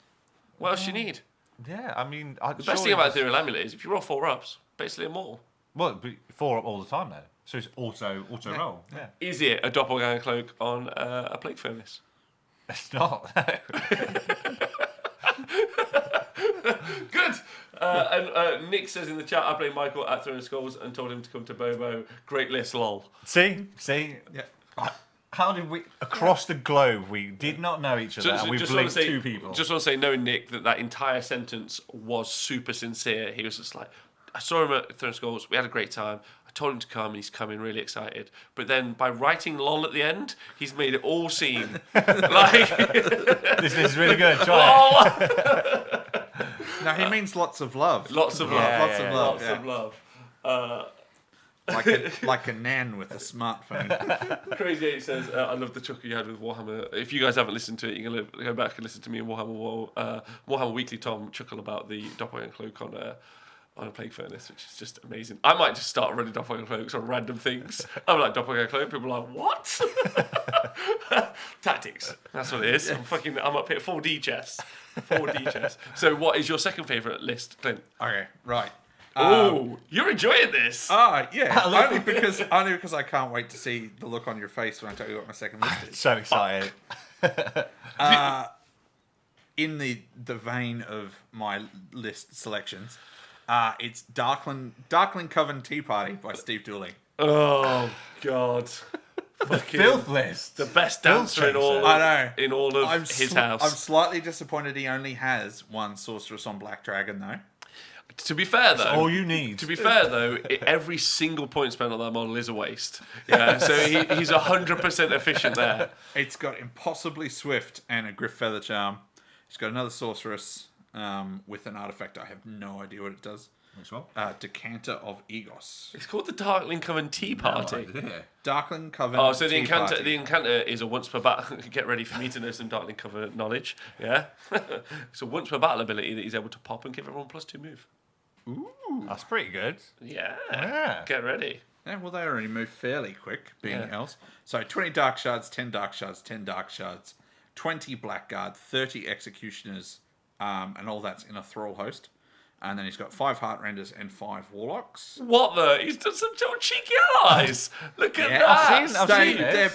What else do you need? Yeah, I mean... The best thing about Ethereal Amulet is if you roll 4-ups, basically immortal. Well, it'd be 4-up all the time then. So it's auto roll. Yeah. Is it a doppelganger cloak on a plague furnace? It's not. Good. And Nick says in the chat, I played Michael at Throwing Skulls and told him to come to BoBo. Great list, lol. See? Yeah. How did we... Across the globe, we did not know each other, and we blinked two people. Just want to say, knowing Nick, that entire sentence was super sincere. He was just like, I saw him at Throwing Skulls, we had a great time. I told him to come, and he's coming really excited. But then, by writing lol at the end, he's made it all seem like... This is really good, try it. No, he means lots of love. Lots of love. Lots of love. Lots of love. Like a nan with a smartphone. Crazy 8 says, I love the chuckle you had with Warhammer. If you guys haven't listened to it, you can go back and listen to me and Warhammer Weekly Tom chuckle about the Doppelganger Cloak on a plague furnace, which is just amazing. I might just start running Doppelganger Cloaks on random things. I'm like, Doppelganger Cloak, people are like, what? Tactics. That's what it is. I'm up here, 4D chess. 4D chess. So what is your second favourite list, Clint? Okay, right. Oh, you're enjoying this. Yeah. only because I can't wait to see the look on your face when I tell you what my second list is. So excited. In the vein of my list selections, it's Darkling Coven Tea Party by Steve Dooley. Oh God. The filth list. The best dancer in all of his house. I'm slightly disappointed he only has one sorceress on Black Dragon though. To be fair, though, that's all you need. To be fair, though, every single point spent on that model is a waste. Yeah, so he's 100% efficient there. It's got Impossibly Swift and a Griff Feather Charm. It's got another sorceress with an artifact. I have no idea what it does. Which one? Decanter of Egos. It's called the Darkling Coven Tea Party. No idea. Darkling Coven. Oh, so the Party. encounter is a once per battle. Get ready for me to know some Darkling Coven knowledge. Yeah, it's a once per battle ability that he's able to pop and give everyone +2 move. Ooh, that's pretty good. Yeah. Get ready. Yeah, well, they already move fairly quick, being else. So 20 Dark Shards, 10 Dark Shards, 10 Dark Shards, 20 Blackguard, 30 Executioners, and all that's in a Thrall host. And then he's got 5 Heart Renders and 5 Warlocks. What the? He's done some cheeky allies. Look at that. I've seen it.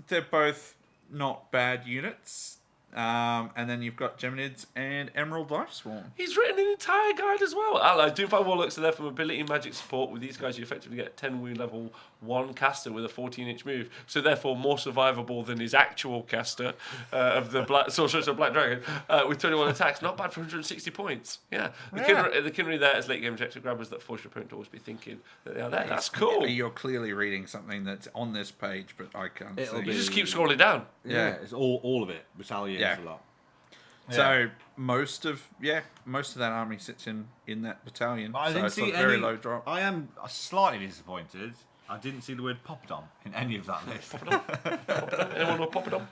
They're both not bad units. And then you've got Geminids and Emerald Life Swarm. He's written an entire guide as well. Allies, Doomfire Warlocks are there for mobility and magic support. With these guys, you effectively get 10 wound level 1 caster with a 14-inch move. So therefore, more survivable than his actual caster of the Sorceress of Black Dragon with 21 attacks. Not bad for 160 points. Yeah. The Kinry there as late game objective grabbers that force your opponent to always be thinking that they are there. That's cool. You're clearly reading something that's on this page, but I can't see. You just keep scrolling down. Yeah, it's all of it. Battalions a lot. So most of that army sits in that battalion. I didn't see a very low drop. I am slightly disappointed. I didn't see the word Poppadom in any of that list. Poppadom? Anyone want Poppadom?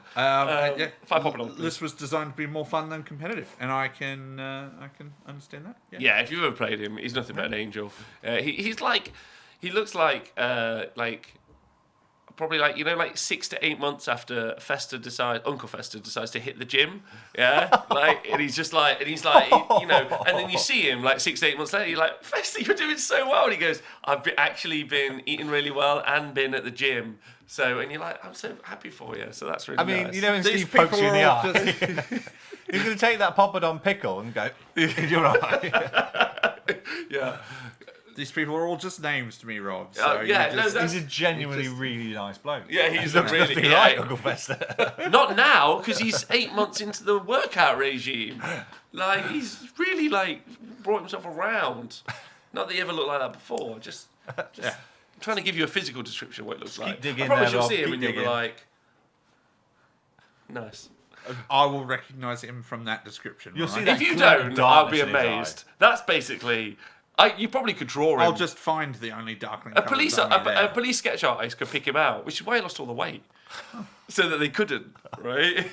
5 Poppadom. This was designed to be more fun than competitive, and I can understand that. Yeah, if you've ever played him, he's nothing but an angel. He looks like probably like 6 to 8 months after Uncle Fester decides to hit the gym, and he's like, and then you see him like 6 to 8 months later, you're like, Fester, you're doing so well, and he goes, I've actually been eating really well and been at the gym, and you're like, I'm so happy for you, so that's really nice. When Steve pokes you in the eye, he's going to take that Poppadom pickle and go, you're right. Yeah. These people are all just names to me, Rob. So he's a genuinely really nice bloke. Yeah, he's really like Uncle Fester. Not now, because he's 8 months into the workout regime. Like, he's really brought himself around. Not that he ever looked like that before. Just trying to give you a physical description of what it looks like. Keep digging I promise there, you'll Rob. see him Keep and you'll be digging. like, nice. I will recognise him from that description. You'll see If that you cloud of don't, I'll be darkness in his amazed. That's basically, You probably could draw him. I'll just find the only Darkling. A police sketch artist could pick him out, which is why he lost all the weight. So that they couldn't, right?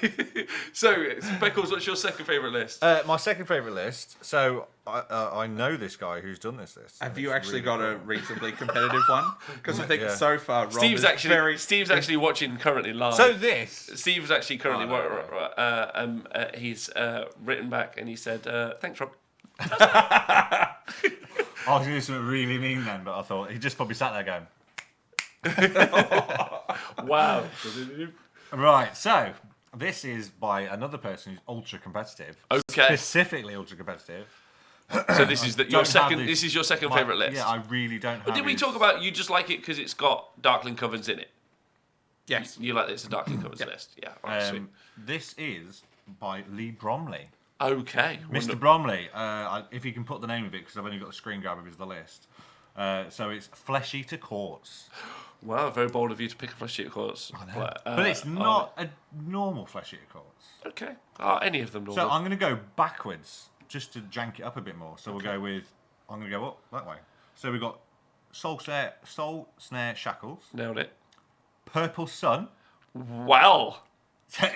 So, Speccles, what's your second favourite list? My second favourite list. So I know this guy who's done this list. Have you actually got a reasonably competitive one? Because I think so far, Rob Steve's actually watching currently live. So this. Steve's actually currently he's written back and he said, "Thanks, Rob." I was going to do something really mean then, but I thought he just probably sat there going. Wow. Right, so this is by another person who's ultra competitive. Okay. Specifically ultra competitive. So this is your second. This is your second favourite list. Yeah, I really don't have. But did we talk about you just like it because it's got Darkling Covens in it? Yes. You like this, a Darkling Covens list? Yeah. Right, sweet. This is by Lee Bromley. Okay. Mr. Bromley, if you can put the name of it, because I've only got the screen grab of the list. So it's Flesh Eater Quartz. Wow, very bold of you to pick a Flesh Eater Quartz. But it's not a normal Flesh Eater Quartz. Okay. Are any of them normal? So I'm going to go backwards, just to jank it up a bit more. So we'll go with, I'm going to go up that way. So we've got Soul Snare Shackles. Nailed it. Purple Sun. Wow.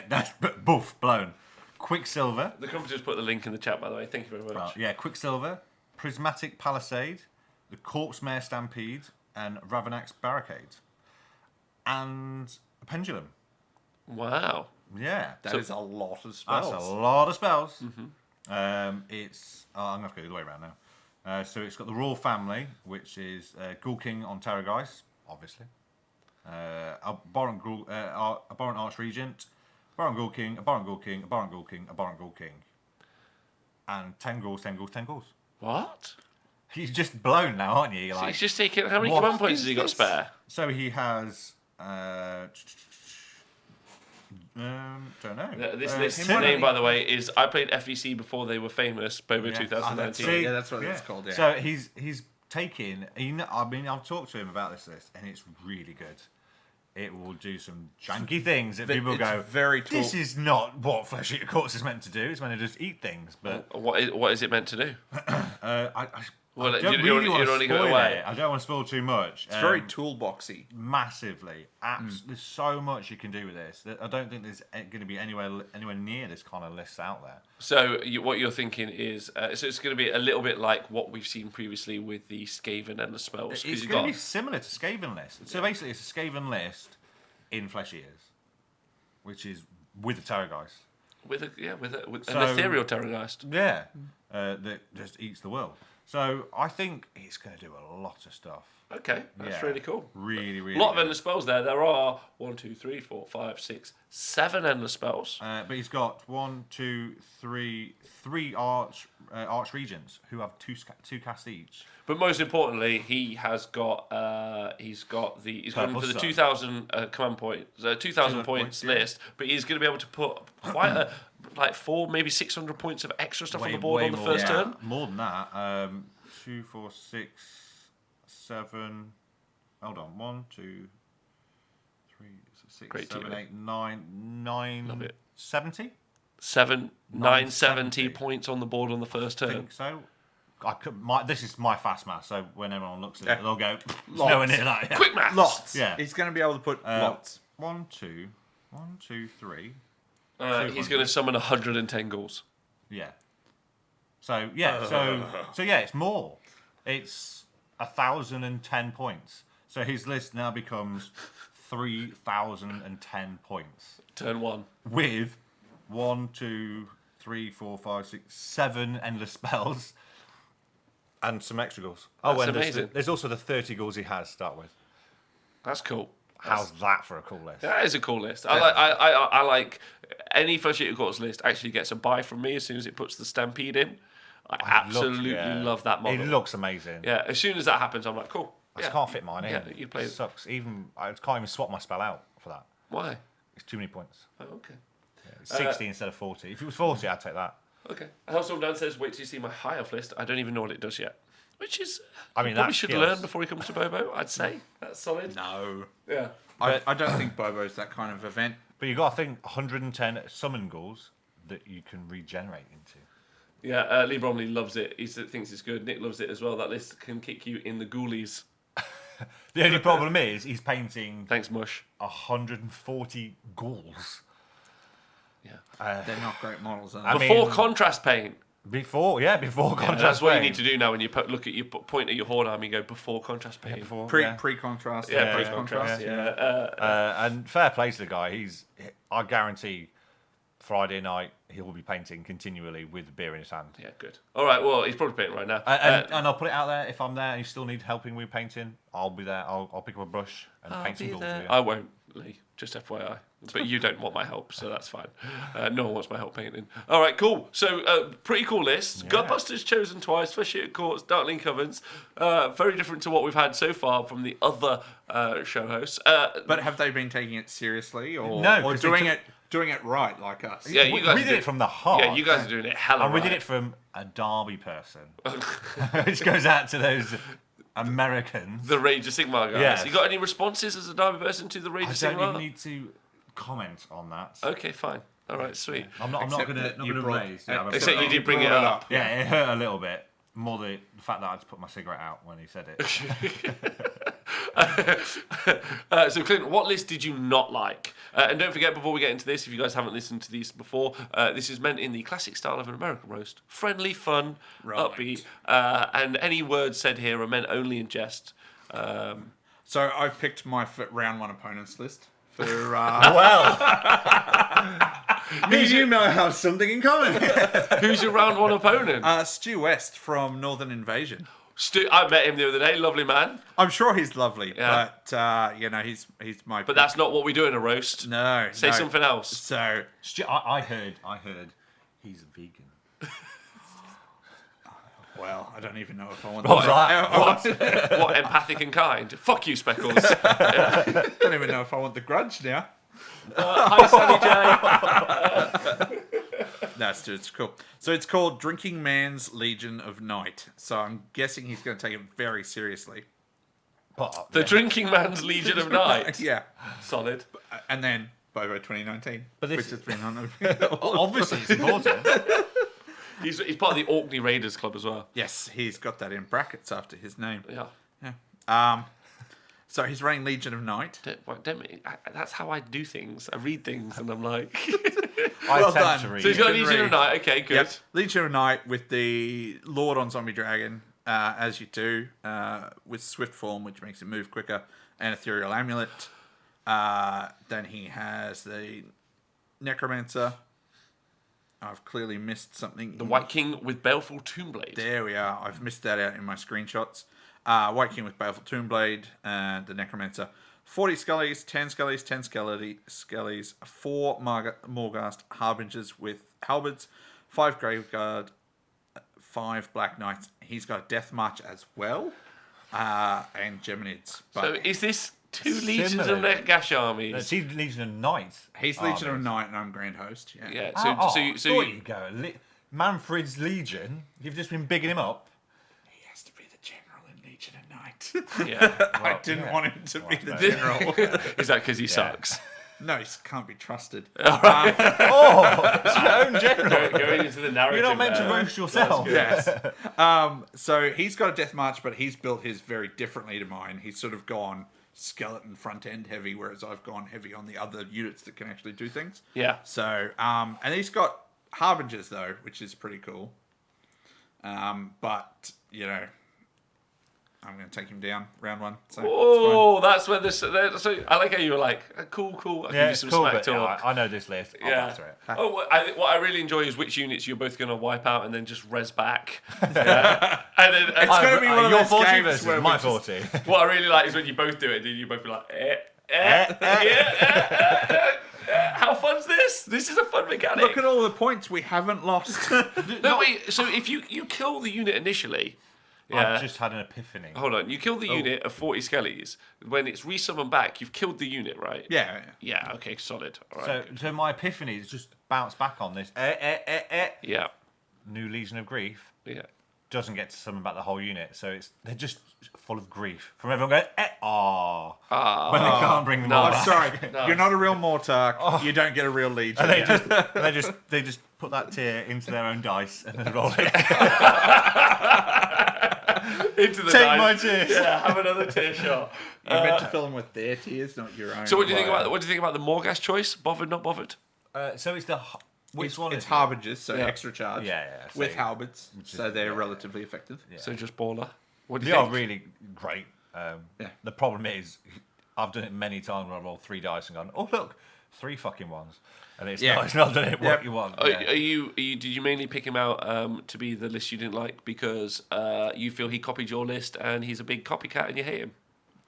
That's blown. Quicksilver. The company just put the link in the chat, by the way. Thank you very much. Well, yeah, Quicksilver, Prismatic Palisade, the Corpse Mare Stampede, and Ravanax Barricade. And a Pendulum. Wow. Yeah. That is a lot of spells. That's a lot of spells. Mm-hmm. I'm going to have to go the other way around now. So it's got the Royal Family, which is Ghoul King on Terrorgeist, obviously. A Boron Archregent, Baron Ghoul King, a Baron Ghoul King, a Baron Ghoul King, a Baron Ghoul King. And 10 ghouls, 10 ghouls, 10 ghouls. What? He's just blown now, aren't you? So he's just taking... How many command points has he got spare? So he has... don't know. This name, by the way, is... I played FEC before they were famous, BoBo 2019. Yeah, that's what it's called, yeah. So he's taking... I've talked to him about this list, and it's really good. It will do some janky things that people go, this is not what Flesh Eater Quartz is meant to do. It's meant to just eat things. But what is it meant to do? I don't really want to spoil it. I don't want to spoil too much. It's very toolboxy. Massively. There's so much you can do with this. I don't think there's going to be anywhere near this kind of list out there. So what you're thinking is, so it's going to be a little bit like what we've seen previously with the Skaven and the spells. It's going to be similar to Skaven list. So basically, it's a Skaven list in Flesh Eaters, which is with a Terrorgeist. With an ethereal Terrorgeist. Yeah, that just eats the world. So I think it's going to do a lot of stuff. Okay, that's really cool. Really, really. A lot of endless spells there. There are 1, 2, 3, 4, 5, 6, 7 endless spells. But he's got 3 arch regents who have two casts each. But most importantly, he has got he's going for the 2,000 command points, 2,000 points list. But he's going to be able to put quite a 400, maybe 600 points of extra stuff on the board on the first turn. More than that. 2, 4, 6, 7. Hold on. 1, 2, 3, 6, Great 7, team, 8, 9, Love it. 70? 970 points on the board on the first turn. I think so. This is my fast math, so when everyone looks at it, they'll go, Lots. nowhere near that. Yeah. Quick maths. Lots. Yeah. He's going to be able to put lots. 1, 2, 3. He's going to summon 110 ghouls. Yeah. So it's more. It's 1,010 points. So his list now becomes 3,010 points. Turn 1. With 1, 2, 3, 4, 5, 6, 7 endless spells. And some extra ghouls. That's amazing. There's also the 30 ghouls he has to start with. That's cool. How's that for a cool list? That is a cool list. I like any Flesh Eater Quartz list actually gets a buy from me as soon as it puts the Stampede in. I absolutely love that model. It looks amazing. Yeah, as soon as that happens, I'm like, cool. I just can't fit mine in. Yeah, you play it. Sucks. I can't even swap my spell out for that. Why? It's too many points. Oh, okay. Yeah, it's 60 instead of 40. If it was 40, I'd take that. Okay. Household Dan says, wait till you see my high elf list. I don't even know what it does yet. Which is, probably should learn before he comes to BoBo, I'd say. That's solid. No. Yeah. I don't think BoBo's that kind of event. But you've got to think 110 summon ghouls that you can regenerate into. Yeah, Lee Bromley loves it. He thinks it's good. Nick loves it as well. That list can kick you in the ghoulies. The only problem is he's painting Thanks, Mush. 140 ghouls. Yeah. They're not great models, are I they? Before mean- contrast paint. Before contrast That's what you paint. need to do now when you look at your point at your Horde army and go before contrast paint. Pre-contrast. Yeah, post-contrast. yeah. And fair play to the guy. I guarantee Friday night he will be painting continually with beer in his hand. Yeah, good. All right, well, he's probably painting right now. And I'll put it out there, if I'm there and you still need helping with painting, I'll be there. I'll pick up a brush and paint some ghouls for you. I won't, Lee. Just FYI. But you don't want my help, so that's fine. No one wants my help painting. All right, cool. So, pretty cool list. Yeah. Gutbusters chosen twice, Flesh Eater Courts, Darkling Covens. Very different to what we've had so far from the other show hosts. But have they been taking it seriously, or doing it right like us? Yeah, you guys we did it from the heart. Yeah, you guys are doing it hella and we right. did it from a Derby person, which goes out to those Americans. The Rage of Sigmar guys. Yes. You got any responses as a Derby person to the Rage of Sigmar? I don't even need to comment on that. Okay, fine. All right, sweet. I'm not going to raise. Except you did bring it up. Yeah, it hurt a little bit. More the fact that I just put my cigarette out when he said it. So, Clint, what list did you not like? And don't forget, before we get into this, if you guys haven't listened to these before, this is meant in the classic style of an American roast. Friendly, fun, upbeat. And any words said here are meant only in jest. So I've picked my round one opponents list. For, Well, me and you may have something in common. Who's your round one opponent? Stu West from Northern Invasion. Stu, I met him the other day. Lovely man. I'm sure he's lovely, Yeah. but he's my. But that's not what we do in a roast. No. Say something else. So I heard he's a vegan. well, I don't even know if I want. What empathic and kind? Fuck you, Speccles. I don't even know if I want the grudge now. Hi, Sunny J. It's cool. So it's called Drinking Man's Legion of Night. So I'm guessing he's going to take it very seriously. The Drinking Man's Legion of Night. Yeah. Solid. And then BoBo 2019, But this which has been on. Obviously, it's important. He's part of the Orkney Raiders Club as well. Yes, he's got that in brackets after his name. Yeah. So he's running Legion of Night. That's how I do things. I read things and I'm like... Well done. to read. So he's got Legion of Night. Okay, good. Yep. Legion of Night with the Lord on Zombie Dragon, as you do, with Swift Form, which makes it move quicker, and Ethereal Amulet. Then he has the Necromancer. I've clearly missed something. The White King with Baleful Tombblade. There we are. I've missed that out in my screenshots. White King with Baleful Tombblade and the Necromancer. 40 Scullies, 10 Scullies, 10 Scullies, 4 Morghast Harbingers with Halberds, 5 Graveguard, 5 Black Knights. He's got a Death March as well, and Geminids. So is this 2 Legions of Gash armies? He's Legion of Night. He's Legion of Night and I'm Grand Host. Yeah. So there you go. Manfred's Legion. You've just been bigging him up. He has to be the general in Legion of Night. Yeah. I didn't want him to be the general. Is that because he sucks? No, he can't be trusted. It's your own general. Going into the narrative. You're not meant to roast yourself. Yes. So he's got a Death March, but he's built his very differently to mine. He's sort of gone skeleton front end heavy, whereas I've gone heavy on the other units that can actually do things. Yeah. So, and he's got Harbingers though, which is pretty cool. But I'm going to take him down round one. So that's where this. So I like how you were like, cool. I'll give you some smack talk. I know this list. I'll batter it. What I really enjoy is which units you're both going to wipe out and then just res back. Yeah. And then it's going to be one of your those 40 games versus where my 40. what I really like is when you both do it, and you both be like, how fun's this? This is a fun mechanic. Look at all the points we haven't lost. No, wait. So if you kill the unit initially. Yeah. I've just had an epiphany. Hold on, you kill the unit of 40 Skellies. When it's resummoned back, you've killed the unit, right? Yeah. Yeah, okay, solid. All right, So my epiphany is just bounce back on this. yeah. New Legion of Grief. Yeah. doesn't get to summon back the whole unit, so they're just full of grief from everyone going, when they can't bring them all back. Sorry, you're not a real Mortark. You don't get a real Legion. And they just put that tear into their own dice and then roll it. Into the Take dice. my tears. Yeah, have another tear shot. You're meant to fill them with their tears, not your own. So what do you think about the Morghast choice? Bothered, not bothered? So it's the which one? It's is it? Harbingers, so extra charge. Yeah. With halberds, so they're relatively effective. Yeah. So just baller. What do you They think? are really great. The problem is, I've done it many times where I roll 3 dice and gone, oh look, 3 fucking ones, and it's not done it what you want. Are you? Did you mainly pick him out to be the list you didn't like because you feel he copied your list and he's a big copycat and you hate him?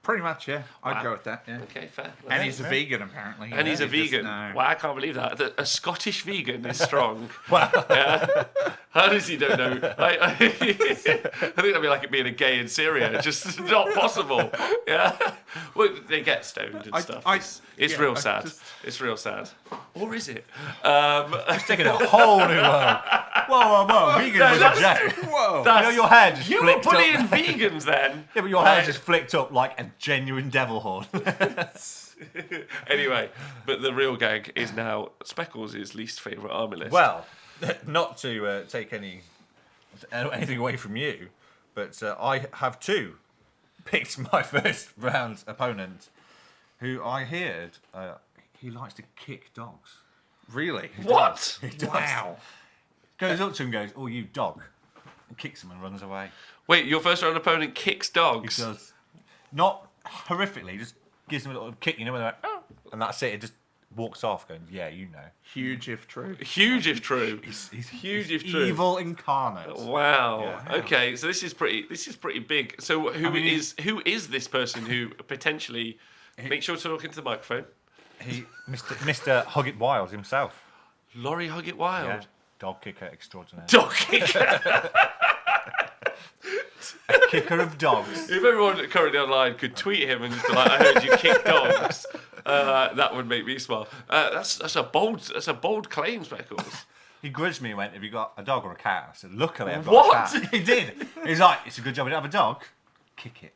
Pretty much, yeah. I'd go with that, yeah. Okay, fair. And he's a vegan, apparently. And he's a vegan. No. Wow, I can't believe that. A Scottish vegan is strong. Wow. Yeah. How does he don't know? I think that'd be like it being a gay in Syria. It's just not possible. Yeah. Well, they get stoned and stuff. It's real sad. It's real sad. Or is it? It's taking a whole new world. Whoa. Vegan was a joke. Whoa. Your hair just You were flicked putting up. in vegans then. Yeah, but your hair just flicked up like a genuine devil horn. Anyway, but the real gag is now Speccles' least favourite army list. Well, not to take anything away from you, but I have 2 picked my first round opponent, who I heard he likes to kick dogs. Really? What? He does. Wow. Goes up to him and goes, "Oh, you dog," and kicks him and runs away. Wait, your first round opponent kicks dogs? He does. Not horrifically, just gives him a little kick, when they're like, oh, and that's it. It just walks off, going, "Yeah, you know." Huge if true. Huge if true. He's Huge if true. evil incarnate. Wow. Yeah. Okay, so this is pretty big. So who is this person who potentially? Make sure to look into the microphone. Mr. Hug It Wild himself. Laurie Hug It Wild. Yeah. Dog kicker extraordinaire. Dog kicker. A kicker of dogs. If everyone currently online could tweet him and just be like, "I heard you kick dogs," that would make me smile. That's a bold claim, Speckles. He grudged me and went, "Have you got a dog or a cat?" I said, "Luckily, I've got What? a cat." He did. He's like, "It's a good job I don't have a dog. Kick it."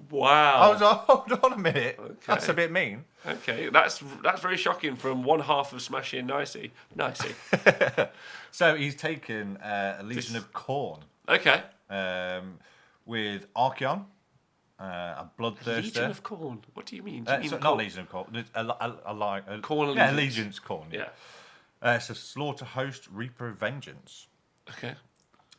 Wow. I was like, "Hold on a minute. That's a bit mean." Okay, that's very shocking from one half of Smashing Nicey. So he's taken a Legion of Khorne Okay. with Archeon, a Bloodthirster. Legion of Khorne. What do you mean? Not Legion of Khorne. Khorne Yeah, Allegiance. Legion's Khorne. Yeah. It's a Slaughter Host Reaper of Vengeance. Okay.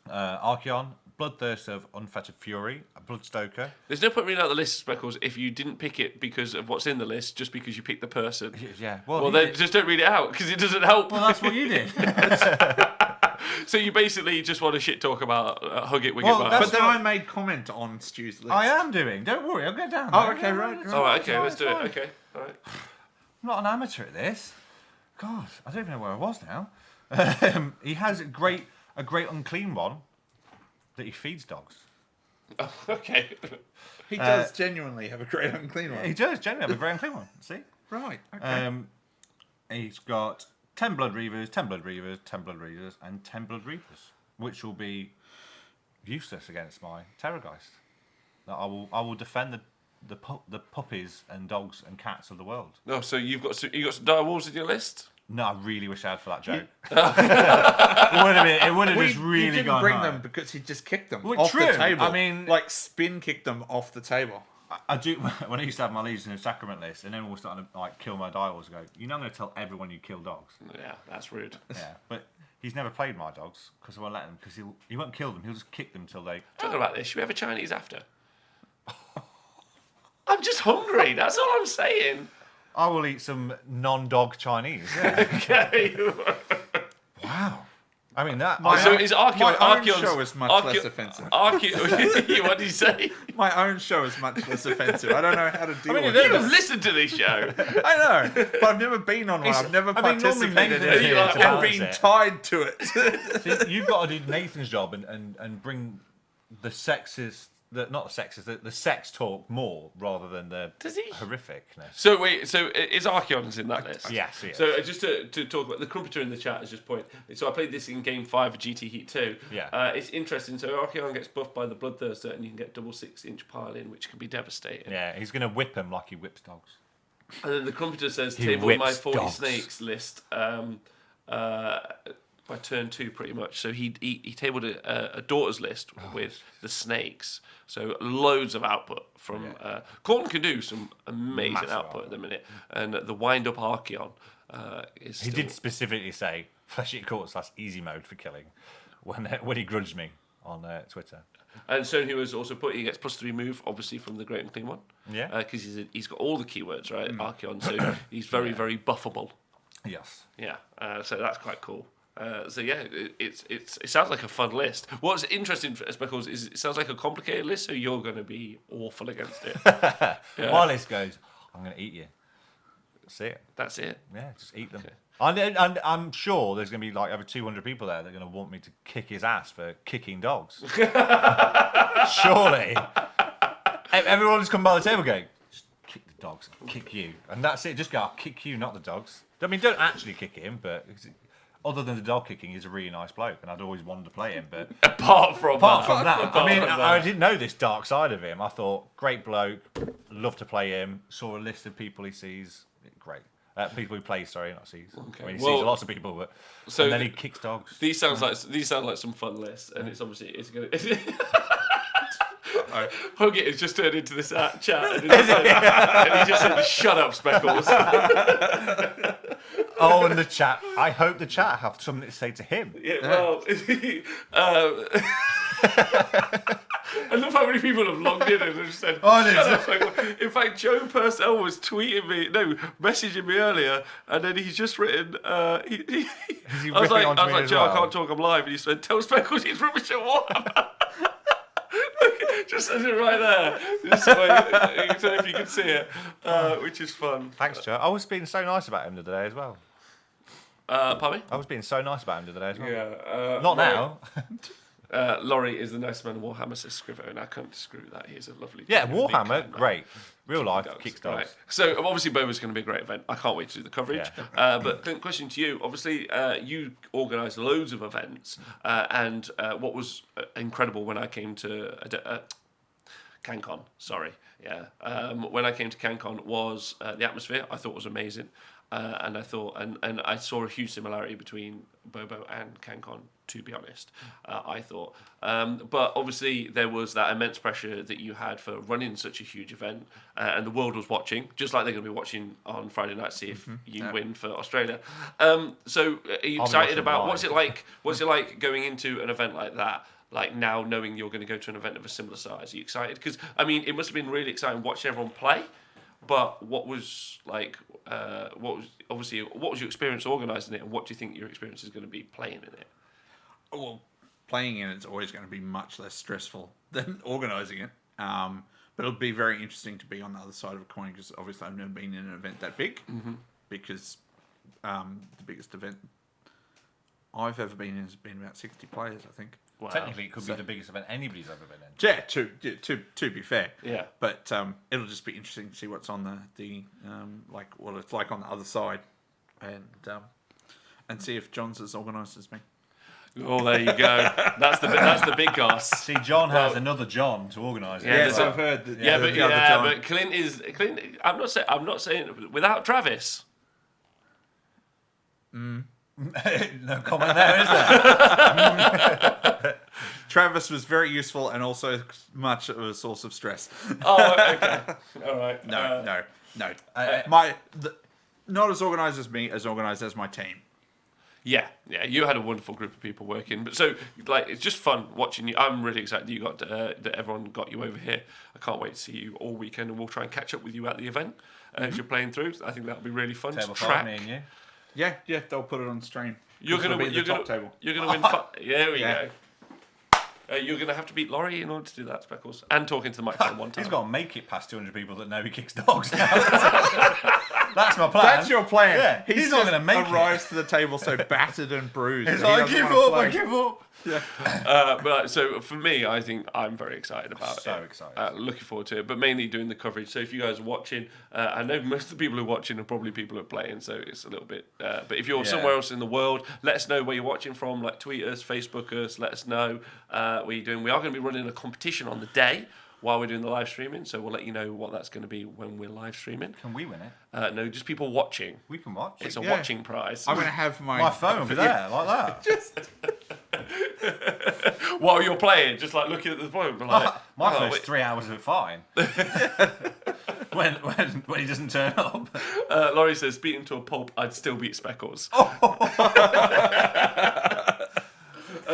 Archeon, Bloodthirster of Unfettered Fury, a Bloodstoker. There's no point reading out the list, Speckles, if you didn't pick it because of what's in the list, just because you picked the person. Yeah. Well, then just don't read it out because it doesn't help. Well, that's what you did. So you basically just want to shit talk about Hug It, Wig Well, It, that's But then I made comment on Stu's list. I am doing. Don't worry, I'll get down. Oh, there. okay, right. All right, okay, It's let's do it. fine. Okay, all right. I'm not an amateur at this. God, I don't even know where I was now. He has a great unclean one that he feeds dogs. Oh, okay. He does genuinely have a great unclean one. He does generally have a great unclean one. See? Right, okay. He's got 10 Blood Reavers, 10 Blood Reavers, 10 Blood Reavers, and 10 Blood Reapers, which will be useless against my Terrorgeist. I will defend the puppies and dogs and cats of the world. No, so you got some dire wolves in your list? No, I really wish I had for that joke. It would have just really he didn't gone bring high. them because he just kicked them Well, off true. the table. I mean, like spin kicked them off the table. I do. When I used to have my Legion of Sacrament list, and everyone was starting to like kill my direwolves, go, "You're not going to tell everyone you kill dogs." Yeah, that's rude. Yeah, but he's never played my dogs because I won't let him because he won't kill them. He'll just kick them till they. Talking about this, should we have a Chinese after? I'm just hungry. That's all I'm saying. I will eat some non-dog Chinese. Yeah. Okay. Wow. I mean that. So is Archeon? My own Archeon's- show is much less offensive. Archeon. What did you say? My own show is much less offensive. I don't know how to deal with You it. have listened to this show. I know, but I've never been on one. I've never normally participated in Nathan's it here to and balance been it. tied to it. See, you've got to do Nathan's job and bring the sexist not the sexist, the sex talk more rather than the horrificness. So wait, so is Archeon's in that list? Yes, he is. So just to talk about the Crumpeter in the chat has just pointed. So I played this in Game 5 of GT Heat 2. Yeah. It's interesting. So Archeon gets buffed by the Bloodthirster, and you can get double 6-inch pile-in, which can be devastating. Yeah, he's going to whip him like he whips dogs. And then the Crumpeter says, He table whips my 40 dogs. snakes list by turn 2 pretty much. So he tabled a daughter's list with the snakes. So loads of output from... Corton can do some amazing Massive output at the minute. And the wind-up Archeon is He still... did specifically say, flesh eat courts, that's easy mode for killing, when he grudged me on Twitter. And so he was also he gets +3 move, obviously, from the Great and Clean one. Yeah. Because he's got all the keywords, right? Archeon. So he's very, very buffable. Yes. Yeah. So that's quite cool. So yeah, it sounds like a fun list. What's interesting for Speccles is it sounds like a complicated list, so you're going to be awful against it. My list goes, I'm going to eat you. That's it. That's it. Yeah, just eat them. Okay. And I'm sure there's going to be like over 200 people there that are going to want me to kick his ass for kicking dogs. Surely. Everyone's come by the table going, just kick the dogs, I'll kick you. And that's it. Just go, I'll kick you, not the dogs. I mean, don't actually kick him, but other than the dog kicking, he's a really nice bloke, and I'd always wanted to play him. But apart from that, I mean, I didn't know this dark side of him. I thought, great bloke, love to play him. Saw a list of people he sees, great. People who play, sorry, not sees. Okay. I mean, he sees lots of people, but and then he kicks dogs. These sound like some fun lists, and it's obviously it's going to. Hugget has just turned into this chat, and he just said, "Shut up, Speccles." Oh, and the chat. I hope the chat have something to say to him. Yeah, well, I love how many people have logged in and have said, "Shut up, Speccles." In fact, Joe Purcell was messaging me earlier, and then he's just written. I was like, Joe, I can't talk. I'm live, and he said, "Tell Speccles he's rubbish at Warhammer." Just says it right there. Just so I don't know if you can see it, which is fun. Thanks, Joe. I was being so nice about him the other day as well. Pardon me? I was being so nice about him the other day as well. Yeah. Not now. Laurie is the nicest man in Warhammer, says Scrivo, and I can't disagree with that. He's a lovely Yeah, big Warhammer, man. great. Real life, kicks dogs. Right. So obviously BoBo's going to be a great event. I can't wait to do the coverage. Yeah. But Clint, question to you. Obviously, you organise loads of events, and what was incredible when I came to CanCon, sorry. Yeah. When I came to CanCon was the atmosphere. I thought was amazing. And I thought, and I saw a huge similarity between BoBo and CanCon, to be honest. I thought, but obviously there was that immense pressure that you had for running such a huge event, and the world was watching, just like they're going to be watching on Friday night, see if you win for Australia. So, are you excited about what's it like? What's it like going into an event like that? Like now, knowing you're going to go to an event of a similar size, are you excited? Because I mean, it must have been really exciting watching everyone play. But what was like? What was your experience organising it, and what do you think your experience is going to be playing in it? Well, playing in it's always going to be much less stressful than organising it. But it'll be very interesting to be on the other side of a coin because obviously I've never been in an event that big. Mm-hmm. Because the biggest event I've ever been in has been about 60 players, I think. Wow. Technically, it could be the biggest event anybody's ever been in. Yeah, to be fair. Yeah. But it'll just be interesting to see what's on the like what it's like on the other side, and see if John's as organised as me. Oh, there you go. That's the big goss. See, John has another John to organise it. Yes, I've heard. But Clint is Clint. I'm not saying without Travis. No comment there, is there? Travis was very useful and also much of a source of stress. Oh, okay. All right. No. Not as organised as me, as organised as my team. Yeah. You had a wonderful group of people working, but so like it's just fun watching you. I'm really excited that you got that everyone got you over here. I can't wait to see you all weekend, and we'll try and catch up with you at the event as you're playing through. I think that'll be really fun to track. Me and you. Yeah, they'll put it on stream. You're gonna win. You're gonna win. There we go. You're going to have to beat Laurie in order to do that, Speckles, and talk into the microphone one time. He's got to make it past 200 people that know he kicks dogs now. That's my plan. That's your plan. Yeah, he's not going to make arrives to the table so battered and bruised. He's like, I give up. Yeah. But so for me, I think I'm very excited about it. So excited. Looking forward to it, but mainly doing the coverage. So if you guys are watching, I know most of the people who are watching are probably people who are playing, so it's a little bit. But if you're somewhere else in the world, let us know where you're watching from. Like tweet us, Facebook us, let us know what you're doing. We are going to be running a competition on the day while we're doing the live streaming, so we'll let you know what that's going to be when we're live streaming. Can we win it? No, just people watching. We can watch. It's a watching prize. I'm going to have my phone will be there, like that. Just while you're playing, just like looking at the phone. Like, my first 3 hours are fine. when he doesn't turn up. Laurie says, beat him to a pulp, I'd still beat Speckles.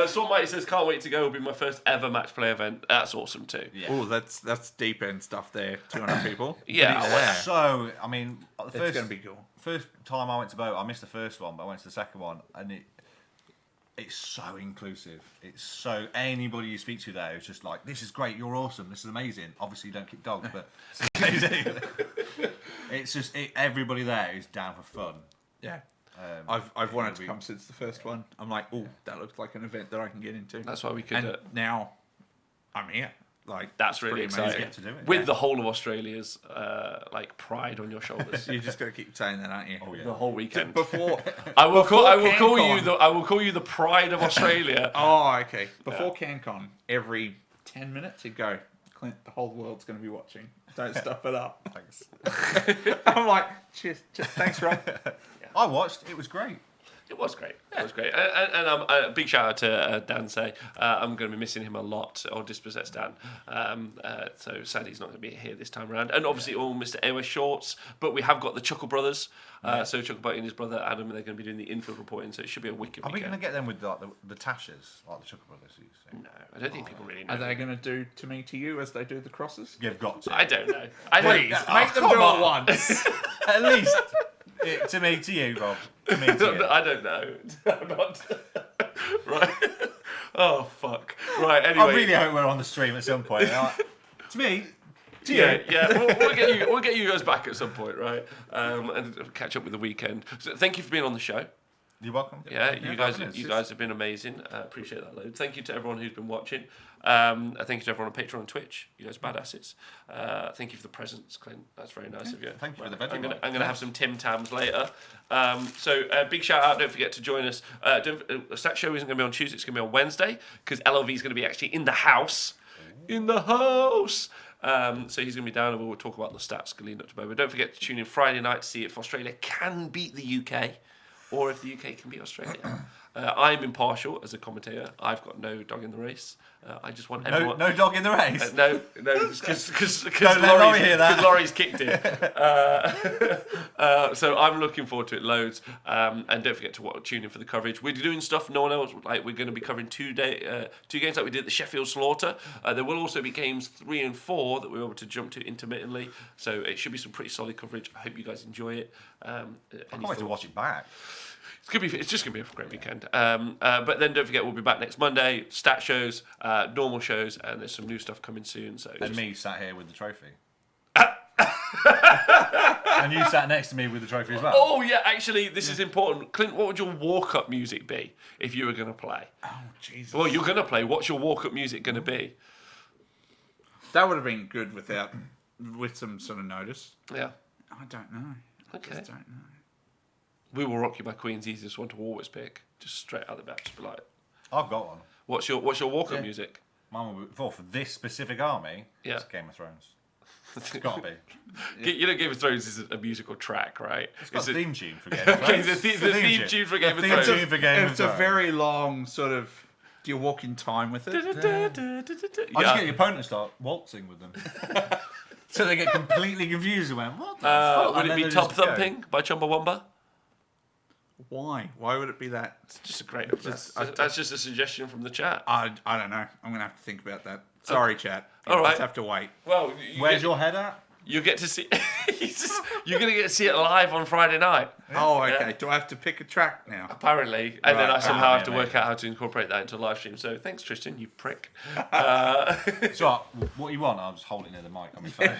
Salt Mighty says, can't wait to go. It'll be my first ever match play event. That's awesome too. Yeah. Oh, that's deep end stuff there. 200 people. Yeah. So, I mean, it's going to be cool. First time I went to BoBo, I missed the first one, but I went to the second one, and it's so inclusive. It's so anybody you speak to there is just like, this is great, you're awesome, this is amazing. Obviously, you don't kick dogs, but it's amazing. It's just everybody there is down for fun. Yeah. I've wanted to come since the first one. I'm like, oh, that looks like an event that I can get into. That's why we could. And now, I'm here. Like that's really exciting. To do it. With the whole of Australia's like pride on your shoulders. You just got to keep saying that, aren't you? Oh, yeah. The whole weekend. Before I will call you the pride of Australia. Oh, okay. Before CanCon, every 10 minutes you'd go, Clint, the whole world's going to be watching. Don't stuff it up. Thanks. I'm like, cheers. Thanks, Rob. I watched. It was great. It was great. It was great. And a big shout out to Dan Say. I'm going to be missing him a lot, or Dispossessed Dan. So sadly he's not going to be here this time around. And obviously all Mr. AOS shorts, but we have got the Chuckle Brothers. So Chuckle Buddy and his brother Adam, they're going to be doing the infield reporting, so it should be a wicked Are we weekend. going to get them with like, the Tashers, like the Chuckle Brothers used to? No, I don't think people really know. Are they going to do To Me To You as they do the crosses? You've got to. I don't know. Please, make them do it once. At least. To me, to you, Rob. To me, to you. I don't know. I'm not. Right. Oh, fuck. Right, anyway. I really hope we're on the stream at some point. To me, to you. Yeah. We'll get you guys back at some point, right? And catch up with the weekend. So thank you for being on the show. You're welcome. Yeah, you guys have been amazing. Appreciate that load. Thank you to everyone who's been watching. Thank you to everyone on Patreon and Twitch. You guys badasses. Thank you for the presents, Clint. That's very nice of you. Thank you for the veggie. I'm gonna have some Tim Tams later. So big shout out. Don't forget to join us. Stat show isn't going to be on Tuesday. It's going to be on Wednesday because LOV is going to be actually in the house. In the house. So he's going to be down and we'll talk about the stats leading up to BoBo. Don't forget to tune in Friday night to see if Australia can beat the UK or if the UK can beat Australia. I'm impartial as a commentator. I've got no dog in the race. I just want everyone... No dog in the race? No, because Laurie hear that. Laurie's kicked it. So I'm looking forward to it loads. And don't forget to tune in for the coverage. We're doing stuff no one else... Like, we're going to be covering two games like we did at the Sheffield Slaughter. There will also be games 3 and 4 that we're able to jump to intermittently. So it should be some pretty solid coverage. I hope you guys enjoy it. I can't wait to watch it back. It's just going to be a great weekend. But then don't forget, we'll be back next Monday. Stat shows, normal shows, and there's some new stuff coming soon. So and me sat here with the trophy. And you sat next to me with the trophy as well. Oh, yeah, actually, this is important. Clint, what would your walk-up music be if you were going to play? Oh, Jesus. Well, you're going to play. What's your walk-up music going to be? That would have been good with some sort of notice. Yeah. I don't know. Okay. I just don't know. We Will Rock You by Queen's easiest one to always pick. Just straight out the bat. Just be like, I've got one. what's your walk-up music? Mine will be, for this specific army, Yeah. it's Game of Thrones. It's got to be. You know, Game of Thrones is a musical track, right? It's got a theme tune for Game of Okay, Thrones. the theme tune for Game of Theme Thrones. tune for Game of It's a Thrones. very long sort of... Do you walk in time with it? I just get your opponent to start waltzing with them. So they get completely confused and went, what the fuck? Would And it then be they Tub just go. Thumping by Chumbawamba? Why? Why would it be that? Just a great. That's just a suggestion from the chat. I don't know. I'm going to have to think about that. Sorry, chat. All right. Just have to wait. Well, Where's your head at? You get to see. You're gonna get to see it live on Friday night. Oh, okay. Do I have to pick a track now? Apparently, and then I somehow have to mate. work out how to incorporate that into a live stream. So thanks, Tristan, you prick. So, what you want? I'm just holding near the mic on my phone.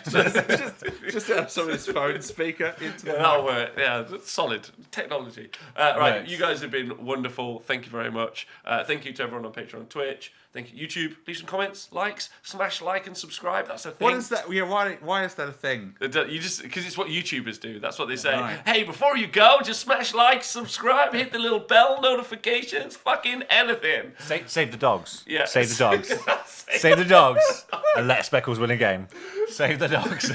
just have somebody's phone speaker into the That'll mic. work. Yeah, that's solid technology. Right, Works. you guys have been wonderful. Thank you very much. Thank you to everyone on Patreon and Twitch. Thank you, YouTube. Leave some comments, likes, smash like and subscribe. That's a thing. What is that? Yeah, why is that a thing? You just because it's what YouTubers do. That's what they say. Right. Hey, before you go, just smash like, subscribe, hit the little bell notifications, fucking anything. Save the dogs. Yeah. Save the dogs. Save the dogs. And let Speckles win a game. Save the dogs.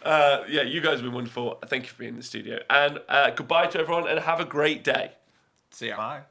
Yeah, you guys have been wonderful. Thank you for being in the studio, and goodbye to everyone, and have a great day. See ya. Bye.